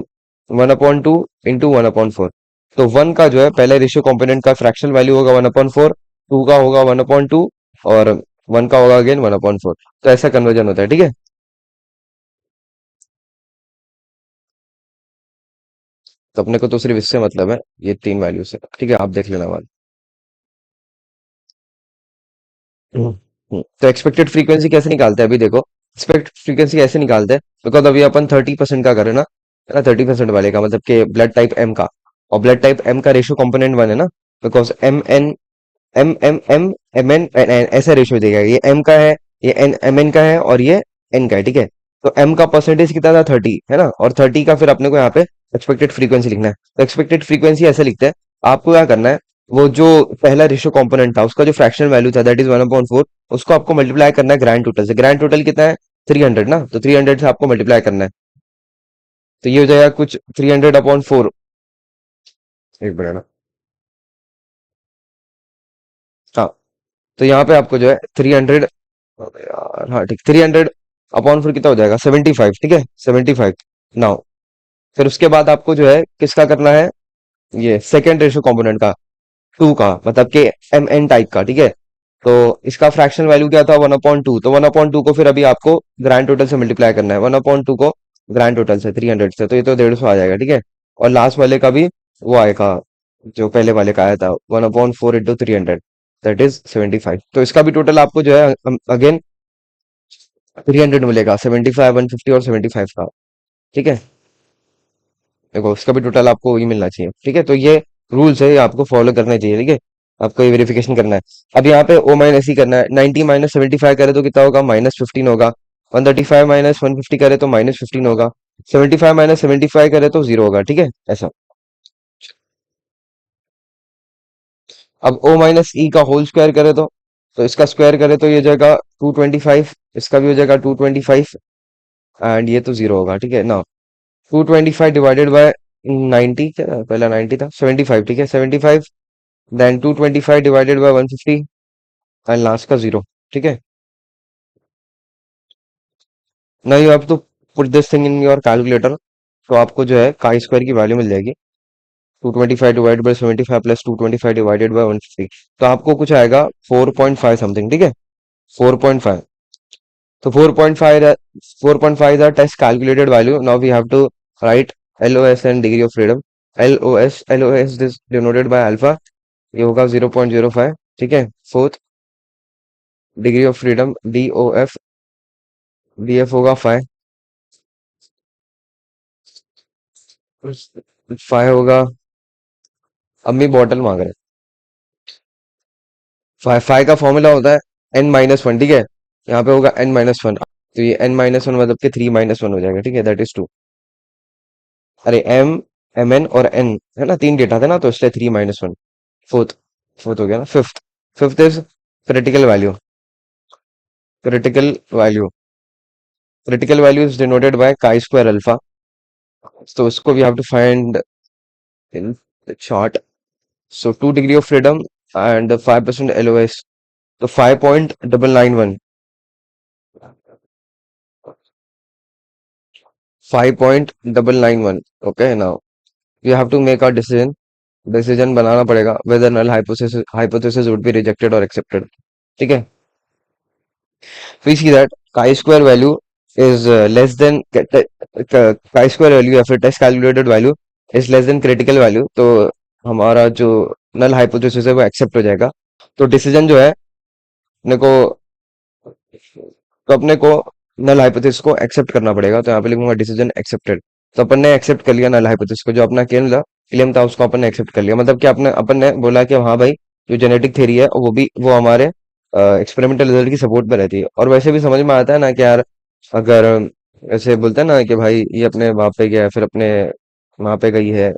1/2 इंटू 1/4। तो 1 का जो है पहले रेशियो कंपोनेंट का फ्रैक्शनल वैल्यू होगा 1/4, 2 का होगा 1/2, और 1 का होगा अगेन 1/4। तो ऐसा कन्वर्जन होता है, ठीक है। तो अपने को तो सिर्फ इससे मतलब है, ये 3 वैल्यू से, ठीक है, आप देख लेना बाद। तो एक्सपेक्टेड फ्रीक्वेंसी कैसे निकालते हैं अभी देखो। एक्सपेक्टेड फ्रीक्वेंसी ऐसे निकालते हैं, बिकॉज अभी अपन 30% का करें ना, है ना, 30% वाले का मतलब कि ब्लड टाइप एम का, और ब्लड टाइप एम का रेशियो कंपोनेंट 1 है ना, बिकॉज एम एन ऐसा रेशियो देगा, ये एम का है, ये एन एम एन का है, और ये एन का है, ठीक है। तो एम का परसेंटेज कितना था, 30, है ना, और 30 का फिर अपने को यहाँ पे एक्सपेक्टेड फ्रीक्वेंसी लिखना है। तो एक्सपेक्टेड फ्रीक्वेंसी ऐसे लिखते हैं, आपको क्या करना है, वो जो पहला रेशियो कंपोनेंट था उसका जो फ्रैक्शनल वैल्यू था, दैट इज 1/4, उसको आपको मल्टीप्लाई करना है ग्रैंड टोटल से। ग्रैंड टोटल कितना है, 300 ना, तो 300 से आपको मल्टीप्लाई करना है, तो ये हो जाएगा कुछ 300/4। एक मिनट ना, हाँ, तो यहाँ पे आपको जो है 300, यार हाँ ठीक, 300/4 कितना हो जाएगा, 75, ठीक है, 75 नाउ। फिर उसके बाद आपको जो है किसका करना है, ये सेकेंड रेशियो कंपोनेंट का, 2 का, मतलब कि एम एन टाइप का, ठीक है। तो इसका फ्रैक्शनल वैल्यू क्या था, 1/2, तो 1/2 को फिर अभी आपको ग्रैंड टोटल से मल्टीप्लाई करना है, 1/2 को ग्रैंड टोटल से 300 से, तो ये तो 150 आ जाएगा, ठीक है। और लास्ट वाले का भी वो आएगा, जो पहले वाले का आया था, 1/4 × 300, दैट इज 75। तो इसका भी टोटल आपको जो है अगेन 300 मिलेगा, 75, 150 और 75 का, ठीक है। देखो इसका भी टोटल आपको वही मिलना चाहिए, ठीक है। तो ये रूल्स है, ये आपको फॉलो करने चाहिए, ठीक है। आपको ये वेरिफिकेशन करना है। अब यहाँ पे ओ माइनस ही करना है, 90 माइनस 75 करे तो कितना होगा, -15 होगा। 135 माइनस 150 करे तो -15 होगा। 75 माइनस 75 करे तो 0 होगा, ठीक है, ऐसा। अब ओ माइनस ई का होल स्क्वायर करे तो इसका स्क्वायर करे तो ये हो जाएगा 225, इसका भी हो जाएगा 225, एंड ये तो 0 होगा, ठीक है ना। 225 डिवाइडेड बाय 90, क्या पहला 90 था, 75, ठीक है, 75, then 225 divided by 150, and last का 0, ठीक है। ना you have to put this thing in your calculator, तो आपको जो है काई स्क्वायर की वैल्यू मिल जाएगी, 225 divided bye 75 plus 225 divided by 150, तो आपको कुछ आएगा 4.5 समथिंग, ठीक है, 4.5। तो 4.5 is our test calculated value. Now we have to write LOS and degree of freedom. LOS is denoted by alpha. ये होगा 0.05, ठीक है। Fourth degree of freedom DOF, DF होगा 5, 5 होगा, अम्मी बॉटल मांग रहे हैं। 5 का फॉर्मूला होता है n-1, ठीक है। यहाँ पे होगा n-1, तो ये n-1 मतलब कि 3-1 हो जाएगा, ठीक है, दैट इज 2। अरे MN और N, है ना, 3 डेटा थे ना, तो इसलिए 3-1। फोर्थ, फोर्थ हो गया ना। Fifth, fifth is critical value. Critical value, critical value is denoted by chi square alpha, तो इसको we have to find in short. So 2 degree of freedom and 5% LOS, तो 5.991, 5.991, okay. Now we have to make our decision, decision बनाना पड़ेगा whether null hypothesis would be rejected or accepted, ठीक है। We see that chi-square value is less than chi-square value या फिर test calculated value is less than critical value, तो हमारा जो null hypothesis है वो एक्सेप्ट हो जाएगा। तो डिसीजन जो है अपने को, तो अपने को नल हाइपोथेसिस को एक्सेप्ट करना पड़ेगा, तो यहाँ पे लिखूंगा डिसीजन एक्सेप्टेड। तो अपन ने एक्सेप्ट कर लिया नल हाइपोथेसिस को, जो अपना क्लेम था उसको अपन ने एक्सेप्ट कर लिया, मतलब कि अपने अपन ने बोला कि हाँ भाई, जो जेनेटिक थ्योरी है वो भी वो हमारे एक्सपेरिमेंटल रिजल्ट की सपोर्ट पे रहती है। और वैसे भी समझ में आता है ना कि यार, अगर ऐसे बोलते हैं ना कि भाई ये अपने बाप पे गया है, फिर अपने माँ पे गई है,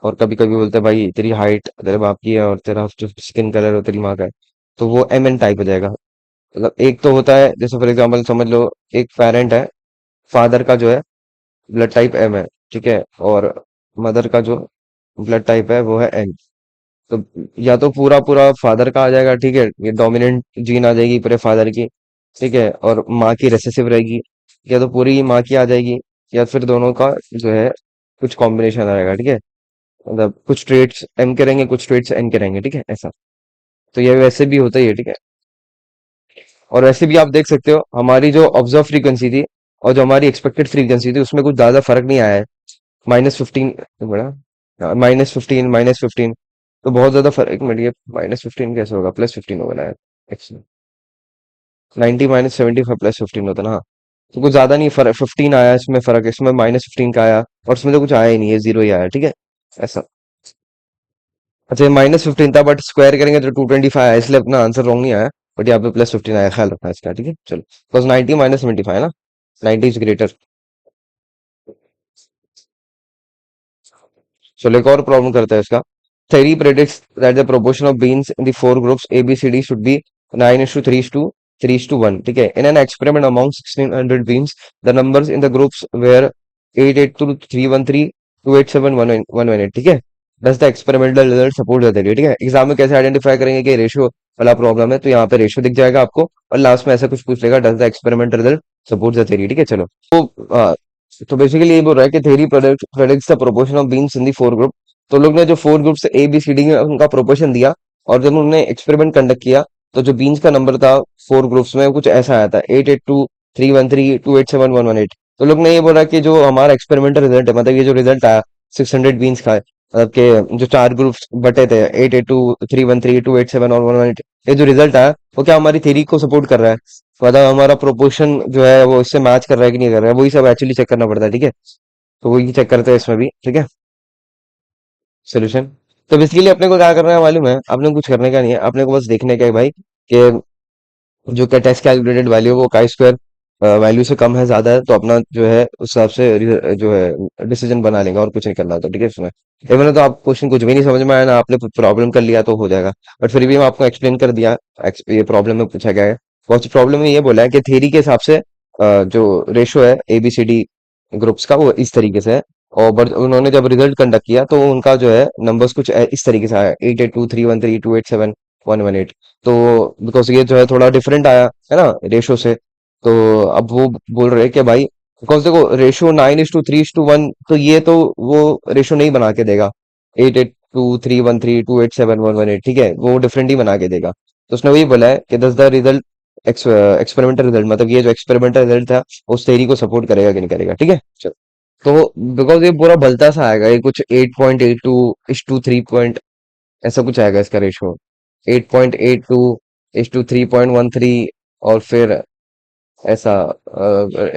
और कभी कभी बोलते हैं भाई तेरी हाइट तेरे बाप की है और तेरा जो स्किन कलर है तेरी माँ का है, तो वो MN टाइप हो जाएगा। मतलब एक तो होता है, जैसे फॉर एग्जाम्पल समझ लो, एक पेरेंट है, फादर का जो है ब्लड टाइप M है, ठीक है, और मदर का जो ब्लड टाइप है वो है N। तो या तो पूरा पूरा फादर का आ जाएगा, ठीक है, ये डोमिनेंट जीन आ जाएगी पूरे फादर की, ठीक है, और माँ की रिसेसिव रहेगी, या तो पूरी माँ की आ जाएगी, या फिर दोनों का जो है कुछ कॉम्बिनेशन आएगा, ठीक है। मतलब कुछ ट्रेड्स M के रहेंगे, कुछ ट्रेड्स N के रहेंगे, ठीक है, ऐसा। तो ये वैसे भी होता ही है, ठीक है। और वैसे भी आप देख सकते हो, हमारी जो ऑब्जर्व फ्रीक्वेंसी थी और जो हमारी एक्सपेक्टेड फ्रीक्वेंसी थी उसमें कुछ ज्यादा फर्क नहीं आया है। -15 बड़ा, -15 तो बहुत ज्यादा फर्क। एक मिनट, ये -15 कैसे होगा? +15 होगा ना यार। X 90 -75 +15 होता ना, हाँ। तो कुछ ज्यादा नहीं फर्क, 15 आया इसमें फर्क, इसमें -15 का आया, और इसमें तो कुछ आया ही नहीं है, 0 ही आया, ठीक है। ऐसा। अच्छा, ये -15 था, बट स्क्वायर करेंगे तो 225 आया, इसलिए अपना आंसर रॉन्ग नहीं आया। बट यहाँ पे +15 आया, ख्याल रखना इसका, ठीक है। चलो, बिकॉज 90 -75 ना, 90 इज ग्रेटर। चलो, एक और प्रॉब्लम करते हैं इसका। Theory predicts that the proportion of beans in the four groups A, B, C, D should be 9:3:1, ठीक है। In an experiment among 1600 beans, the numbers in the groups were 882, 313, 287, 118, ठीक है। Does the experimental result support the theory? ठीक है। Exam में कैसे identify करेंगे कि रेशियो वाला प्रॉब्लम है, तो यहाँ पे रेशियो दिख जाएगा आपको, और लास्ट में ऐसा कुछ पूछ लेगा, does the experimental result support the theory, ठीक है। चलो, तो बेसिकली ये बोल रहा है कि theory predicts the proportion of beans in the four group. तो लोग ने जो four groups A B C D में उनका प्रोपोर्शन दिया, और जब उन्होंने एक्सपेरिमेंट कंडक्ट किया, तो जो बीन्स का नंबर था फोर ग्रुप्स में, कुछ ऐसा आया था, 882, 313, 287, 118। तो लोग ने ये बोला कि जो हमारा एक्सपेरिमेंटल रिजल्ट है, मतलब ये जो रिजल्ट आया 600 बीन्स का है, मतलब कि जो चार ग्रुप्स बटे थे, 882, 313, 287 और 118, ये जो रिजल्ट आया वो क्या हमारी थ्योरी को सपोर्ट कर रहा है, मतलब हमारा प्रोपोर्शन जो है वो इससे मैच कर रहा है कि नहीं कर रहा है, वही सब एक्चुअली चेक करना पड़ता है, ठीक है। तो वही चेक करते हैं इसमें भी, ठीक है। सोल्यूशन। तो बेसिकली अपने को क्या करना है मालूम है? अपने को कुछ करने का नहीं है, अपने को बस देखने का है भाई कि जो क्या टेस्ट कैलकुलेटेड वैल्यू वो काई स्क्वायर वैल्यू से कम है, ज्यादा है, तो अपना जो है उस हिसाब से जो है डिसीजन बना लेंगे, और कुछ नहीं करना, तो ठीक है इसमें। इवन तो आप क्वेश्चन कुछ भी नहीं समझ में आया ना, आपने प्रॉब्लम कर लिया तो हो जाएगा, बट फिर भी मैं आपको एक्सप्लेन कर दिया। ये प्रॉब्लम में पूछा गया है, बहुत प्रॉब्लम में ये बोला है कि थ्योरी के हिसाब से जो रेशो है ABCD ग्रुप्स का वो इस तरीके से है, और बट उन्होंने जब रिजल्ट कंडक्ट किया तो उनका जो है नंबर्स कुछ इस तरीके से आया, 882, 313, 287, 118। तो बिकॉज ये जो है थोड़ा डिफरेंट आया है ना रेशो से, तो अब वो बोल रहे हैं कि भाई, बिकॉज देखो रेशो 9:3:1, तो ये तो वो रेशो नहीं बना के देगा, 882, 313, 287, 118, ठीक है, वो डिफरेंट ही बना के देगा। तो उसने वही बोला है कि दस द रिजल्ट एक्सपेरिमेंटल रिजल्ट, मतलब ये जो एक्सपेरिमेंटल रिजल्ट था उस थ्योरी को सपोर्ट करेगा कि नहीं करेगा, ठीक है। चलो, तो बिकॉज ये पूरा भलता सा आएगा, ये कुछ 8.82:3 ऐसा कुछ आएगा इसका रेशो, 8.82:3.13, और फिर ऐसा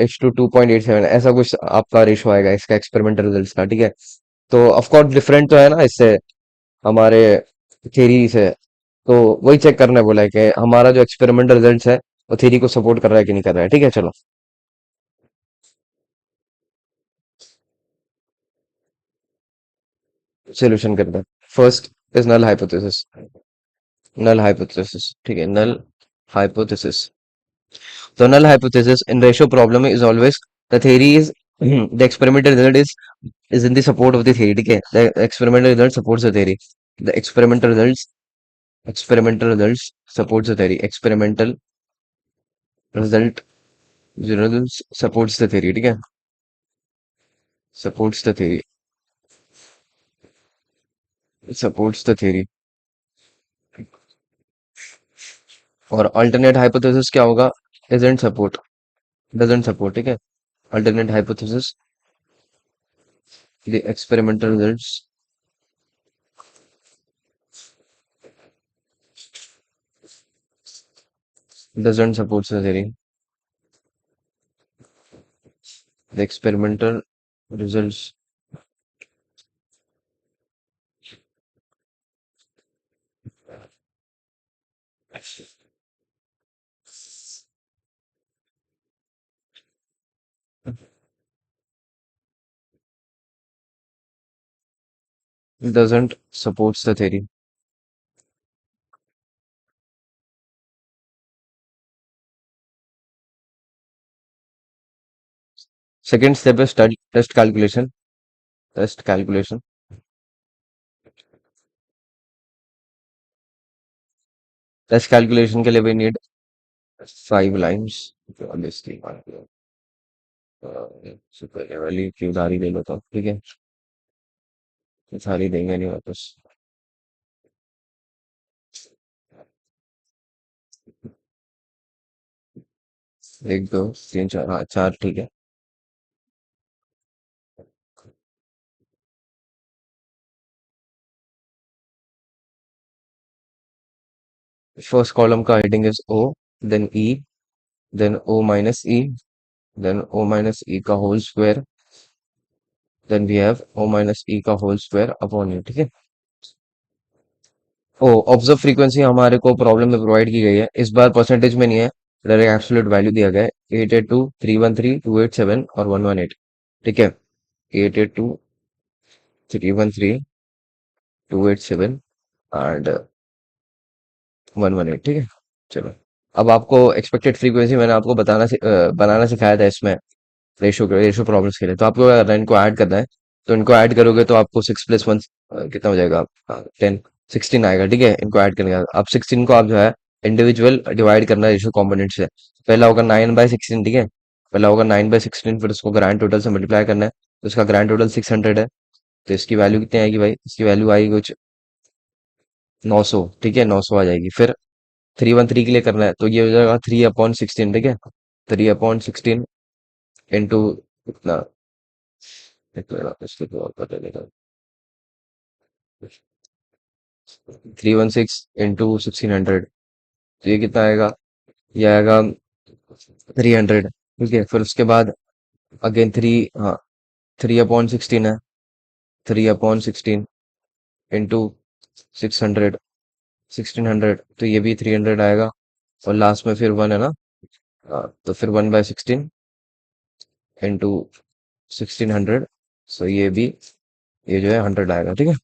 H to 2.87, ऐसा कुछ आपका रेशो आएगा इसका एक्सपेरिमेंटल रिजल्ट्स का, ठीक है। तो ऑफकोर्स डिफरेंट तो है ना इससे, हमारे थ्योरी से। तो वही चेक करना है बोला है कि हमारा जो एक्सपेरिमेंटल रिजल्ट्स है वो थ्योरी को सपोर्ट कर रहा है कि नहीं कर रहा है, ठीक है। चलो, सोल्यूशन करते हैं। First is null hypothesis. Null hypothesis, ठीक है, null hypothesis. So null hypothesis in ratio problem is always the theory is the experimental result is in the support of the theory. ठीक है, the experimental result supports the theory. The experimental results supports the theory. Result results supports the theory. ठीक है, supports the theory. Supports the theory. और alternate hypothesis क्या होगा? Isn't support. Doesn't support. ठीक है, alternate hypothesis, the experimental results doesn't support the theory. The experimental results doesn't supports the theory. Second step is test calculation. Test calculation. Test calculation के लिए we need 5 lines. Obviously, super वाली की उधारी ले लो तो ठीक है, सारी देंगे नहीं वापस। 1 2 3 4, हाँ 4, ठीक है। फर्स्ट कॉलम का heading is O, then E, then O minus E, then O minus E का whole square, then we have O minus E का होल स्क्वायर अपॉन ई, ठीक है। ओ, ऑब्जर्व फ्रीक्वेंसी हमारे को प्रॉब्लम में प्रोवाइड की गई है, इस बार परसेंटेज में नहीं है, डायरेक्ट एब्सोल्यूट वैल्यू दिया गया है, 882 313 287 और 118, ठीक है। 882 313 287 एंड 118, ठीक है। चलो, अब आपको एक्सपेक्टेड फ्रीक्वेंसी मैंने आपको बनाना सिखाया था इसमें, रेशो प्रॉब्लम्स के लिए। तो आपको अगर इनको ऐड करना है, तो इनको ऐड करोगे तो आपको 6 + 1 कितना हो जाएगा, 10, 16 आएगा, ठीक है। इनको ऐड करने के बाद अब 16 को आप जो है इंडिविजुअल डिवाइड करना है रेशो कॉम्पोनेंट से। पहला होगा 9/16, ठीक है। पहला होगा 9/16, फिर उसको ग्रैंड टोटल से मल्टीप्लाई करना है, तो इसका ग्रैंड टोटल 600 है। तो इसकी वैल्यू कितनी आएगी भाई, इसकी वैल्यू आएगी कुछ 900, ठीक है, 900 आ जाएगी। फिर 313 के लिए करना है, तो ये हो जाएगा 3/16, ठीक है। 3/16 इंटू कितना, इसके तो और पता नहीं, 316 इंटू 1600, तो ये कितना आएगा, ये आएगा 300, ठीक है। फिर उसके बाद अगेन हाँ, 3/16 है, 3/16 इंटू 600, 1600, तो ये भी 300 आएगा। और लास्ट में फिर 1 है ना, तो फिर 1/16 इंटू 1600, सो ये भी, ये जो है 100 आएगा, ठीक है।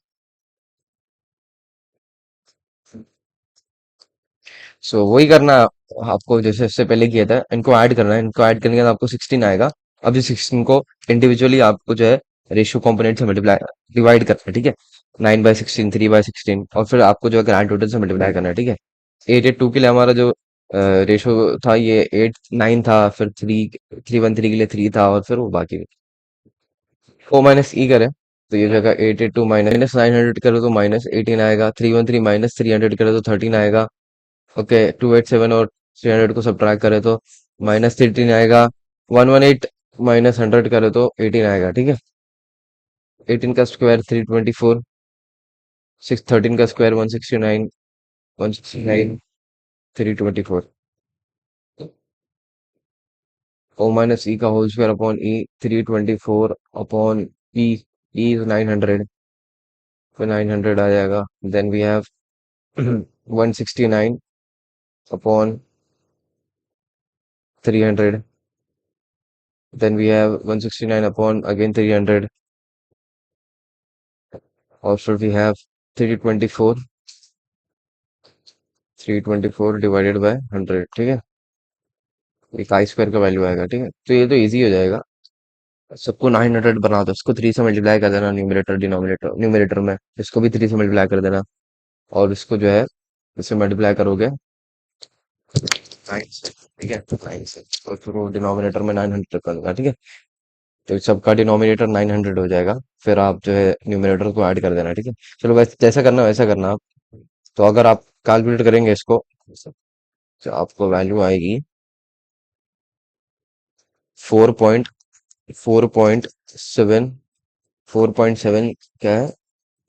सो वही करना है आपको जैसे इससे पहले किया था, इनको ऐड करना है, इनको ऐड करने के बाद आपको 16 आएगा। अब इस 16 को इंडिविजुअली आपको जो है रेशियो कंपोनेंट से मल्टीप्लाई डिवाइड करना है, ठीक है। 9/16, 3/16, और फिर आपको जो है ग्रैंड टोटल से मल्टीप्लाई करना है, ठीक है। 882 के लिए हमारा जो रेशो था ये 8 9 था, फिर 313 के लिए 3 था, और फिर वो बाकी ओ माइनस ई करें, तो ये जगह 882 माइनस 900 करो तो -18 आएगा, 313 माइनस 300 करो तो 13 आएगा, ओके। 287 और 300 को सब्ट्रैक्ट करे तो -13 आएगा, 118 माइनस 100 करे तो 18 आएगा, ठीक है। 18 का स्क्वायर 324, 13 का स्क्वायर 169, 169 324, ओ माइनस ई का whole square upon E, 324 upon E, E is 900, तो 900 आ जाएगा। Then we have 169 upon 300, then we have 169 upon again 300, also we have 324, 324 divided by 100, ठीक है। ये का स्क्वायर का वैल्यू आएगा, ठीक है। तो ये तो इजी हो जाएगा, सबको 900 बना दो, इसको 3 से मल्टीप्लाई कर देना, न्यूमरेटर डिनोमिनेटर, न्यूमरेटर में इसको भी 3 से मल्टीप्लाई कर देना, और इसको जो है इससे मल्टीप्लाई करोगे 9 से, ठीक है, 9 से, और फिर वो डिनोमिनेटर में 900 कर देना, ठीक है। तो सबका डिनोमिनेटर 900 हो जाएगा, फिर आप जो है न्यूमरेटर को ऐड कर देना, ठीक है। चलो वैसे जैसा करना वैसा करना आप। तो अगर आप कैलकुलेट करेंगे इसको, तो आपको वैल्यू आएगी 4.7, 4.7 क्या है,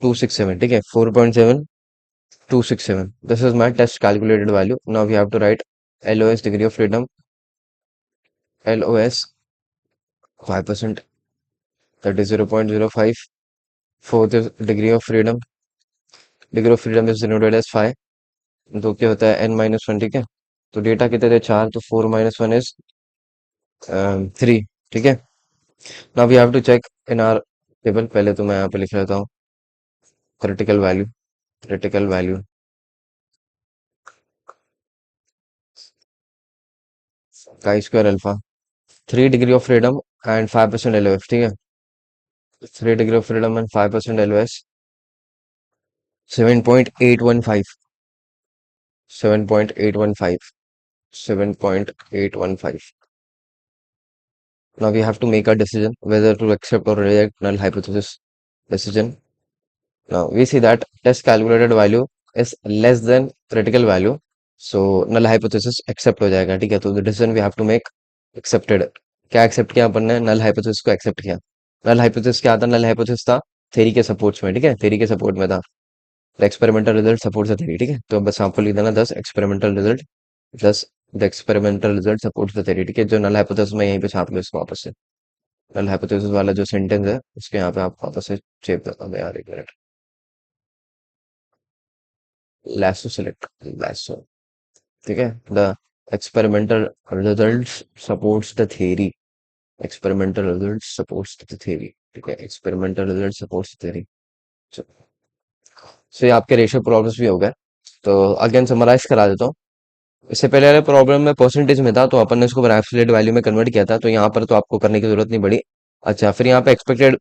267, ठीक है, 4.7267, this is my test calculated value. Now we have to write LOS degree of freedom, LOS 5%, that is 0.05, fourth is degree of freedom is denoted as 5, तो क्या होता है n-1, ठीक है। तो डेटा कितने थे, 4, तो 4 - 1 इज 3, ठीक है। Now we have to check in our table, पहले तो मैं यहाँ पे लिख लेता हूँ critical value, critical value chi square alpha, 3 degree of freedom and 5% LOF, ठीक है। 3 degree of freedom and 5% LOS, 7.815, 7.815, 7.815। Now we have to make a decision whether to accept or reject null hypothesis decision. Now we see that test calculated value is less than critical value. So null hypothesis accept हो जाएगा, ठीक है। तो the decision we have to make accepted, क्या accept किया अपन ने, null hypothesis को accept किया। null hypothesis क्या था, null hypothesis था थ्योरी के सपोर्ट्स में, ठीक है, थ्योरी के सपोर्ट में था। The experimental result supports the theory, ठीक है। तो बस आपको लिख देना 10 experimental result, 10 the experimental result supports the theory, ठीक है। जो नल हाइपोथेसिस में यहीं पे छाप लो इसको वापस से, नल हाइपोथेसिस वाला जो सेंटेंस है उसके यहाँ पे आप वापस से चेप देता हूँ यार, एक मिनट। लैसो सेलेक्ट, लैसो, ठीक है। The experimental results supports the theory, experimental result supports the theory, ठीक है। Experimental result supports the theory. So ये आपके रेशियो प्रॉब्लम्स भी हो गए। तो अगेन समराइज करा देता हूँ। इससे पहले वाले प्रॉब्लम में परसेंटेज में था, तो अपन ने इसको एब्सोल्यूट वैल्यू में कन्वर्ट किया था, तो यहाँ पर तो आपको करने की जरूरत नहीं पड़ी। अच्छा, फिर यहाँ पे एक्सपेक्टेड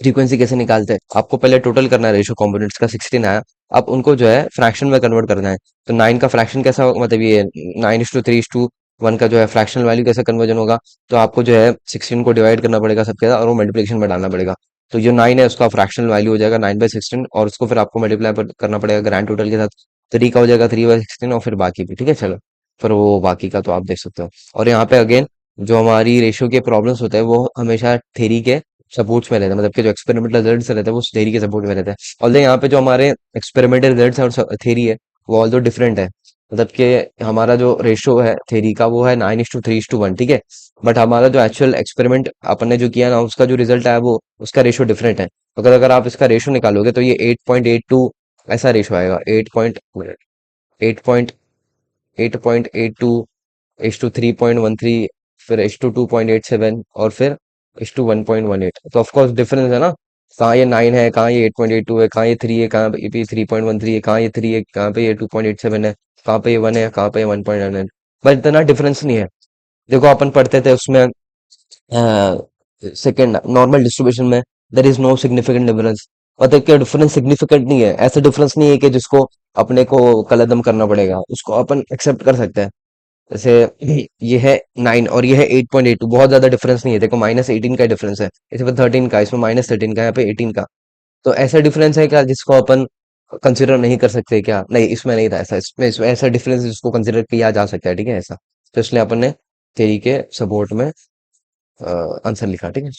फ्रीक्वेंसी कैसे निकालते हैं? आपको पहले टोटल करना है, रेशियो कंपोनेंट्स का 16 आया, अब उनको जो है फ्रैक्शन में कन्वर्ट करना है। तो 9 का फ्रैक्शन कैसा होगा, मतलब ये 9:3:1 का जो है फ्रैक्शनल वैल्यू कैसे कन्वर्जन होगा? तो आपको जो है 16 को डिवाइड करना पड़ेगा सबके साथ और वो मल्टीप्लिकेशन में डालना पड़ेगा। तो जो 9 है उसका फ्रैक्शनल वैल्यू हो जाएगा 9/16, और उसको फिर आपको मल्टीप्लाई करना पड़ेगा ग्रैंड टोटल के साथ। 3 का हो जाएगा 3/16, और फिर बाकी भी, ठीक है। चलो, फिर वो बाकी का तो आप देख सकते हो। और यहाँ पे अगेन जो हमारी रेशियो के प्रॉब्लम्स होते हैं वो हमेशा थेरी के सपोर्ट्स में रहता है, मतलब कि जो एक्सपेरिमेंटल रिजल्ट्स रहते हैं वो थ्योरी के सपोर्ट में रहते हैं। ऑल्दो यहाँ पे जो हमारे एक्सपेरिमेंटल रिजल्ट्स है और थ्योरी है वो ऑल्दो डिफरेंट है, मतलब कि हमारा जो रेशियो है थ्योरी का वो है 9:3:1, ठीक है। बट हमारा जो एक्चुअल एक्सपेरिमेंट अपन ने जो किया ना उसका जो रिजल्ट आया वो उसका रेशियो डिफरेंट है। अगर अगर आप इसका रेशियो निकालोगे तो ये 8.82 ऐसा रेशियो आएगा, 8.82 फिर H2 2.87 और फिर H2 1.18। तो ऑफकोर्स डिफरेंस है ना, कहाँ ये 9 है, कहाँ ये 8.82 है, कहाँ ये 3 है, कहाँ पे 3.13 है, कहाँ ये 3 है, कहाँ पे ये 2.87 है, कहाँ पे ये 1 है, कहाँ पे ये 1.99। बस इतना डिफरेंस नहीं है। देखो अपन पढ़ते थे उसमें सेकेंड नॉर्मल डिस्ट्रीब्यूशन में there is no significant difference. मतलब कि डिफरेंस सिग्निफिकेंट नहीं है, ऐसा डिफरेंस नहीं है कि जिसको अपने को कलदम करना पड़ेगा, उसको अपन एक्सेप्ट कर सकते हैं। जैसे ये है 9 और ये है 8.82, बहुत ज्यादा डिफरेंस नहीं है। देखो -18 का डिफरेंस है, इसमें 13 का, इसमें -13 का, यहाँ पे 18 का। तो ऐसा डिफरेंस है क्या जिसको अपन कंसिडर नहीं कर सकते क्या? नहीं, इसमें नहीं था ऐसा, इसमें ऐसा डिफरेंस जिसको कंसिडर किया जा सकता है, ठीक है ऐसा। तो इसलिए अपन ने थ्योरी के सपोर्ट में आंसर लिखा, ठीक है।